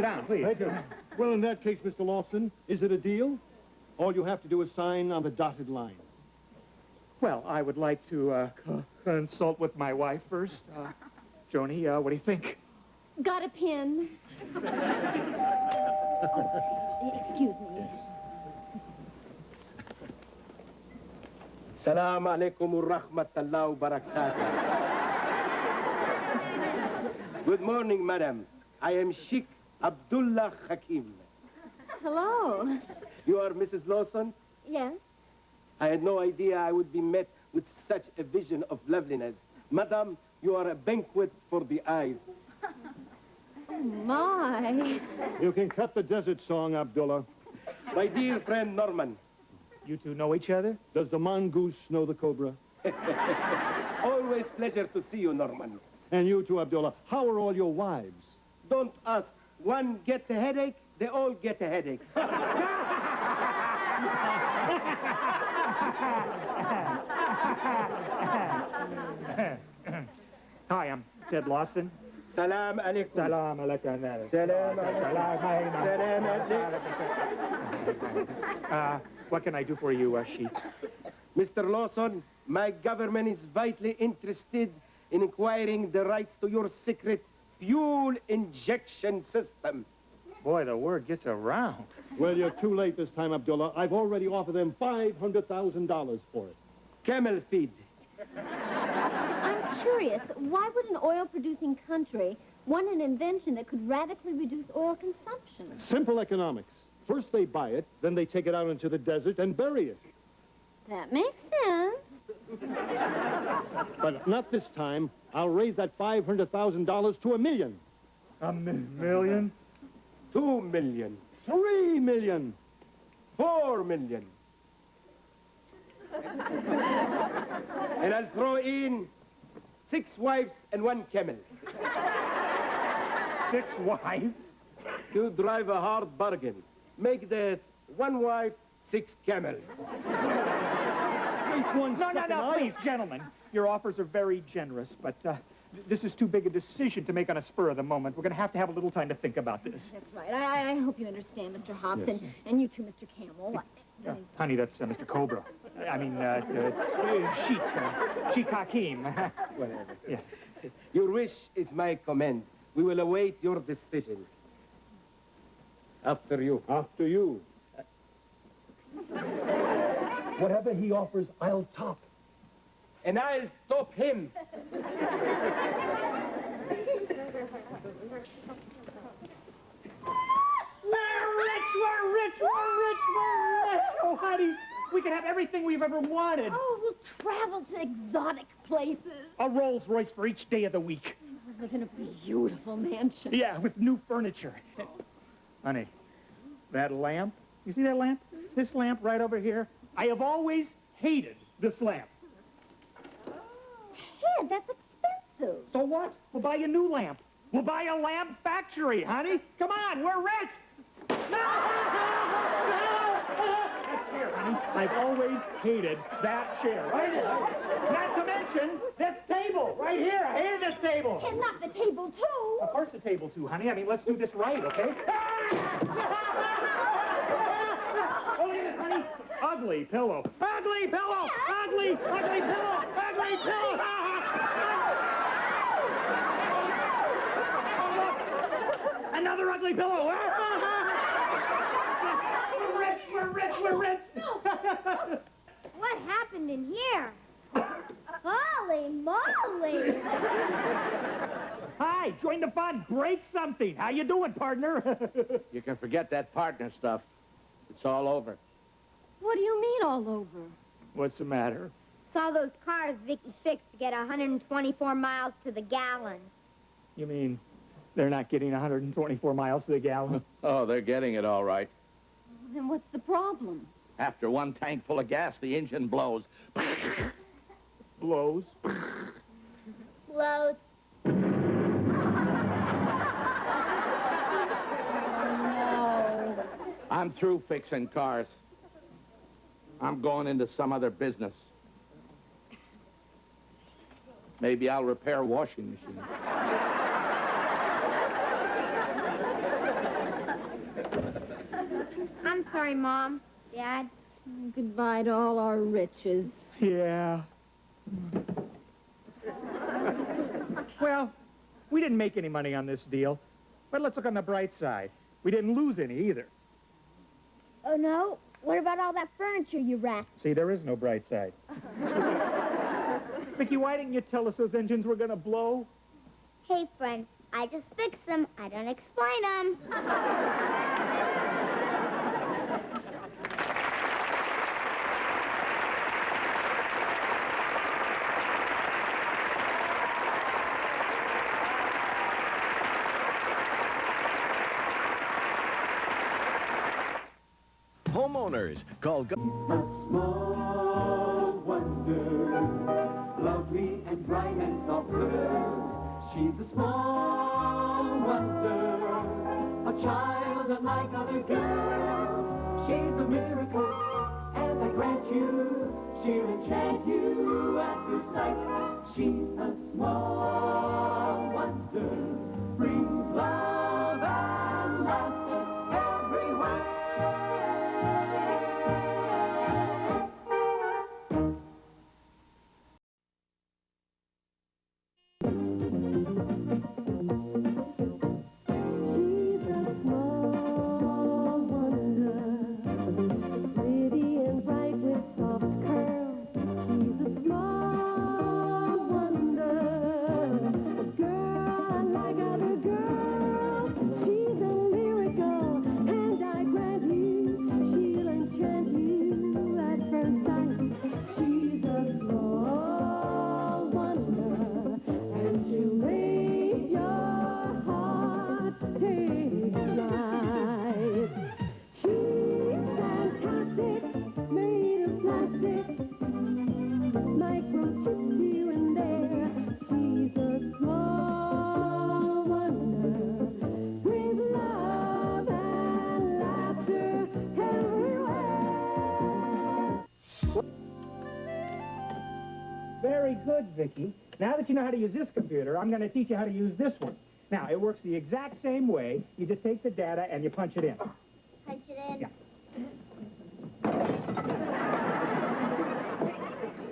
down, please. Thank you. Well, in that case, Mr. Lawson, is it a deal? All you have to do is sign on the dotted line. Well, I would like to consult with my wife first. Joni, what do you think? Got a pen? Excuse me. Yes. Assalamu alaikum wa rahmatullahi wa barakatuh. Good morning, madam. I am Sheikh Abdullah Hakim. Hello. You are Mrs. Lawson? Yes? I had no idea I would be met with such a vision of loveliness. Madam, you are a banquet for the eyes. Oh, my. You can cut the desert song, Abdullah. My dear friend Norman. You two know each other? Does the mongoose know the cobra? Always pleasure to see you, Norman. And you too, Abdullah. How are all your wives? Don't ask. One gets a headache, they all get a headache. Hi, I'm Ted Lawson. Salam alaikum. Salam alaikum. Salam alaikum. What can I do for you, Sheik? Mr. Lawson, my government is vitally interested in acquiring the rights to your secret fuel injection system. Boy, the word gets around. Well, you're too late this time, Abdullah. I've already offered them $500,000 for it. Camel feed. I'm curious, why would an oil-producing country want an invention that could radically reduce oil consumption? Simple economics. First they buy it, then they take it out into the desert and bury it. That makes sense. But not this time. I'll raise that $500,000 to $1 million. $1 million? $2 million. $3 million. $4 million. And I'll throw in 6 wives and 1 camel. 6 wives? You drive a hard bargain. Make that 1 wife, 6 camels. No, please, gentlemen. Your offers are very generous, but this is too big a decision to make on a spur of the moment. We're going to have a little time to think about this. That's right. I hope you understand, Mr. Hobbs, Yes. and you too, Mr. Camel. Honey, that's Mr. Cobra. I mean, Sheik Hakim. Whatever. Yeah. Your wish is my command. We will await your decision. After you. After you. Whatever he offers, I'll top. And I'll top him. we're rich, we're rich, we're rich. Oh, honey, we can have everything we've ever wanted. Oh, we'll travel to exotic places. A Rolls Royce for each day of the week. We live in a beautiful mansion. Yeah, with new furniture. Honey, that lamp, you see that lamp? This lamp right over here? I have always hated this lamp. Ted, that's expensive. So what? We'll buy a new lamp. We'll buy a lamp factory, honey. Come on, we're rich. No! That chair, honey. I've always hated that chair. Right here. Not to mention this table right here. I hate this table. And not the table, too. Of course the table, too, honey. I mean, let's do this right, okay? Oh, look at this, honey. Ugly pillow. Ugly pillow. Ugly pillow. Ugly pillow. Another ugly pillow. We're rich, we're rich, we're rich. What happened in here? Holy moly! Hi, join the fun. Break something. How you doing, partner? You can forget that partner stuff. It's all over. What do you mean all over? What's the matter? Saw those cars Vicky fixed to get 124 miles to the gallon. You mean they're not getting 124 miles to the gallon? Oh, they're getting it all right. Then what's the problem? After one tank full of gas, the engine blows. Blows? Blows. No. I'm through fixing cars. I'm going into some other business. Maybe I'll repair a washing machine. I'm sorry, Mom. Dad. Goodbye to all our riches. Yeah. Well, we didn't make any money on this deal. But let's look on the bright side. We didn't lose any either. Oh, no? What about all that furniture you wrapped? See, there is no bright side. Vicky, why didn't you tell us those engines were going to blow? Hey, friend, I just fix them. I don't explain them. Homeowners, call... A small wonder, lovely and bright and soft curves. She's a small wonder, a child unlike other girls. She's a miracle, and I grant you, she'll enchant you at first sight. She's a small wonder, brings love and laughter everywhere. Very good, Vicky. Now that you know how to use this computer, I'm going to teach you how to use this one. Now, it works the exact same way. You just take the data and you punch it in. Punch it in. Yeah.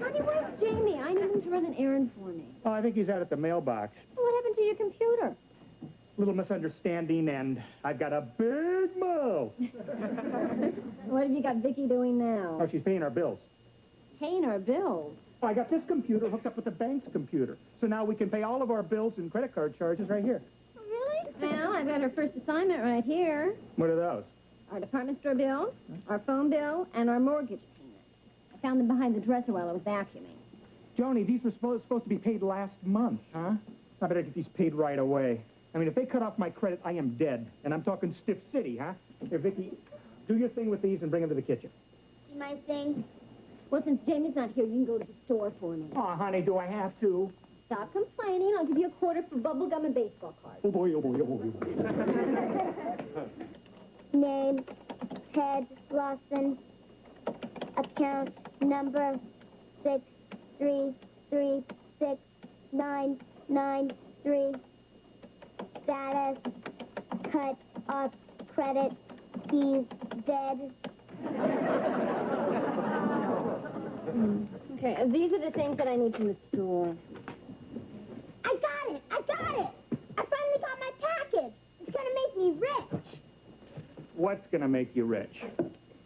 Honey, where's Jamie? I need him to run an errand for me. Oh, I think he's out at the mailbox. What happened to your computer? Little misunderstanding, and I've got a big mouth. What have you got Vicky doing now? Oh, she's paying our bills. Paying our bills. Oh, I got this computer hooked up with the bank's computer. So now we can pay all of our bills and credit card charges right here. Really? Well, I've got her first assignment right here. What are those? our department store bill, our phone bill, and our mortgage payment. I found them behind the dresser while I was vacuuming. Joni, these were supposed to be paid last month, huh? I better get these paid right away. I mean, if they cut off my credit, I am dead. And I'm talking stiff city, huh? Here, Vicky, do your thing with these and bring them to the kitchen. My thing. Well, since Jamie's not here, you can go to the store for me. Oh, honey, do I have to? Stop complaining. I'll give you a quarter for bubble gum and baseball cards. Oh, boy, oh, boy, oh, boy. Name, Ted Lawson. Account number 6336993. Status, cut off credit. He's dead. Okay, these are the things that I need from the store. I got it! I finally got my package! It's gonna make me rich! What's gonna make you rich?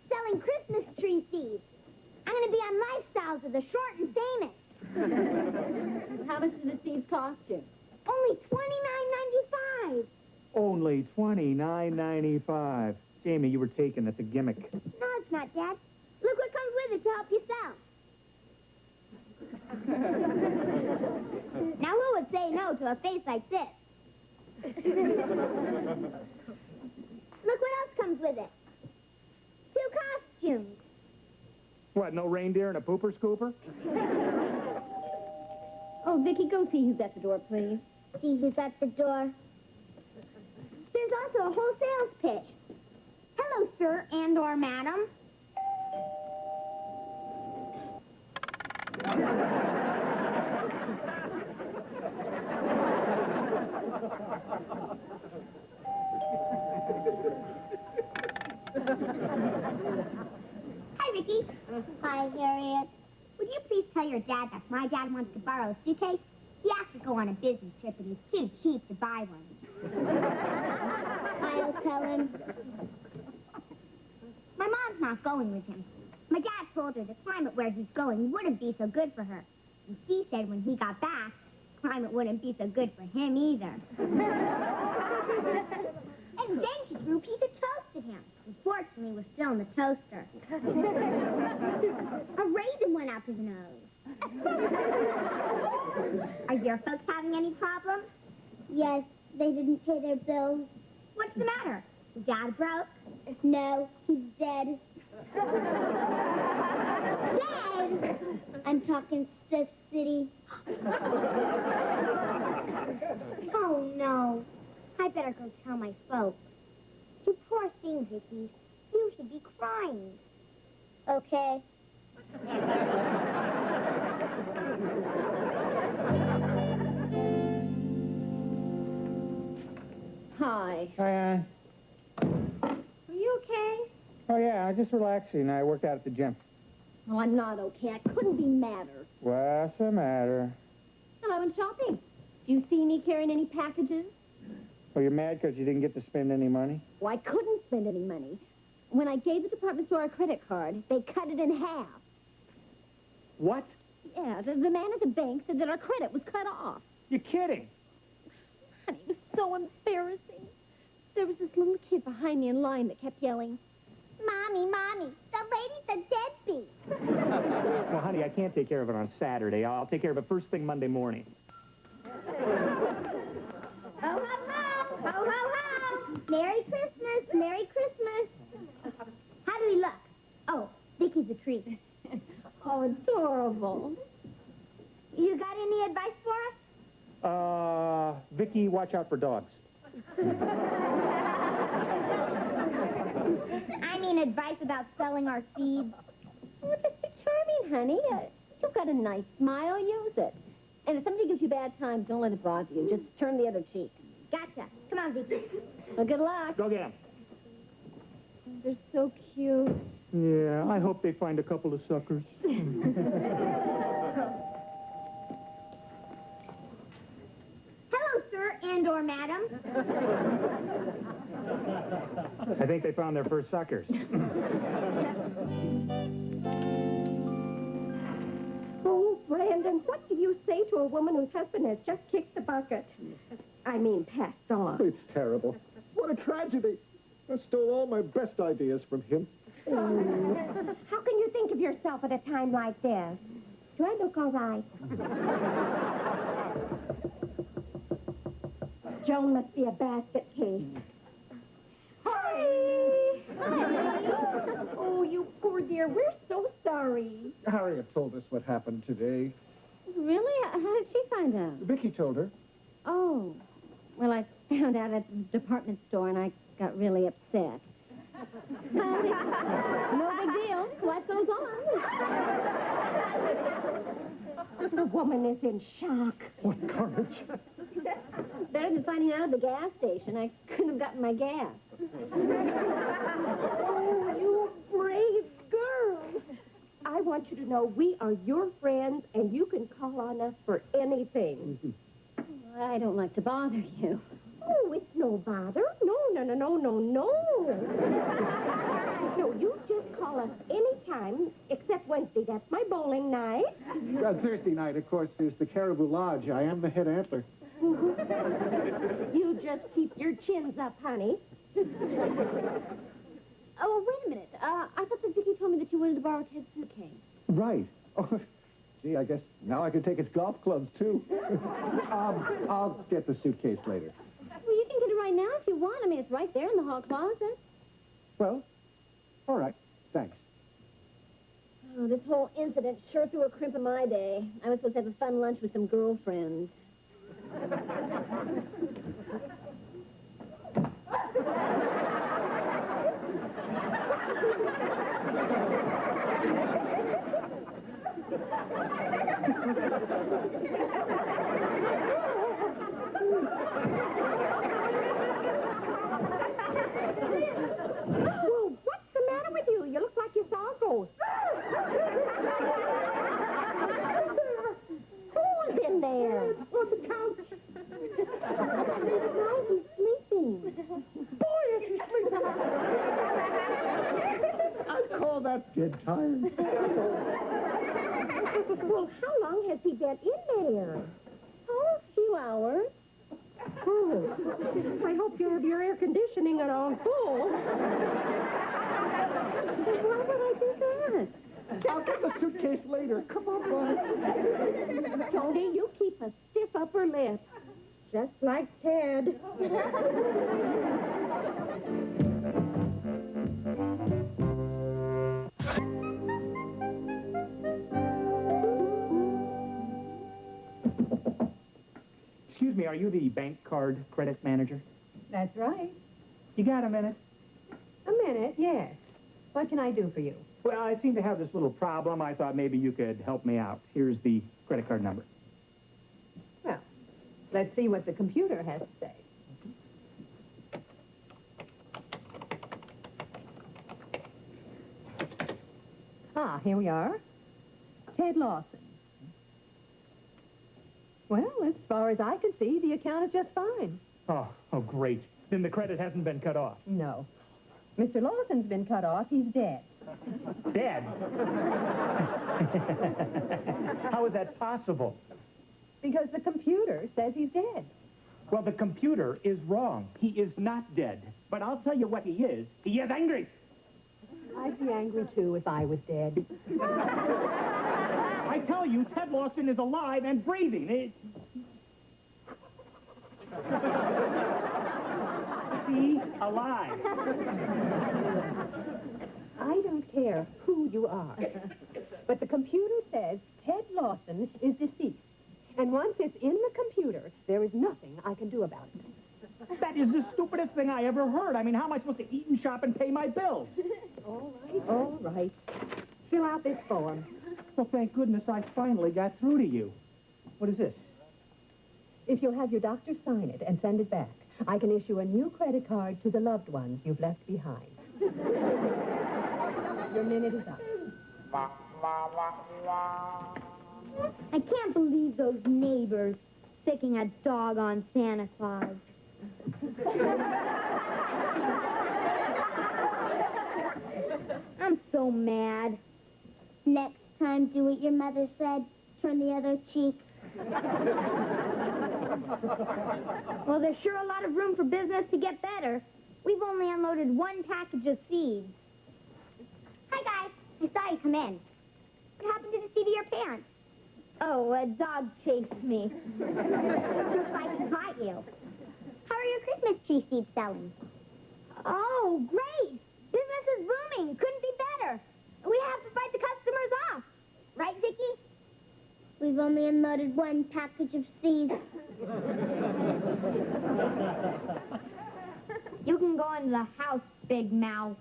Selling Christmas tree seeds. I'm gonna be on Lifestyles of the Short and Famous. How much do the seeds cost you? Only $29.95. Only $29.95. Jamie, you were taken. That's a gimmick. No, it's not, Dad. Look what comes with it to help you sell. Now, who would say no to a face like this? Look what else comes with it. 2 costumes. What, no reindeer and a pooper scooper? Oh, Vicky, go see who's at the door, please. See who's at the door. There's also a whole sales pitch. Hello, sir and/or madam. Hi, Vicky. Hi, Harriet. Would you please tell your dad that my dad wants to borrow a suitcase? He has to go on a business trip, and he's too cheap to buy one. I'll tell him. My mom's not going with him. My dad told her the climate where he's going wouldn't be so good for her. And she said when he got back, the climate wouldn't be so good for him either. And then she threw a piece of toast at him. Unfortunately, it was still in the toaster. A raisin went up his nose. Are your folks having any problems? Yes, they didn't pay their bills. What's the matter? Is Dad broke? No, he's dead. Dead? I'm talking Stiff City. Oh, no. I better go tell my folks. You poor thing, Vicky. You should be crying. Okay. Hi. Hi, Are you okay? Oh, yeah, I was just relaxing. I worked out at the gym. Oh, I'm not okay. I couldn't be madder. What's the matter? Well, I went shopping. Do you see me carrying any packages? Oh, you're mad because you didn't get to spend any money? Well, I couldn't spend any money. When I gave the department store a credit card, they cut it in half. What? Yeah, the man at the bank said that our credit was cut off. You're kidding. Honey, it was so embarrassing. There was this little kid behind me in line that kept yelling, Mommy, Mommy, the lady's a deadbeat. Well, honey, I can't take care of it on Saturday. I'll take care of it first thing Monday morning. Ho, ho, ho! Ho, ho, ho! Merry Christmas! Merry Christmas! How do we look? Oh, Vicky's a treat. Oh, adorable. You got any advice for us? Vicky, watch out for dogs. I mean advice about selling our seeds. Oh, just be charming, honey. You've got a nice smile. Use it. And if somebody gives you a bad time, don't let it bother you. Just turn the other cheek. Gotcha. Come on, Vicky. Well, good luck. Go get them. They're so cute. Yeah, I hope they find a couple of suckers. Hello, sir and/or madam. I think they found their first suckers. Oh, Brandon, what do you say to a woman whose husband has just kicked the bucket? I mean, passed on. It's terrible. What a tragedy. I stole all my best ideas from him. How can you think of yourself at a time like this? Do I look all right? Joan must be a basket case. Hi! Oh, you poor dear. We're so sorry. Harriet told us what happened today. Really? How did she find out? Vicky told her. Oh. Well, I found out at the department store, and I got really upset. But no big deal. Life goes on. The woman is in shock. What courage. Better than finding out at the gas station. I couldn't have gotten my gas. Oh, you brave girl. I want you to know we are your friends, and you can call on us for anything. I don't like to bother you. Oh, it's no bother. No. No, you just call us anytime, except Wednesday. That's my bowling night. Thursday night, of course, is the Caribou Lodge. I am the head antler. You just keep your chins up, honey. Oh, wait a minute. I thought that Vicky told me that you wanted to borrow Ted's suitcase. Right. Oh, gee, I guess now I can take his golf clubs, too. I'll get the suitcase later. Well, you can get it right now if you want. I mean, it's right there in the hall closet. Well, all right. Thanks. Oh, this whole incident sure threw a crimp in my day. I was supposed to have a fun lunch with some girlfriends. Well, what's the matter with you? You look like you saw a ghost. Who's in there? On the couch. Why is he sleeping? Boy, is he sleeping. I'd call that dead tired. Well, how long has he been in there? Oh, a few hours. Oh, I hope you have your air conditioning on full. Why would I do that? I'll get the suitcase later. Come on, Bonnie. Tony, you keep a stiff upper lip. Just like Ted. Excuse me, are you the bank card credit manager? That's right. You got a minute? A minute, yes. What can I do for you? Well, I seem to have this little problem. I thought maybe you could help me out. Here's the credit card number. Well, let's see what the computer has to say. Ah, here we are. Ted Lawson. Well, as far as I can see, the account is just fine. Oh, great. Then the credit hasn't been cut off. No. Mr. Lawson's been cut off. He's dead. Dead? How is that possible? Because the computer says he's dead. Well, the computer is wrong. He is not dead. But I'll tell you what he is. He is angry. I'd be angry, too, if I was dead. I tell you, Ted Lawson is alive and breathing. See? Alive. I don't care who you are. But the computer says Ted Lawson is deceased. And once it's in the computer, there is nothing I can do about it. That is the stupidest thing I ever heard. I mean, how am I supposed to eat and shop and pay my bills? All right. Fill out this form. Well, thank goodness I finally got through to you. What is this? If you'll have your doctor sign it and send it back, I can issue a new credit card to the loved ones you've left behind. Your minute is up. I can't believe those neighbors sticking a dog on Santa Claus. I'm so mad. Next time, do what your mother said. Turn the other cheek. Well, there's sure a lot of room for business to get better. We've only unloaded one package of seeds. Hi, guys. I saw you come in. What happened to the seat of your pants? Oh, a dog chased me. Looks like he caught you. How are your Christmas tree seeds selling? Oh, great. Business is booming. Couldn't be better. We have to fight the customers off. Right, Vicky? We've only unloaded one package of seeds. You can go into the house, Big Mouth.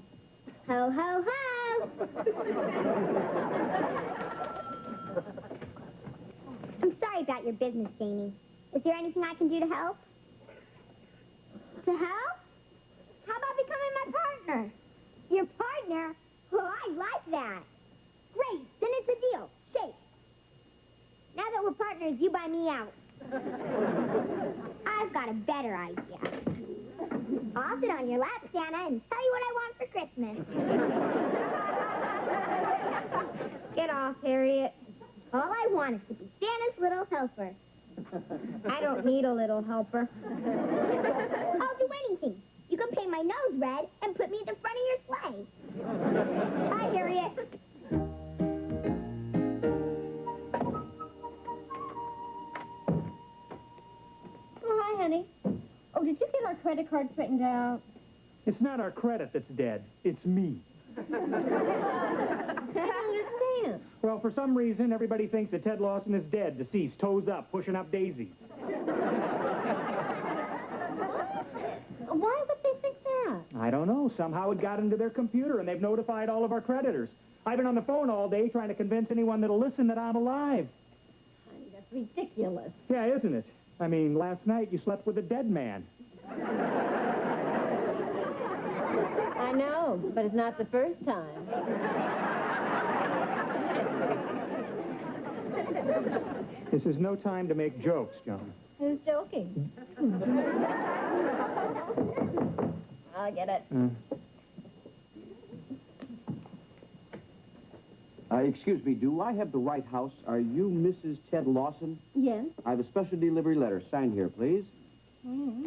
Ho, ho, ho! I'm sorry about your business, Jamie. Is there anything I can do to help? To help? How about becoming my partner? Your partner? Oh, I like that. Great, then it's a deal. Shake. Now that we're partners, you buy me out. I've got a better idea. I'll sit on your lap, Santa, and tell you what I want for Christmas. Get off, Harriet. All I want is to be Santa's little helper. I don't need a little helper. I'll do anything. You can paint my nose red and put me at the front of your sleigh. Hi, Harriet. Oh, hi, honey. Oh, did you get our credit card straightened out? It's not our credit that's dead. It's me. I don't understand. Well, for some reason, everybody thinks that Ted Lawson is dead, deceased, toes up, pushing up daisies. Why would they think that? I don't know. Somehow it got into their computer, and they've notified all of our creditors. I've been on the phone all day trying to convince anyone that'll listen that I'm alive. Honey, that's ridiculous. Yeah, isn't it? I mean, last night you slept with a dead man. I know, but it's not the first time. This is no time to make jokes, John. Who's joking? I get it. Excuse me, do I have the right house? Are you Mrs. Ted Lawson? Yes. I have a special delivery letter. Sign here, please. Mm-hmm.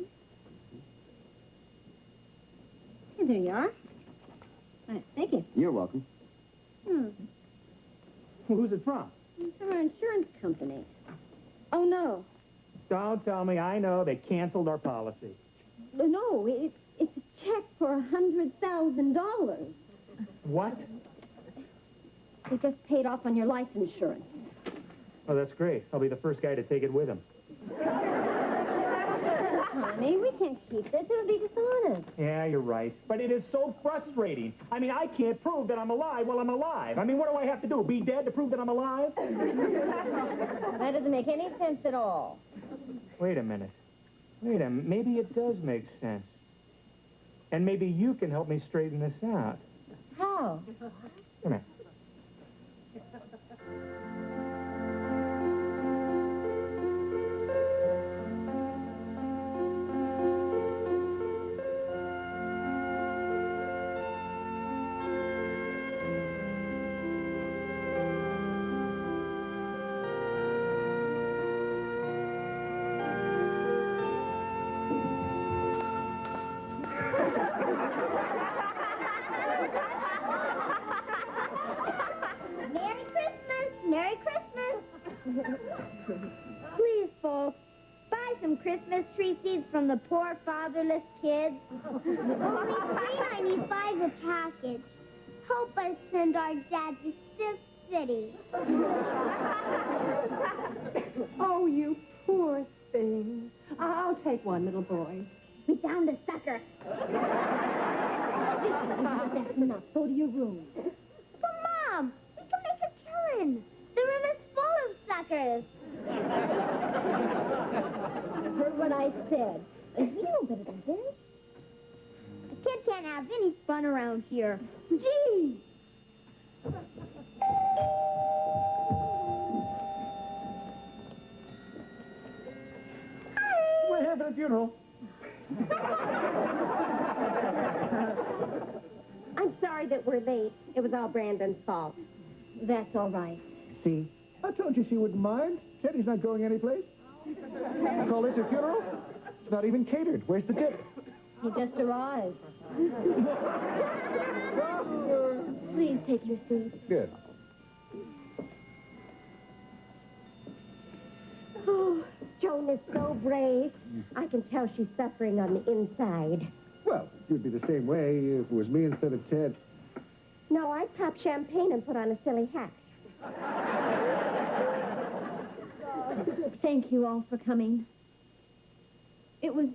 Hey, there you are. Thank you. You're welcome. Who's it from? It's our insurance company. Oh, no. Don't tell me. I know. They canceled our policy. No, it's a check for $100,000. What? They just paid off on your life insurance. Oh, that's great. I'll be the first guy to take it with him. Honey, we can't keep this. It would be dishonest. Yeah, you're right. But it is so frustrating. I mean, I can't prove that I'm alive while I'm alive. I mean, what do I have to do? Be dead to prove that I'm alive? That doesn't make any sense at all. Wait a minute. Maybe it does make sense. And maybe you can help me straighten this out. How? Come here. Merry Christmas! Merry Christmas! Please, folks, buy some Christmas tree seeds from the poor fatherless kids. Only $3.95 a package. Help us send our dad to Stiff City. Oh, you poor thing. I'll take one, little boy. We found a sucker. That's enough. Go to your room. But, Mom, we can make a killing. The room is full of suckers. You heard what I said. You know better than this. A kid can't have any fun around here. Gee! We're here for the funeral. I'm sorry that we're late. It was all Brandon's fault. That's all right. See? I told you she wouldn't mind. Teddy's not going anyplace. Call this a funeral? It's not even catered. Where's the tip? He just arrived. Please take your seat. Good. Oh, Joan is so brave. I can tell she's suffering on the inside. Well, you'd be the same way if it was me instead of Ted. No, I'd pop champagne and put on a silly hat. Thank you all for coming. It was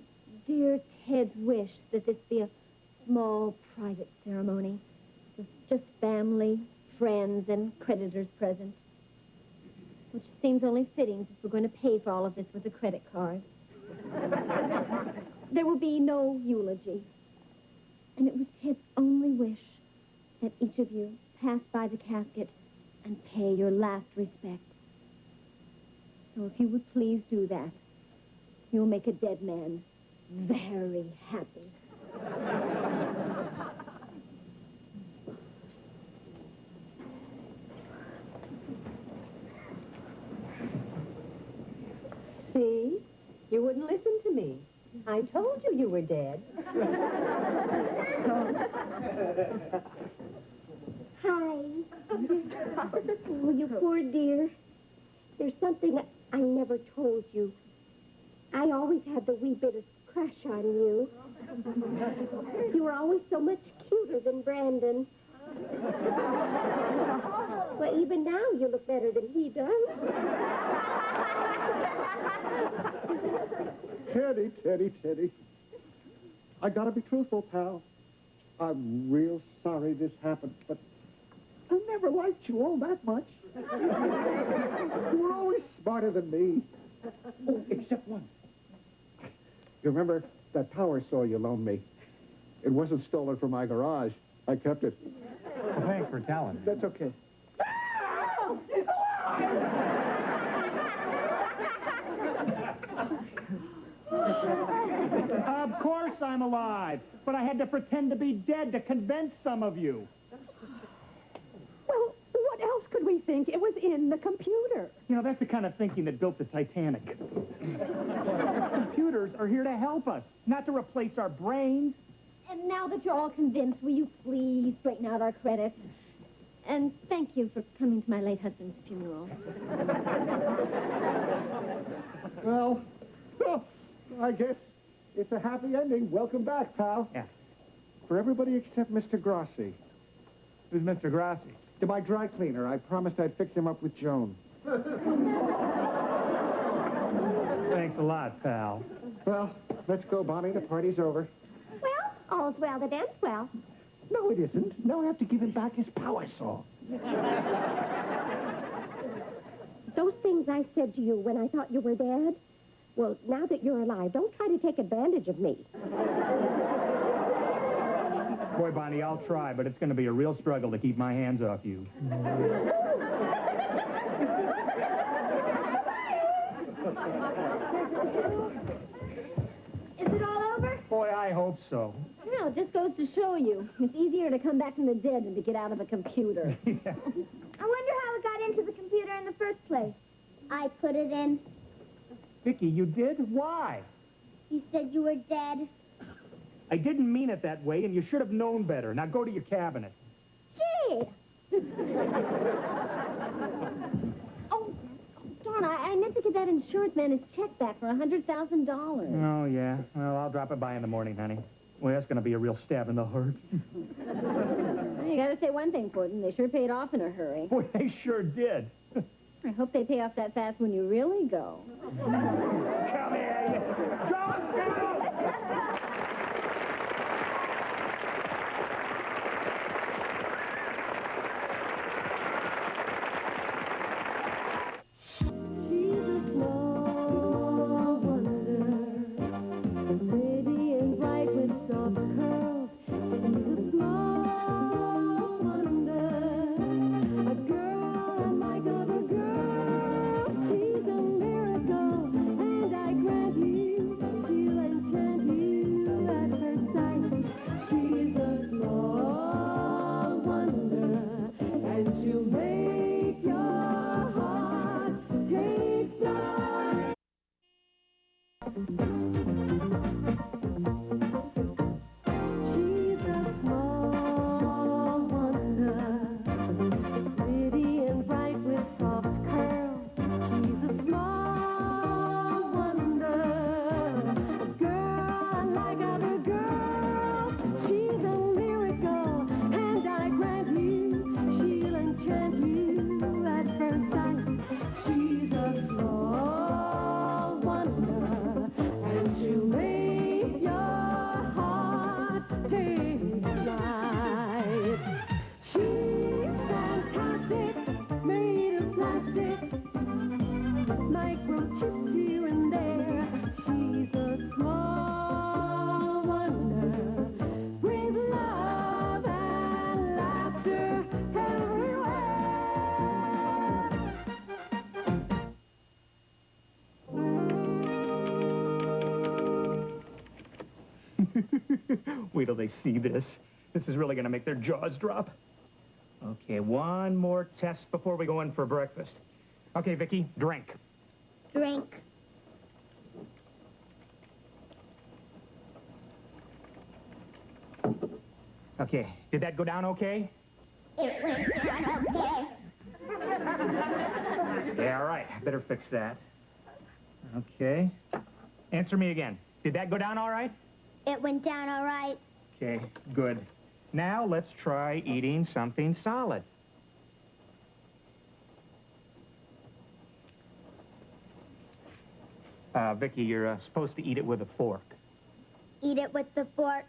dear Ted's wish that this be a small, private ceremony with just family, friends, and creditors present. Which seems only fitting since we're going to pay for all of this with a credit card. There will be no eulogy. And it was Ted's only wish that each of you pass by the casket and pay your last respect. So if you would please do that, you'll make a dead man very happy. See? You wouldn't listen to me. I told you were dead. Hi. Oh, you poor dear. There's something I never told you. I always had the wee bit of crush on you. You were always so much cuter than Brandon. Well, even now you look better than he does. Teddy. I gotta be truthful, pal. I'm real sorry this happened, but I never liked you all that much. You were always smarter than me. Oh, except once. You remember that power saw you loaned me? It wasn't stolen from my garage. I kept it. Well, thanks for telling me. That's okay. Of course I'm alive, but I had to pretend to be dead to convince some of you. Well, what else could we think? It was in the computer. You know, that's the kind of thinking that built the Titanic. Computers are here to help us, not to replace our brains. And now that you're all convinced, will you please straighten out our credits? And thank you for coming to my late husband's funeral. Well, I guess it's a happy ending. Welcome back, pal. Yeah. For everybody except Mr. Grossi. Who's Mr. Grossi? To my dry cleaner. I promised I'd fix him up with Joan. Thanks a lot, pal. Well, let's go, Bonnie. The party's over. Well, all's well that ends well. No, it isn't. Now I have to give him back his power saw. Those things I said to you when I thought you were dead, well, now that you're alive, don't try to take advantage of me. Boy, Bonnie, I'll try, but it's going to be a real struggle to keep my hands off you. Is it all over? Boy, I hope so. Well, it just goes to show you. It's easier to come back from the dead than to get out of a computer. I wonder how it got into the computer in the first place. I put it in. Vicky, you did? Why? You said you were dead. I didn't mean it that way, and you should have known better. Now go to your cabinet. Gee! Oh, darn, I meant to give that insurance man his check back for $100,000. Oh, yeah? Well, I'll drop it by in the morning, honey. Well, that's going to be a real stab in the heart. You gotta say one thing for them. They sure paid off in a hurry. Boy, they sure did. I hope they pay off that fast when you really go. Come here, you... John, go! She's a miracle, and I grant you, she'll enchant you. Wait till they see this. This is really going to make their jaws drop. Okay, one more test before we go in for breakfast. Okay, Vicky, drink. Drink. Okay, did that go down okay? It went down okay. Yeah, all right. Better fix that. Okay. Answer me again. Did that go down all right? It went down all right. Okay, good. Now let's try eating something solid. Vicky, you're supposed to eat it with a fork. Eat it with the fork.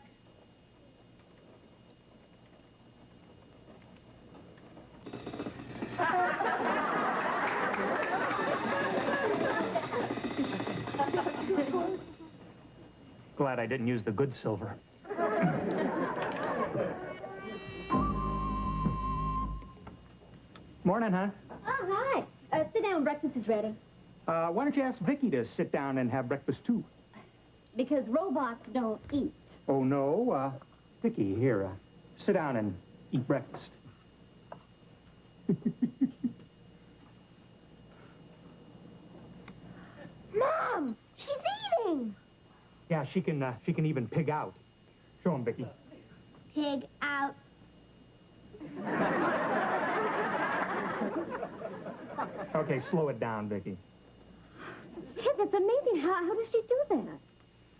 Glad I didn't use the good silver. Morning, huh? Oh, hi. Sit down. Breakfast is ready. Why don't you ask Vicky to sit down and have breakfast, too? Because robots don't eat. Oh, no. Vicky, here, sit down and eat breakfast. Mom, she's eating. Yeah, she can even pig out. Show him, Vicky. Pig out. Okay, slow it down, Vicky. Ted, that's amazing. How does she do that?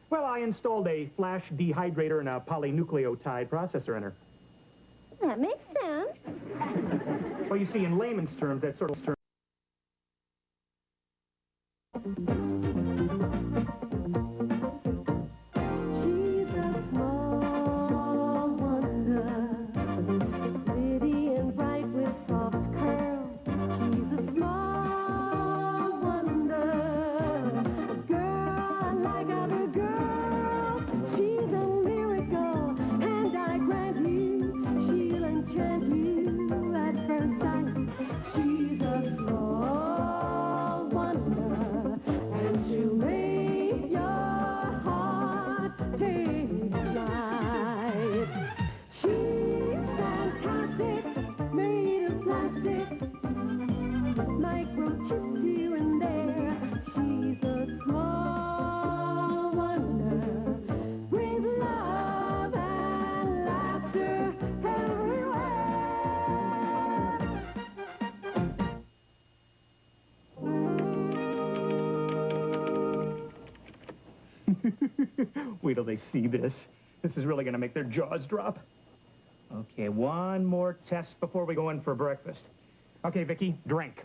Well, I installed a flash dehydrator and a polynucleotide processor in her. That makes sense. Well, you see, in layman's terms, that sort of term. She's a small wonder, pretty and bright with soft curls. She's a small wonder, a girl like other girls. She's a miracle, and I grant you, she'll enchant you at first sight. She's a small wonder, and she'll make your heart take flight. She's fantastic, made of plastic, microchipped here and there. She's a small wonder, with love and laughter everywhere. Wait till they see this. This is really going to make their jaws drop. Okay, one more test before we go in for breakfast. Okay, Vicky, drink.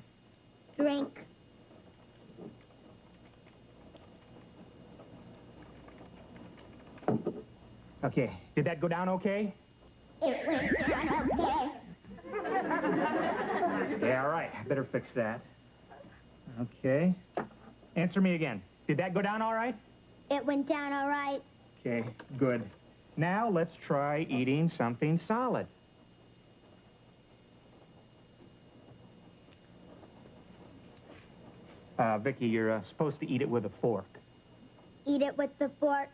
Drink. Okay, did that go down okay? It went down okay. Yeah, all right. Better fix that. Okay. Answer me again. Did that go down all right? It went down all right. Okay, good. Now let's try eating something solid. Vicky, you're supposed to eat it with a fork. Eat it with the fork.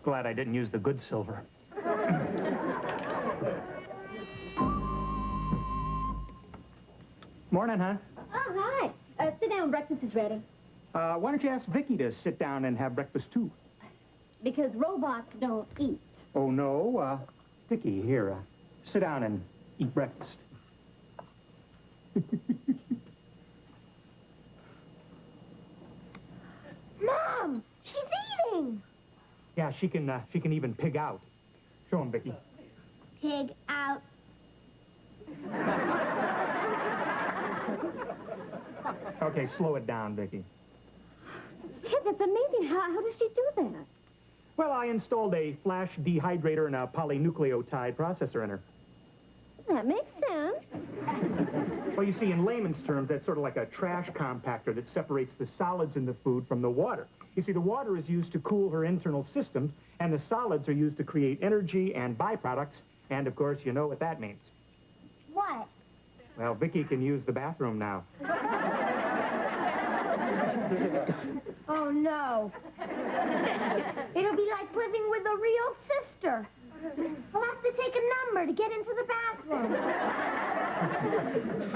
Glad I didn't use the good silver. Morning, huh? Oh, hi. Sit down. Breakfast is ready. Why don't you ask Vicky to sit down and have breakfast, too? Because robots don't eat. Oh, no. Vicky, here, sit down and eat breakfast. Mom, she's eating. Yeah, she can even pig out. Show him, Vicky. Pig out. Okay, slow it down, Vicky. Ted, that's amazing. How does she do that? Well, I installed a flash dehydrator and a polynucleotide processor in her. That makes sense. Well, you see, in layman's terms, that's sort of like a trash compactor that separates the solids in the food from the water. You see, the water is used to cool her internal systems, and the solids are used to create energy and byproducts, And, of course, you know what that means. What? Well, Vicky can use the bathroom now. Oh, no. It'll be like living with a real sister. I'll have to take a number to get into the bathroom.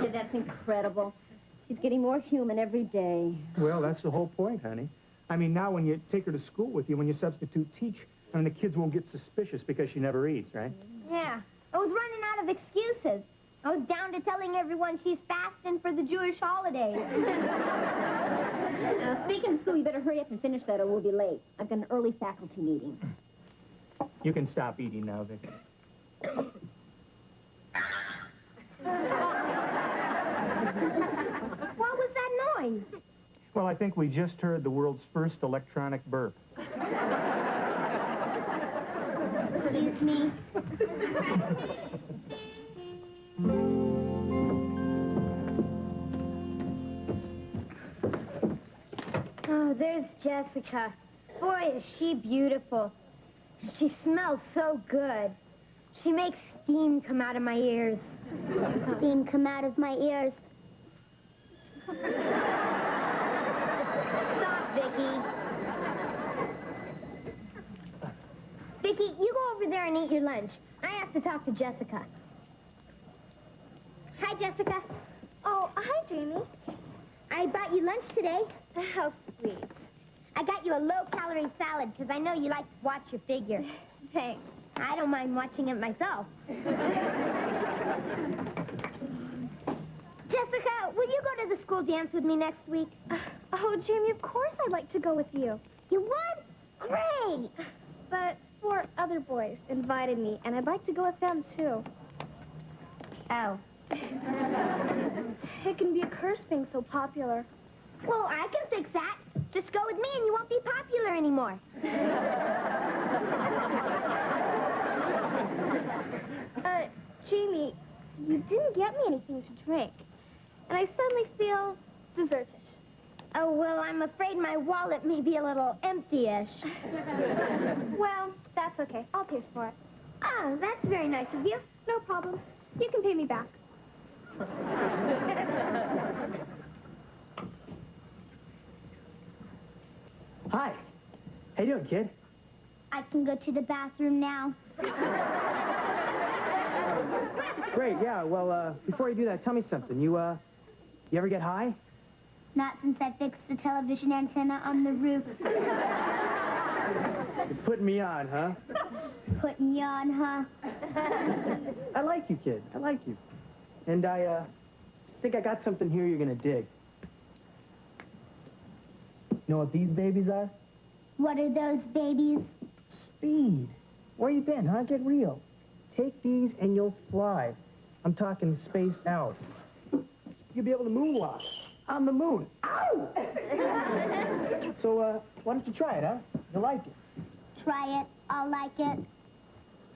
Gee, that's incredible. She's getting more human every day. Well, that's the whole point, honey. I mean, now when you take her to school with you, when you substitute teach, I mean, the kids won't get suspicious because she never eats, right? Yeah. I was running out of excuses. I was down to telling everyone she's fasting for the Jewish holidays. Speaking of school, you better hurry up and finish that or we'll be late. I've got an early faculty meeting. You can stop eating now, Vicky. What was that noise? Well, I think we just heard the world's first electronic burp. Excuse me. Oh, there's Jessica. Boy, is she beautiful. She smells so good. She makes steam come out of my ears. Steam come out of my ears. Stop, Vicky. Vicky, you go over there and eat your lunch. I have to talk to Jessica. Hi, Jessica. Oh, hi, Jamie. I bought you lunch today. How sweet. I got you a low-calorie salad because I know you like to watch your figure. Thanks. I don't mind watching it myself. Jessica, will you go to the school dance with me next week? Oh, Jamie, of course I'd like to go with you. You would? Great! But 4 other boys invited me, and I'd like to go with them, too. Oh. It can be a curse being so popular. Well, I can fix that. Just go with me and you won't be popular anymore. Jamie, you didn't get me anything to drink. And I suddenly feel desertish. Oh, well, I'm afraid my wallet may be a little empty-ish. Well, that's okay. I'll pay for it. Oh, that's very nice of you. No problem. You can pay me back. Hi. How you doing, kid? I can go to the bathroom now. Great, yeah. Well, before you do that, tell me something. You ever get high? Not since I fixed the television antenna on the roof. You're putting me on, huh? Putting you on, huh? I like you, kid. I like you. And I think I got something here you're gonna dig. You know what these babies are? What are those babies? Speed. Where you been, huh? Get real. Take these and you'll fly. I'm talking spaced out. You'll be able to moonwalk on the moon. Ow! So, why don't you try it, huh? You'll like it. Try it. I'll like it.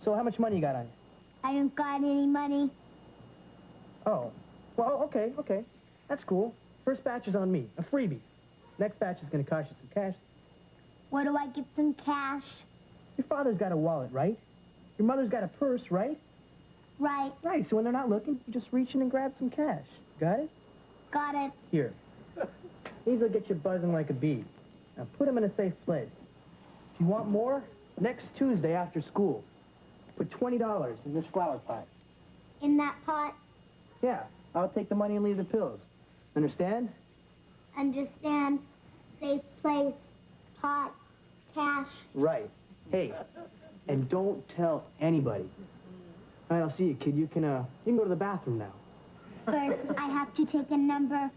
So how much money you got on you? I don't got any money. Oh. Well, okay. That's cool. First batch is on me. A freebie. Next batch is going to cost you some cash. Where do I get some cash? Your father's got a wallet, right? Your mother's got a purse, right? Right. Right, so when they're not looking, you just reach in and grab some cash. Got it? Got it. Here. These will get you buzzing like a bee. Now put them in a safe place. If you want more, next Tuesday after school, put $20 in this flower pot. In that pot? Yeah, I'll take the money and leave the pills. Understand? Understand. Safe place. Pot. Cash. Right. Hey, and don't tell anybody. All right, I'll see you, kid. You can go to the bathroom now. First, I have to take a number.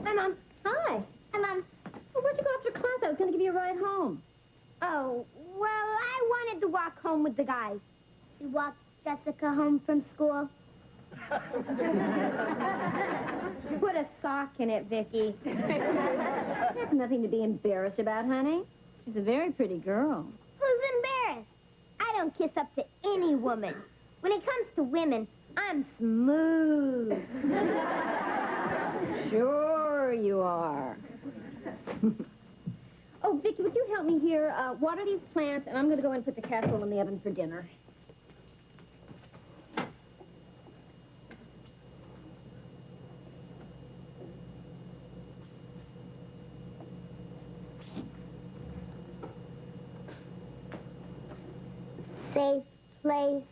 Hi, Mom. Hi. Hi, Mom. Well, where'd you go after class? I was going to give you a ride home. Oh, well, I wanted to walk home with the guys. You walked Jessica home from school. Put a sock in it, Vicky. That's nothing to be embarrassed about, honey. She's a very pretty girl. Who's embarrassed? I don't kiss up to any woman. When it comes to women, I'm smooth. Sure you are. Oh, Vicki, would you help me here? Water these plants, and I'm going to go and put the casserole in the oven for dinner. Safe place.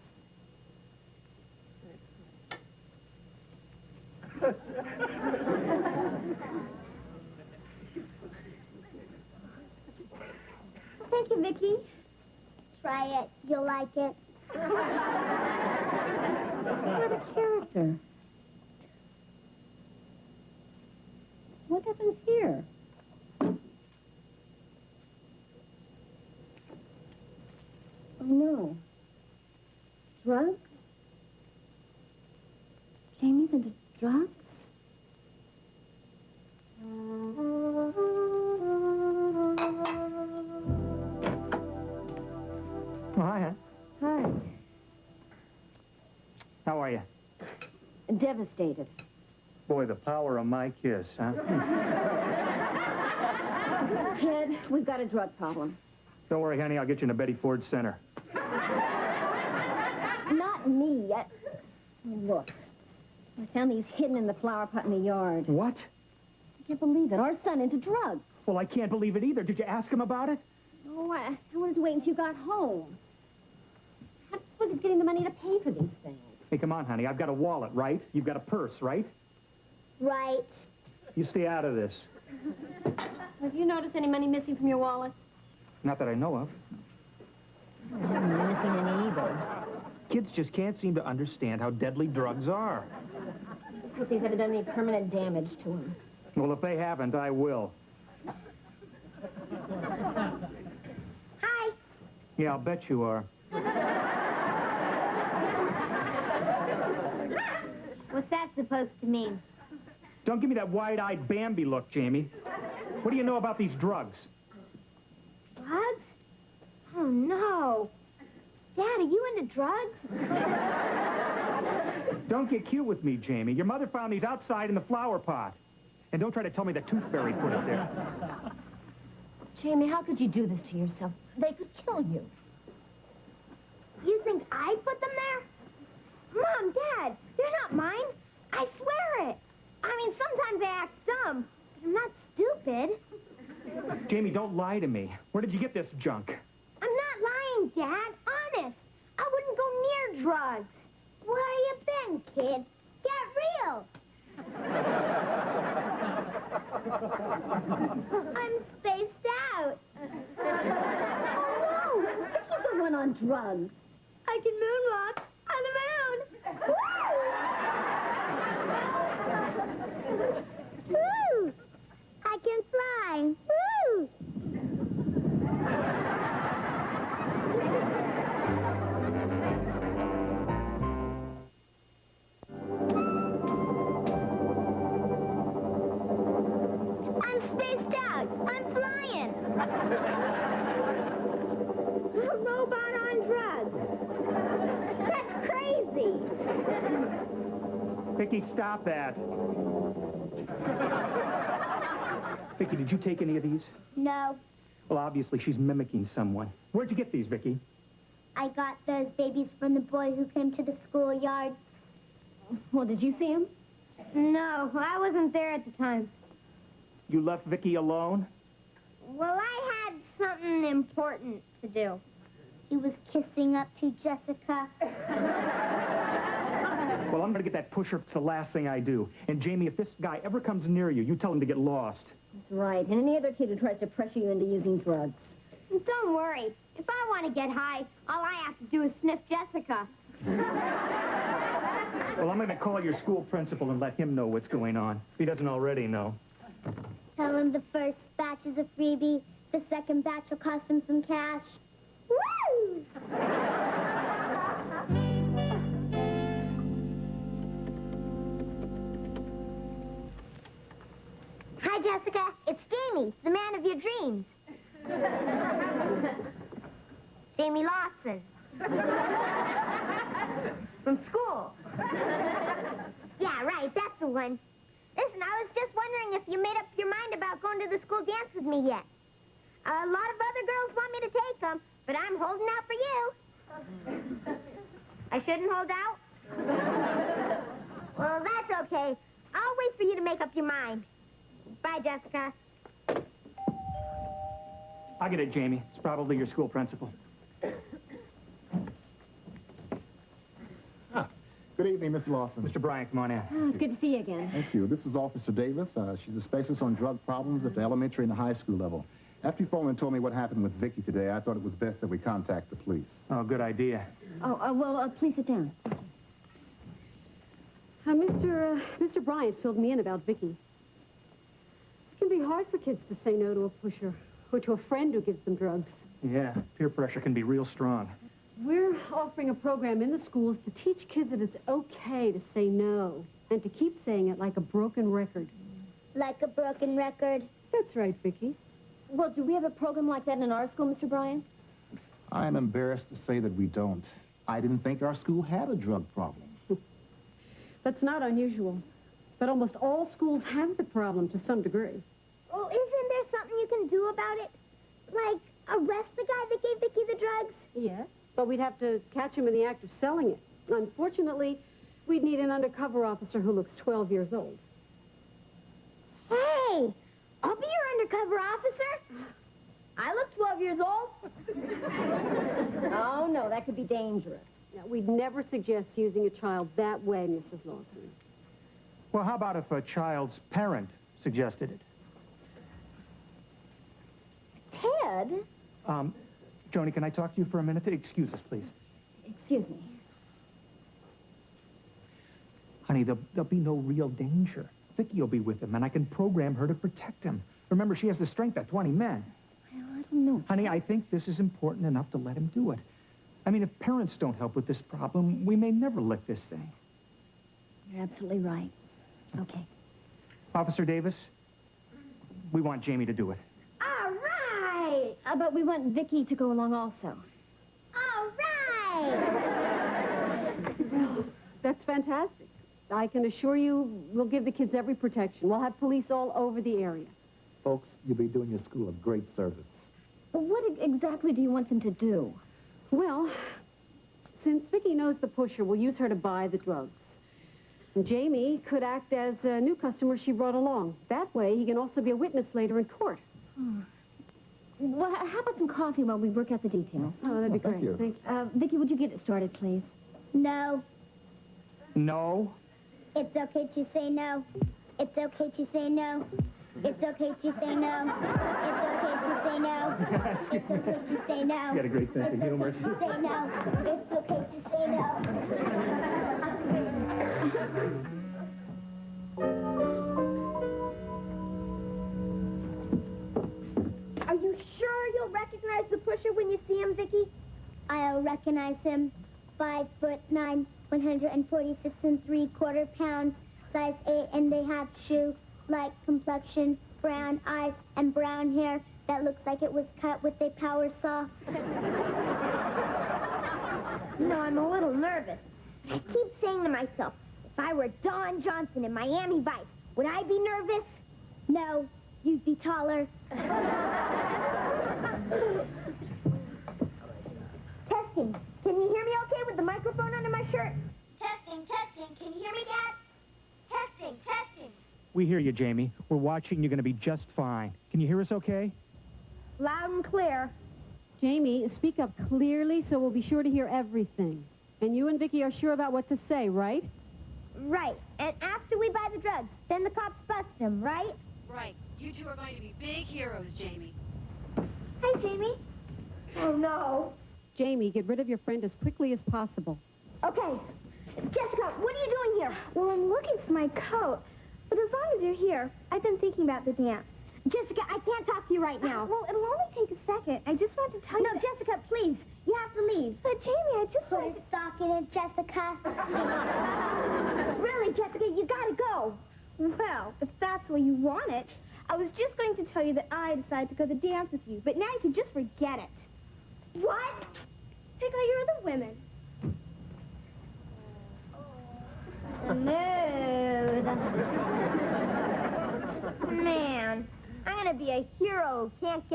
Thank you, Vicki. Try it. You'll like it. What a character. What happens here? Oh, no. Drugs? Jamie's into drugs? Oh, hi, hon. Hi. How are you? Devastated. Boy, the power of my kiss, huh? Ted, we've got a drug problem. Don't worry, honey, I'll get you in a Betty Ford Center. Not me. Look. I found these hidden in the flower pot in the yard. What? I can't believe it. Our son into drugs. Well, I can't believe it either. Did you ask him about it? Oh, I wanted to wait until you got home. How was it getting the money to pay for these things? Hey, come on, honey. I've got a wallet, right? You've got a purse, right? Right. You stay out of this. Have you noticed any money missing from your wallet? Not that I know of. I haven't been missing any either. Kids just can't seem to understand how deadly drugs are. Just hope these haven't done any permanent damage to them. Well, if they haven't, I will. Hi. Yeah, I'll bet you are. What's that supposed to mean? Don't give me that wide-eyed Bambi look, Jamie. What do you know about these drugs? Drugs? Oh, no. Dad, are you into drugs? Don't get cute with me, Jamie. Your mother found these outside in the flower pot. And don't try to tell me the tooth fairy put it there. Jamie, how could you do this to yourself? They could kill you. You think I put them there? Mom, Dad, they're not mine. I swear it. I mean, sometimes I act dumb, but I'm not stupid. Jamie, don't lie to me. Where did you get this junk? I'm not lying, Dad. Honest. I wouldn't go near drugs. Where you been, kid? Get real. I'm spaced out. Oh, no! Vicki's the one on drugs. I can moonwalk on the moon. Woo! Woo! I can fly. Woo! I'm spaced out. I'm flying. A robot on drugs. That's crazy. Vicky, stop that. Vicky, did you take any of these? No, Well, obviously she's mimicking someone. Where'd you get these, Vicky? I got those babies from the boy who came to the schoolyard. Well, did you see him? No, I wasn't there at the time. You left Vicky alone? Well, I had something important to do. He was kissing up to Jessica. Well, I'm gonna get that pusher. It's the last thing I do. And Jamie, if this guy ever comes near you, you tell him to get lost. That's right. And any other kid who tries to pressure you into using drugs. Don't worry. If I want to get high, all I have to do is sniff Jessica. Well, I'm gonna call your school principal and let him know what's going on, if he doesn't already know. Tell him the first batch is a freebie, the second batch will cost him some cash. Woo! Hi, Jessica. It's Jamie, the man of your dreams. Jamie Lawson. From school. Yeah, right, that's the one. Listen, I was just wondering if you made up your mind about going to the school dance with me yet. A lot of other girls want me to take them, but I'm holding out for you. I shouldn't hold out? Well, that's okay. I'll wait for you to make up your mind. Bye, Jessica. I'll get it, Jamie. It's probably your school principal. Good evening, Mr. Lawson. Mr. Bryant, come on in. Oh, it's good to see you again. Thank you. This is Officer Davis. She's a specialist on drug problems at the elementary and the high school level. After you phoned and told me what happened with Vicky today, I thought it was best that we contact the police. Oh, good idea. Well, please sit down. Mr. Bryant filled me in about Vicky. It can be hard for kids to say no to a pusher or to a friend who gives them drugs. Yeah, peer pressure can be real strong. We're offering a program in the schools to teach kids that it's okay to say no and to keep saying it like a broken record. Like a broken record? That's right, Vicky. Well, do we have a program like that in our school, Mr. Bryan? I am embarrassed to say that we don't. I didn't think our school had a drug problem. That's not unusual. But almost all schools have the problem to some degree. Well, isn't there something you can do about it? Like, arrest the guy that gave Vicky the drugs? Yes, but we'd have to catch him in the act of selling it. Unfortunately, we'd need an undercover officer who looks 12 years old. Hey, I'll be your undercover officer. I look 12 years old. Oh, no, that could be dangerous. Now, we'd never suggest using a child that way, Mrs. Lawson. Well, how about if a child's parent suggested it? Ted? Joni, can I talk to you for a minute? Excuse us, please. Excuse me. Honey, there'll be no real danger. Vicky will be with him, and I can program her to protect him. Remember, she has the strength of 20 men. Well, I don't know. Honey, I think this is important enough to let him do it. I mean, if parents don't help with this problem, we may never lick this thing. You're absolutely right. Okay. Officer Davis, we want Jamie to do it. All right. But we want Vicky to go along also. All right. Well, that's fantastic. I can assure you we'll give the kids every protection. We'll have police all over the area. Folks, you'll be doing your school a great service. What exactly do you want them to do? Well, since Vicky knows the pusher, we'll use her to buy the drugs. And Jamie could act as a new customer she brought along. That way, he can also be a witness later in court. Well, how about some coffee while we work out the details? Oh, that'd be great. Thank you. Thank you. Vicky, would you get it started, please? No. No? It's okay to say no. It's okay to say no. It's okay to say no. It's okay to say no. It's okay to say no. You got a great sense of humor. It's okay to say no. It's okay to say no. Are you sure you'll recognize the pusher when you see him, Vicky? I'll recognize him. 5'9", 146 3/4 pounds, size 8½ shoe, light complexion, brown eyes, and brown hair that looks like it was cut with a power saw. No, I'm a little nervous. I keep saying to myself, if I were Don Johnson in Miami Vice, would I be nervous? No, you'd be taller. Testing. Can you hear me okay with the microphone under my shirt? Testing, testing. Can you hear me, Dad? Testing, testing. We hear you, Jamie. We're watching. You're going to be just fine. Can you hear us okay? Loud and clear. Jamie, speak up clearly so we'll be sure to hear everything. And you and Vicky are sure about what to say, right? Right. And after we buy the drugs, then the cops bust him, right? Right. You two are going to be big heroes, Jamie. Hi, Jamie. Oh, no. Jamie, get rid of your friend as quickly as possible. Okay. Jessica, what are you doing here? Well, I'm looking for my coat. But as long as you're here, I've been thinking about the dance. Jessica, I can't talk to you right now. Well, it'll only take a second. I just want to tell you... No, Jessica, please. You have to leave. But, Jamie, I just want to... Stop it, Jessica. Really, Jessica, you gotta go. Well, if that's the way you want it, I was just going to tell you that I decided to go to the dance with you, but now you can just forget it. What? Take all your other women.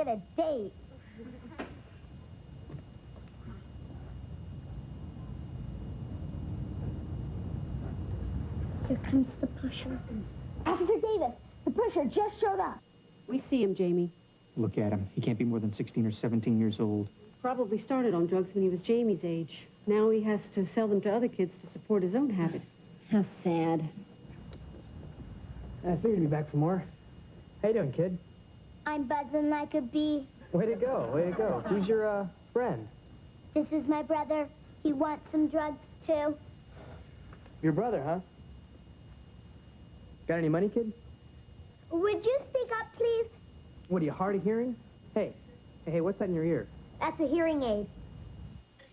a date. Here comes the pusher. Officer Davis, the pusher just showed up. We see him, Jamie. Look at him. He can't be more than 16 or 17 years old. Probably started on drugs when he was Jamie's age. Now he has to sell them to other kids to support his own habit. How sad. I figured you'd be back for more. How you doing, kid? I'm buzzing like a bee. Way to go, way to go. Who's your, friend? This is my brother. He wants some drugs, too. Your brother, huh? Got any money, kid? Would you speak up, please? What, are you hard of hearing? Hey, what's that in your ear? That's a hearing aid.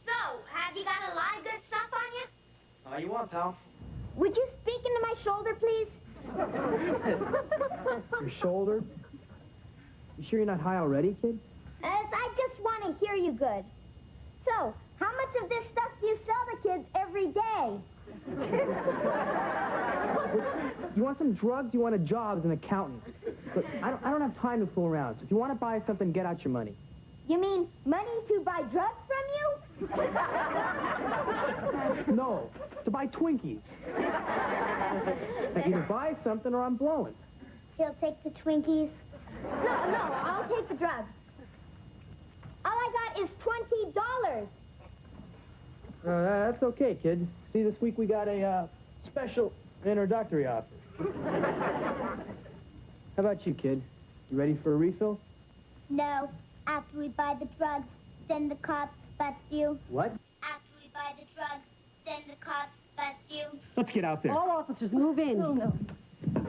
So, have you got a lot of good stuff on you? All you want, pal. Would you speak into my shoulder, please? Your shoulder? You sure you're not high already, kid? I just want to hear you good. So, how much of this stuff do you sell to kids every day? You want some drugs? You want a job as an accountant? Look, I don't have time to fool around. So if you want to buy something, get out your money. You mean money to buy drugs from you? No, to buy Twinkies. Now, either buy something or I'm blowing. He'll take the Twinkies. No, I'll take the drugs. All I got is $20. That's okay, kid. See, this week we got a special introductory offer. How about you, kid? You ready for a refill? No. After we buy the drugs, then the cops bust you. What? After we buy the drugs, then the cops bust you. Let's get out there. All officers, move in. Oh, no.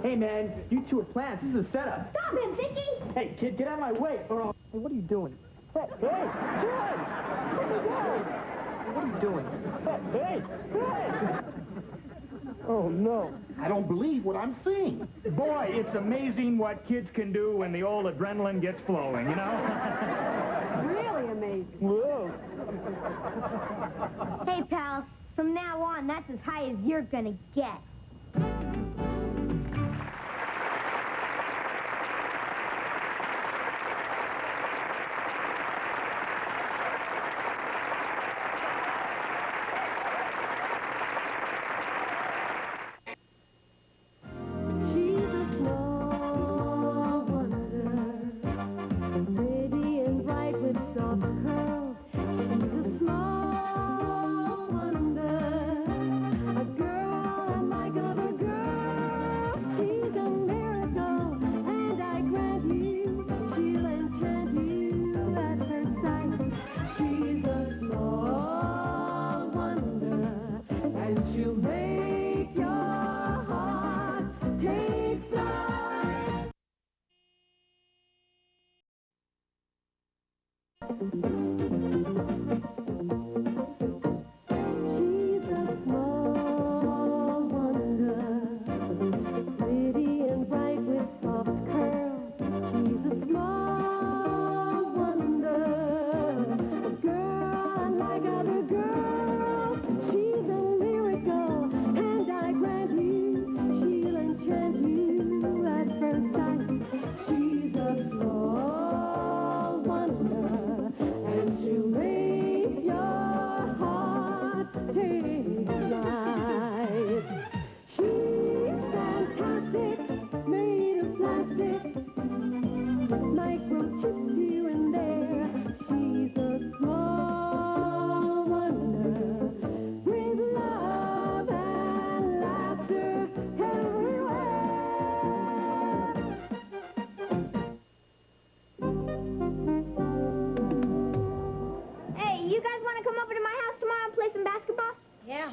Hey, man, you two are plants. This is a setup. Stop him, Vicky! Hey, kid, get out of my way. Or I'll... Hey, what are you doing? Hey, kid! What are you doing? Hey! Oh, no. I don't believe what I'm seeing. Boy, it's amazing what kids can do when the old adrenaline gets flowing, you know? Really amazing. Whoa. Hey, pal, from now on, that's as high as you're gonna get.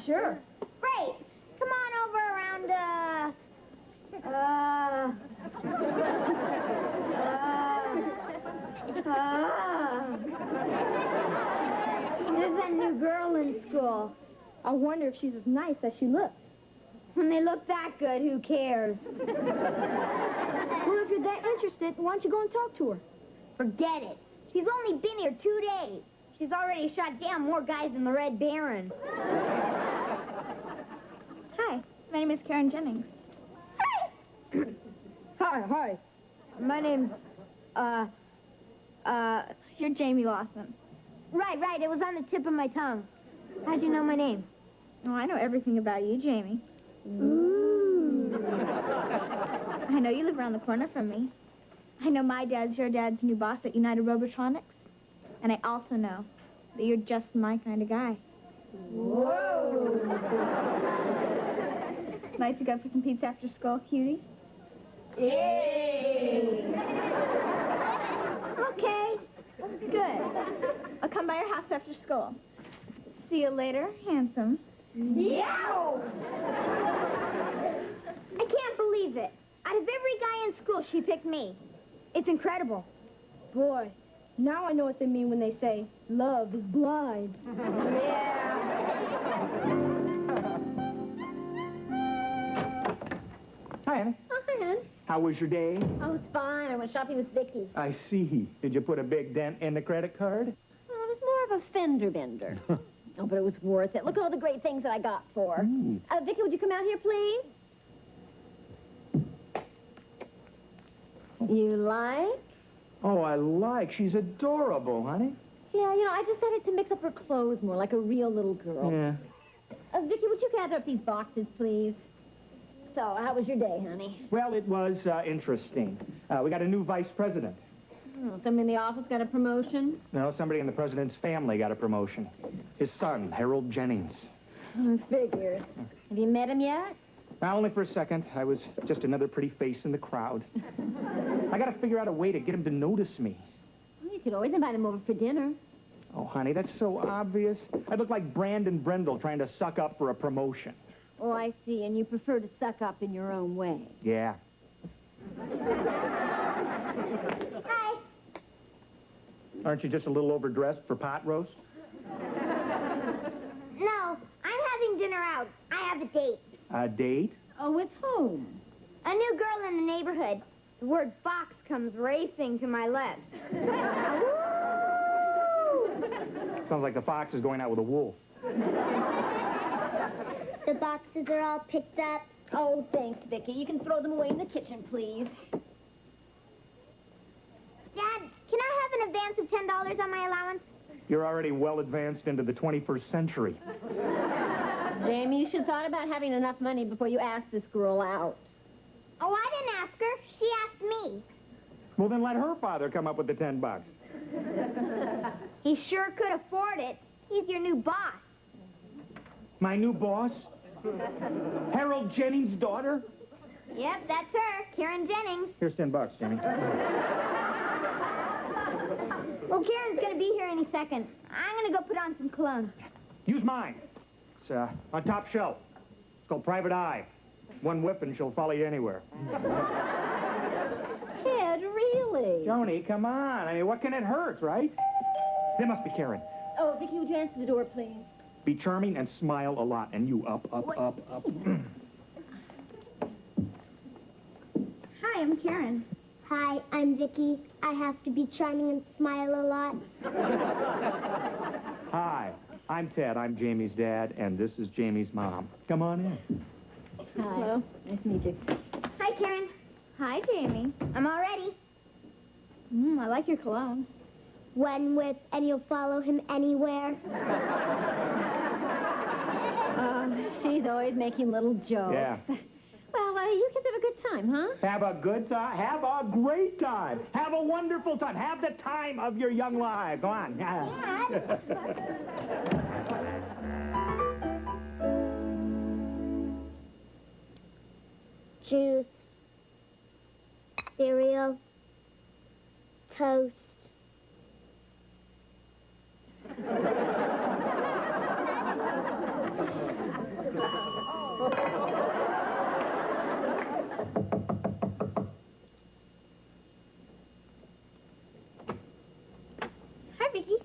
Sure. Great. Come on over around, There's that new girl in school. I wonder if she's as nice as she looks. When they look that good, who cares? Well, if you're that interested, why don't you go and talk to her? Forget it. She's only been here 2 days. She's already shot down more guys than the Red Baron. Hi, my name is Karen Jennings. Hi. Hi. My name's, You're Jamie Lawson. Right. It was on the tip of my tongue. How'd you know my name? Oh, I know everything about you, Jamie. Ooh. I know you live around the corner from me. I know my dad's your dad's new boss at United Robotronics. And I also know that you're just my kind of guy. Whoa. Like to go for some pizza after school, cutie? Yay. Okay. Good. I'll come by your house after school. See you later, handsome. Yow! I can't believe it. Out of every guy in school, she picked me. It's incredible. Boy, now I know what they mean when they say, love is blind. Hi, Annie. Oh, hi, Ann. How was your day? Oh, it's fine. I went shopping with Vicky. I see. Did you put a big dent in the credit card? Well, it was more of a fender bender. Oh, but it was worth it. Look at all the great things that I got for her. Vicky, would you come out here, please? You like? Oh, I like. She's adorable, honey. Yeah, you know, I decided to mix up her clothes more, like a real little girl. Yeah. Vicky, would you gather up these boxes, please? So, how was your day, honey? Well, it was interesting. We got a new vice president. Oh, somebody in the office got a promotion? No, somebody in the president's family got a promotion. His son, Harold Jennings. Oh, figures. Have you met him yet? Only for a second. I was just another pretty face in the crowd. I got to figure out a way to get him to notice me. Well, you could always invite him over for dinner. Oh, honey, that's so obvious. I'd look like Brandon Brendel trying to suck up for a promotion. Oh, I see. And you prefer to suck up in your own way. Yeah. Hi. Aren't you just a little overdressed for pot roast? No, I'm having dinner out. I have a date. A date? Oh, with whom? A new girl in the neighborhood. The word fox comes racing to my lips. Sounds like the fox is going out with a wolf. The boxes are all picked up. Oh, thanks, Vicky. You can throw them away in the kitchen, please. Dad, can I have an advance of $10 on my allowance? You're already well advanced into the 21st century. Jamie, you should have thought about having enough money before you asked this girl out. Oh, I didn't ask her. She asked me. Well, then let her father come up with the $10. He sure could afford it. He's your new boss. My new boss? Harold Jennings' daughter? Yep, that's her, Karen Jennings. Here's $10, Jimmy. Well, Karen's gonna be here any second. I'm gonna go put on some cologne. Use mine. It's on top shelf. It's called Private Eye. One whiff and she'll follow you anywhere. Kid, really? Joni, come on. I mean, what can it hurt, right? That must be Karen. Oh, Vicky, would you answer the door, please? Be charming and smile a lot. And you up. Hi, I'm Karen. Hi, I'm Vicky. I have to be charming and smile a lot. Hi, I'm Ted. I'm Jamie's dad, and this is Jamie's mom. Come on in. Hi. Hello. Nice to meet you. Hi, Karen. Hi, Jamie. I'm all ready. I like your cologne. One whip and you'll follow him anywhere. She's always making little jokes. Yeah. Well, you kids have a good time, huh? Have a good time. Have a great time. Have a wonderful time. Have the time of your young life. Go on. Juice. Cereal. Toast. Hi, Vicky.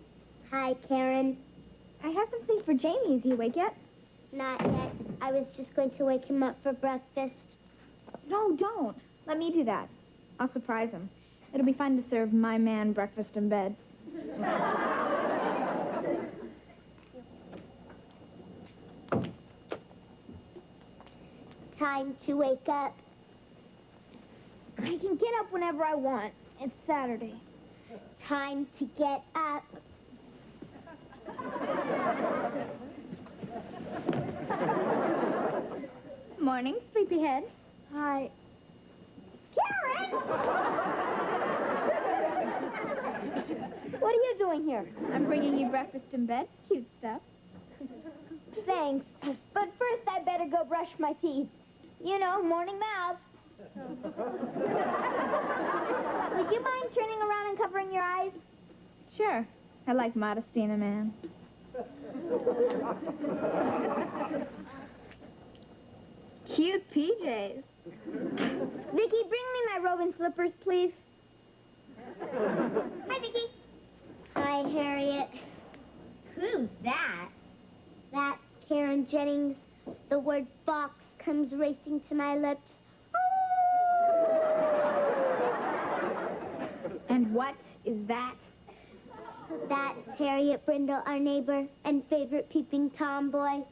Hi, Karen. I have something for Jamie. Is he awake yet? Not yet. I was just going to wake him up for breakfast. No, don't. Let me do that. I'll surprise him. It'll be fun to serve my man breakfast in bed. Time to wake up. I can get up whenever I want. It's Saturday. time to get up. Morning, sleepyhead. Hi. Karen! What are you doing here? I'm bringing you breakfast in bed. Cute stuff. Thanks. But first I better go brush my teeth. You know, morning mouth. Would you mind turning around and covering your eyes? Sure. I like modesty in a man. Cute PJs. Vicky, bring me my robe and slippers, please. Hi, Vicky. Hi, Harriet. Who's that? That's Karen Jennings. The word box comes racing to my lips. And what is that? That's Harriet Brindle, our neighbor and favorite peeping tomboy.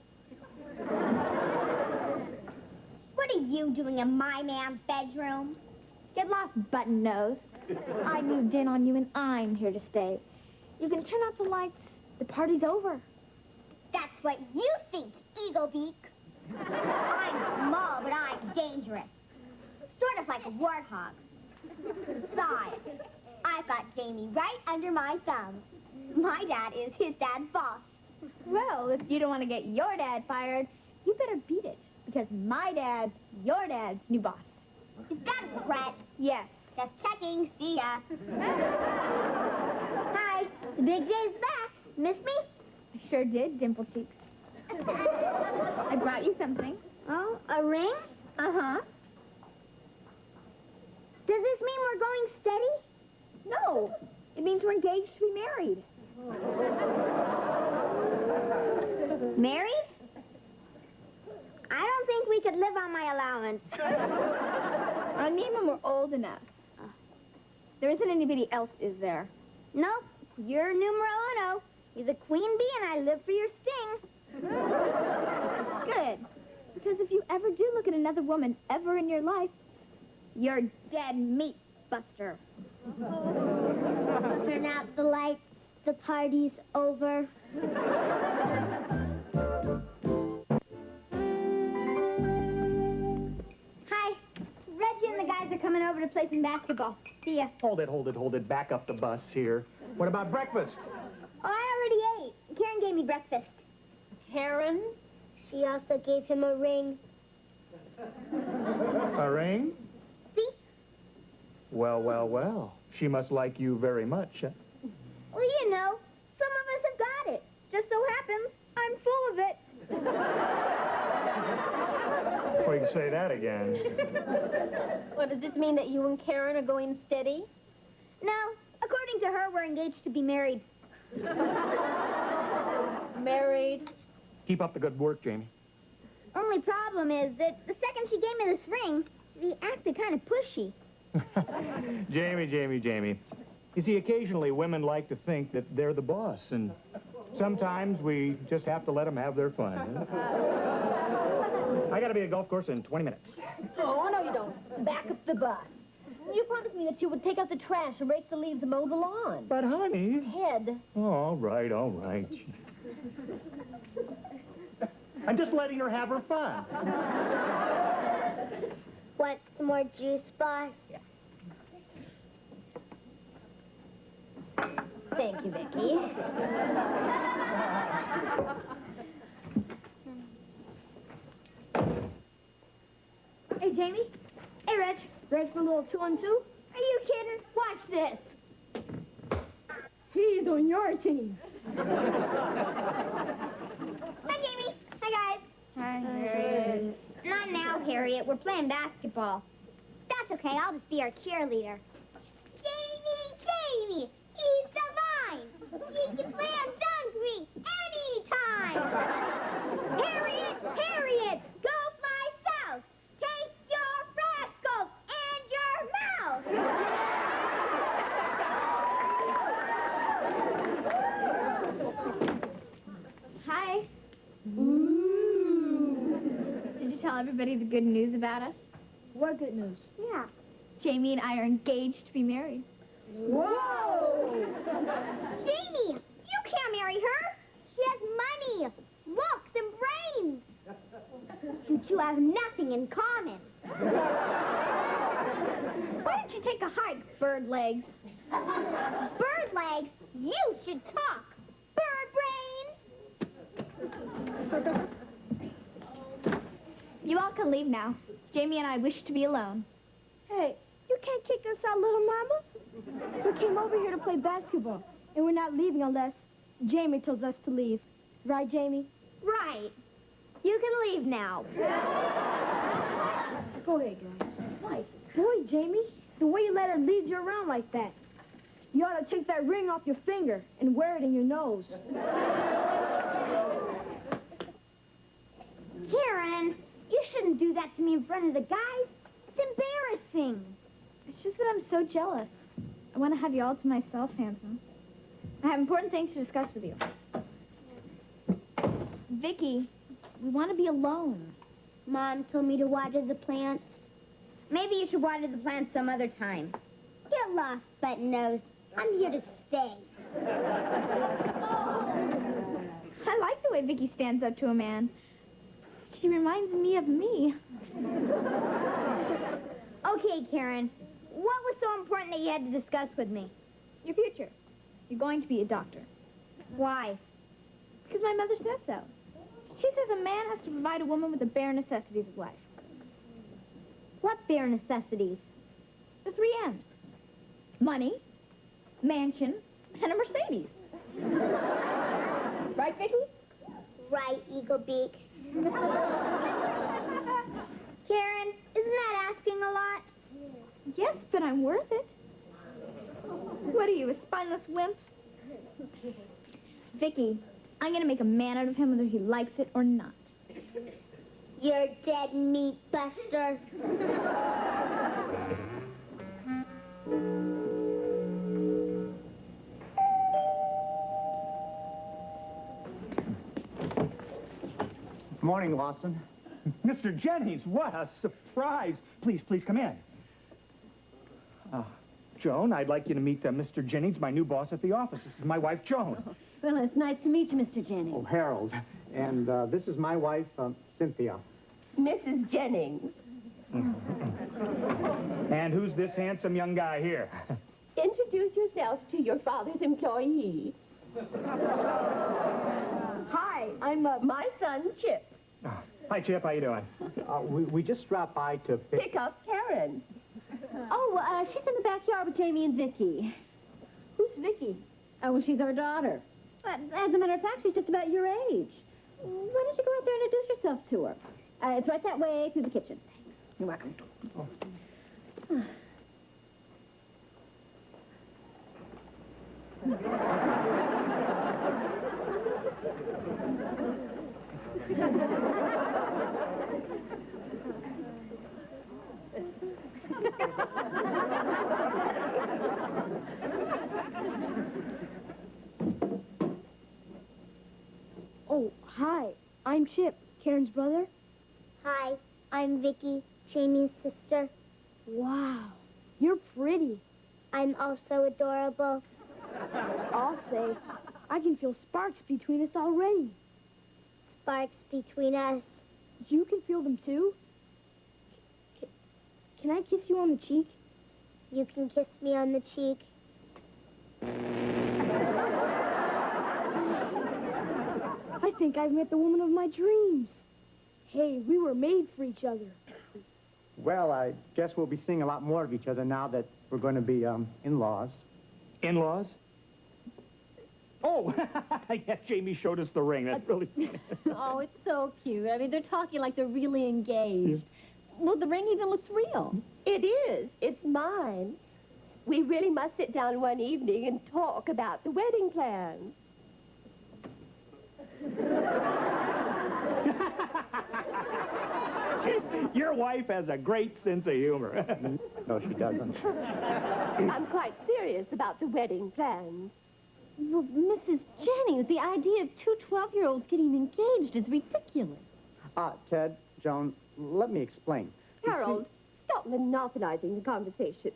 What are you doing in my man's bedroom? Get lost, button nose. I moved in on you and I'm here to stay. You can turn out the lights. The party's over. That's what you think, Eaglebeak. I'm small, but I'm dangerous. Sort of like a warthog. Besides, I've got Jamie right under my thumb. My dad is his dad's boss. Well, if you don't want to get your dad fired, you better beat it. Because my dad's your dad's new boss. Is that a threat? Yes. Just checking. See ya. Hi. The Big J's back. Miss me? I sure did, dimple cheeks. I brought you something. Oh, a ring? Uh-huh. Does this mean we're going steady? No. It means we're engaged to be married. Married? I don't think we could live on my allowance. I mean when we're old enough. There isn't anybody else, is there? Nope. You're numero uno. You're the queen bee and I live for your sting. Good. Because if you ever do look at another woman ever in your life, you're dead meat, Buster. Turn out the lights. The party's over. Hi. Reggie and the guys are coming over to play some basketball. See ya. Hold it. Back up the bus here. What about breakfast? Oh, I already ate. Karen gave me breakfast. Karen? She also gave him a ring. A ring? See? Well. She must like you very much, huh? Well, you know, some of us have got it. Just so happens, I'm full of it. Well, you can say that again. Well, does this mean that you and Karen are going steady? No, according to her, we're engaged to be married. Married? Keep up the good work, Jamie. Only problem is that the second she gave me this ring, she acted kind of pushy. Jamie. You see, occasionally women like to think that they're the boss, and sometimes we just have to let them have their fun. Huh? I gotta be at a golf course in 20 minutes. Oh, no, you don't. Back up the bus. You promised me that you would take out the trash and rake the leaves and mow the lawn. But, honey... Ted. Oh, all right. I'm just letting her have her fun. Want some more juice, boss? Yeah. Thank you, Vicky. Hey, Jamie. Hey, Reg. Ready for a little 2-on-2? Are you kidding? Watch this. He's on your team. Hi, Jamie. Hi, guys. Hi, Harriet. Not now, Harriet. We're playing basketball. That's okay. I'll just be our cheerleader. Jamie, he's divine. He can slam dunk me anytime. Harriet, go fly south. Taste your rascals and your mouth. Hi. Ooh. Did you tell everybody the good news about us? What good news? Yeah. Jamie and I are engaged to be married. Whoa! two have nothing in common. Why don't you take a hike, Bird Legs? Bird legs, you should talk. Bird brain. You all can leave now. Jamie and I wish to be alone. Hey, you can't kick us out, little mama. We came over here to play basketball, and we're not leaving unless Jamie tells us to leave. Right, Jamie? Right. You can leave now. Go ahead, guys. Why? Boy, Jamie, the way you let her lead you around like that. You ought to take that ring off your finger and wear it in your nose. Karen, you shouldn't do that to me in front of the guys. It's embarrassing. It's just that I'm so jealous. I want to have you all to myself, handsome. I have important things to discuss with you. Vicky, we want to be alone. Mom told me to water the plants. Maybe you should water the plants some other time. Get lost, button nose. I'm here to stay. I like the way Vicky stands up to a man. She reminds me of me. Okay, Karen. What was so important that you had to discuss with me? Your future. You're going to be a doctor. Why? Because my mother said so. She says a man has to provide a woman with the bare necessities of life. What bare necessities? The 3 M's. Money, mansion, and a Mercedes. Right, Vicky? Right, Eaglebeak. Karen, isn't that asking a lot? Yes, but I'm worth it. What are you, a spineless wimp? Vicky, I'm going to make a man out of him whether he likes it or not. You're dead meat, Buster. Morning, Lawson. Mr. Jennings, what a surprise. Please, please come in. Joan, I'd like you to meet Mr. Jennings, my new boss at the office. This is my wife, Joan. Well, it's nice to meet you, Mr. Jennings. Oh, Harold. And this is my wife, Cynthia. Mrs. Jennings. And who's this handsome young guy here? Introduce yourself to your father's employee. Hi, I'm my son, Chip. Hi, Chip. How you doing? We just dropped by to Pick up Karen. Oh, she's in the backyard with Jamie and Vicky. Who's Vicky? Oh, well, she's our daughter. As a matter of fact, she's just about your age. Why don't you go out there and introduce yourself to her? It's right that way through the kitchen. You're welcome. Oh, hi. I'm Chip, Karen's brother. Hi, I'm Vicky, Jamie's sister. Wow, you're pretty. I'm also adorable. I'll say, I can feel sparks between us already. Sparks between us. You can feel them too? Can I kiss you on the cheek? You can kiss me on the cheek. I think I've met the woman of my dreams. Hey, we were made for each other. Well, I guess we'll be seeing a lot more of each other now that we're going to be in-laws. In-laws? Oh, yeah, Jamie showed us the ring. That's really... Oh, it's so cute. I mean, they're talking like they're really engaged. Well, the ring even looks real. It is. It's mine. We really must sit down one evening and talk about the wedding plans. Your wife has a great sense of humor. No, she doesn't. I'm quite serious about the wedding plans. Well, Mrs. Jennings, the idea of two 12-year-olds getting engaged is ridiculous. Ted, Joan, let me explain. Harold, stop monopolizing the conversation.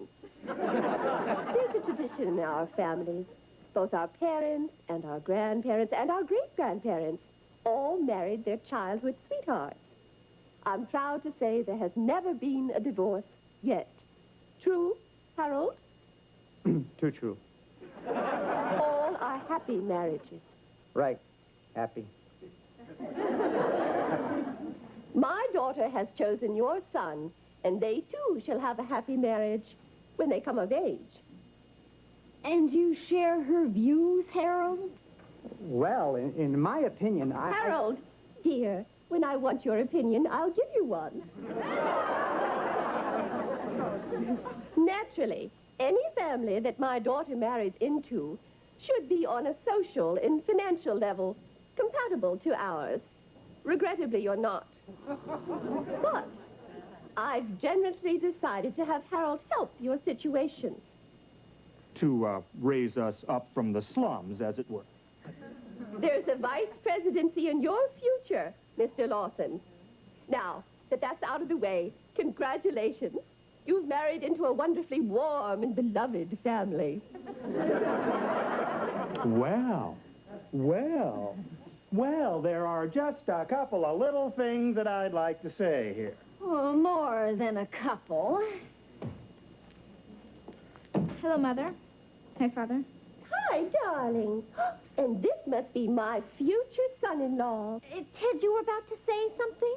There's a tradition in our families. Both our parents and our grandparents and our great-grandparents all married their childhood sweethearts. I'm proud to say there has never been a divorce yet. True, Harold? Too true. All are happy marriages. Right. Happy. My daughter has chosen your son, and they too shall have a happy marriage when they come of age. And you share her views, Harold? Well, in my opinion, Harold, dear, when I want your opinion, I'll give you one. Naturally, any family that my daughter marries into should be on a social and financial level compatible to ours. Regrettably, you're not. But I've generously decided to have Harold help your situation. To raise us up from the slums, as it were. There's a vice presidency in your future, Mr. Lawson. Now that that's out of the way, congratulations. You've married into a wonderfully warm and beloved family. Well, there are just a couple of little things that I'd like to say here. Oh, more than a couple. Hello, Mother. Hi, Father. Hi, darling. And this must be my future son-in-law. Ted, you were about to say something?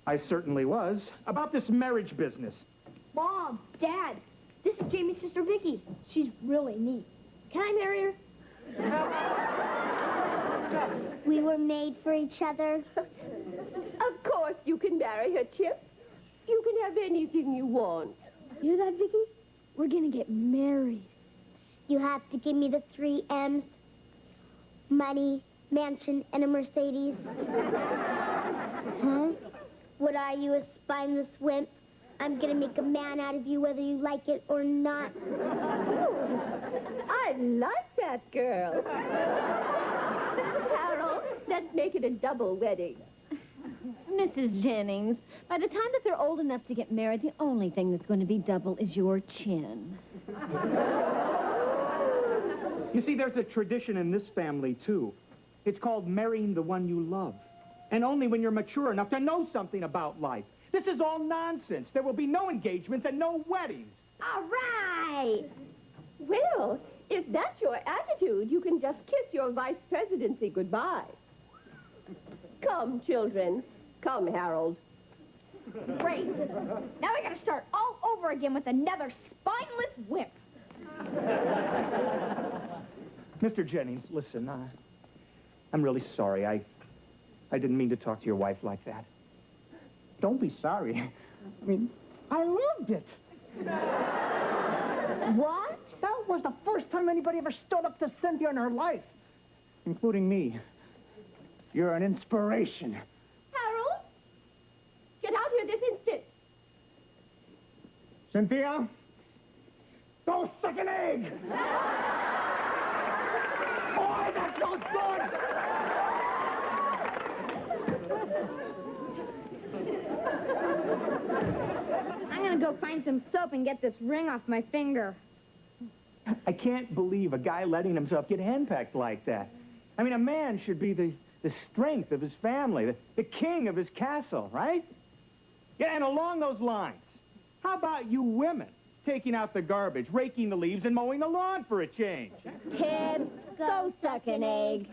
I certainly was. About this marriage business. Mom, Dad, this is Jamie's sister Vicky. She's really neat. Can I marry her? We were made for each other. Of course you can marry her, Chip. You can have anything you want. You hear that, Vicky? We're gonna get married. You have to give me the 3 M's. Money, mansion, and a Mercedes. Huh? What are you, a spineless wimp? I'm gonna make a man out of you whether you like it or not. I like that girl. Harold, let's make it a double wedding. Mrs. Jennings, by the time that they're old enough to get married, the only thing that's going to be double is your chin. You see, there's a tradition in this family, too. It's called marrying the one you love. And only when you're mature enough to know something about life. This is all nonsense. There will be no engagements and no weddings. All right. Well, if that's your attitude, you can just kiss your vice presidency goodbye. Come, children. Come, Harold. Great. Now we gotta start all over again with another spineless wimp. Mr. Jennings, listen, I'm really sorry. I didn't mean to talk to your wife like that. Don't be sorry. I mean, I loved it. What? That was the first time anybody ever stood up to Cynthia in her life, including me. You're an inspiration. Harold, get out here this instant. Cynthia, go suck an egg. Boy, that feels good. I'm gonna go find some soap and get this ring off my finger. I can't believe a guy letting himself get henpecked like that. I mean, a man should be the strength of his family, the king of his castle, right? Yeah, and along those lines, how about you women taking out the garbage, raking the leaves, and mowing the lawn for a change? Ted, go suck an egg.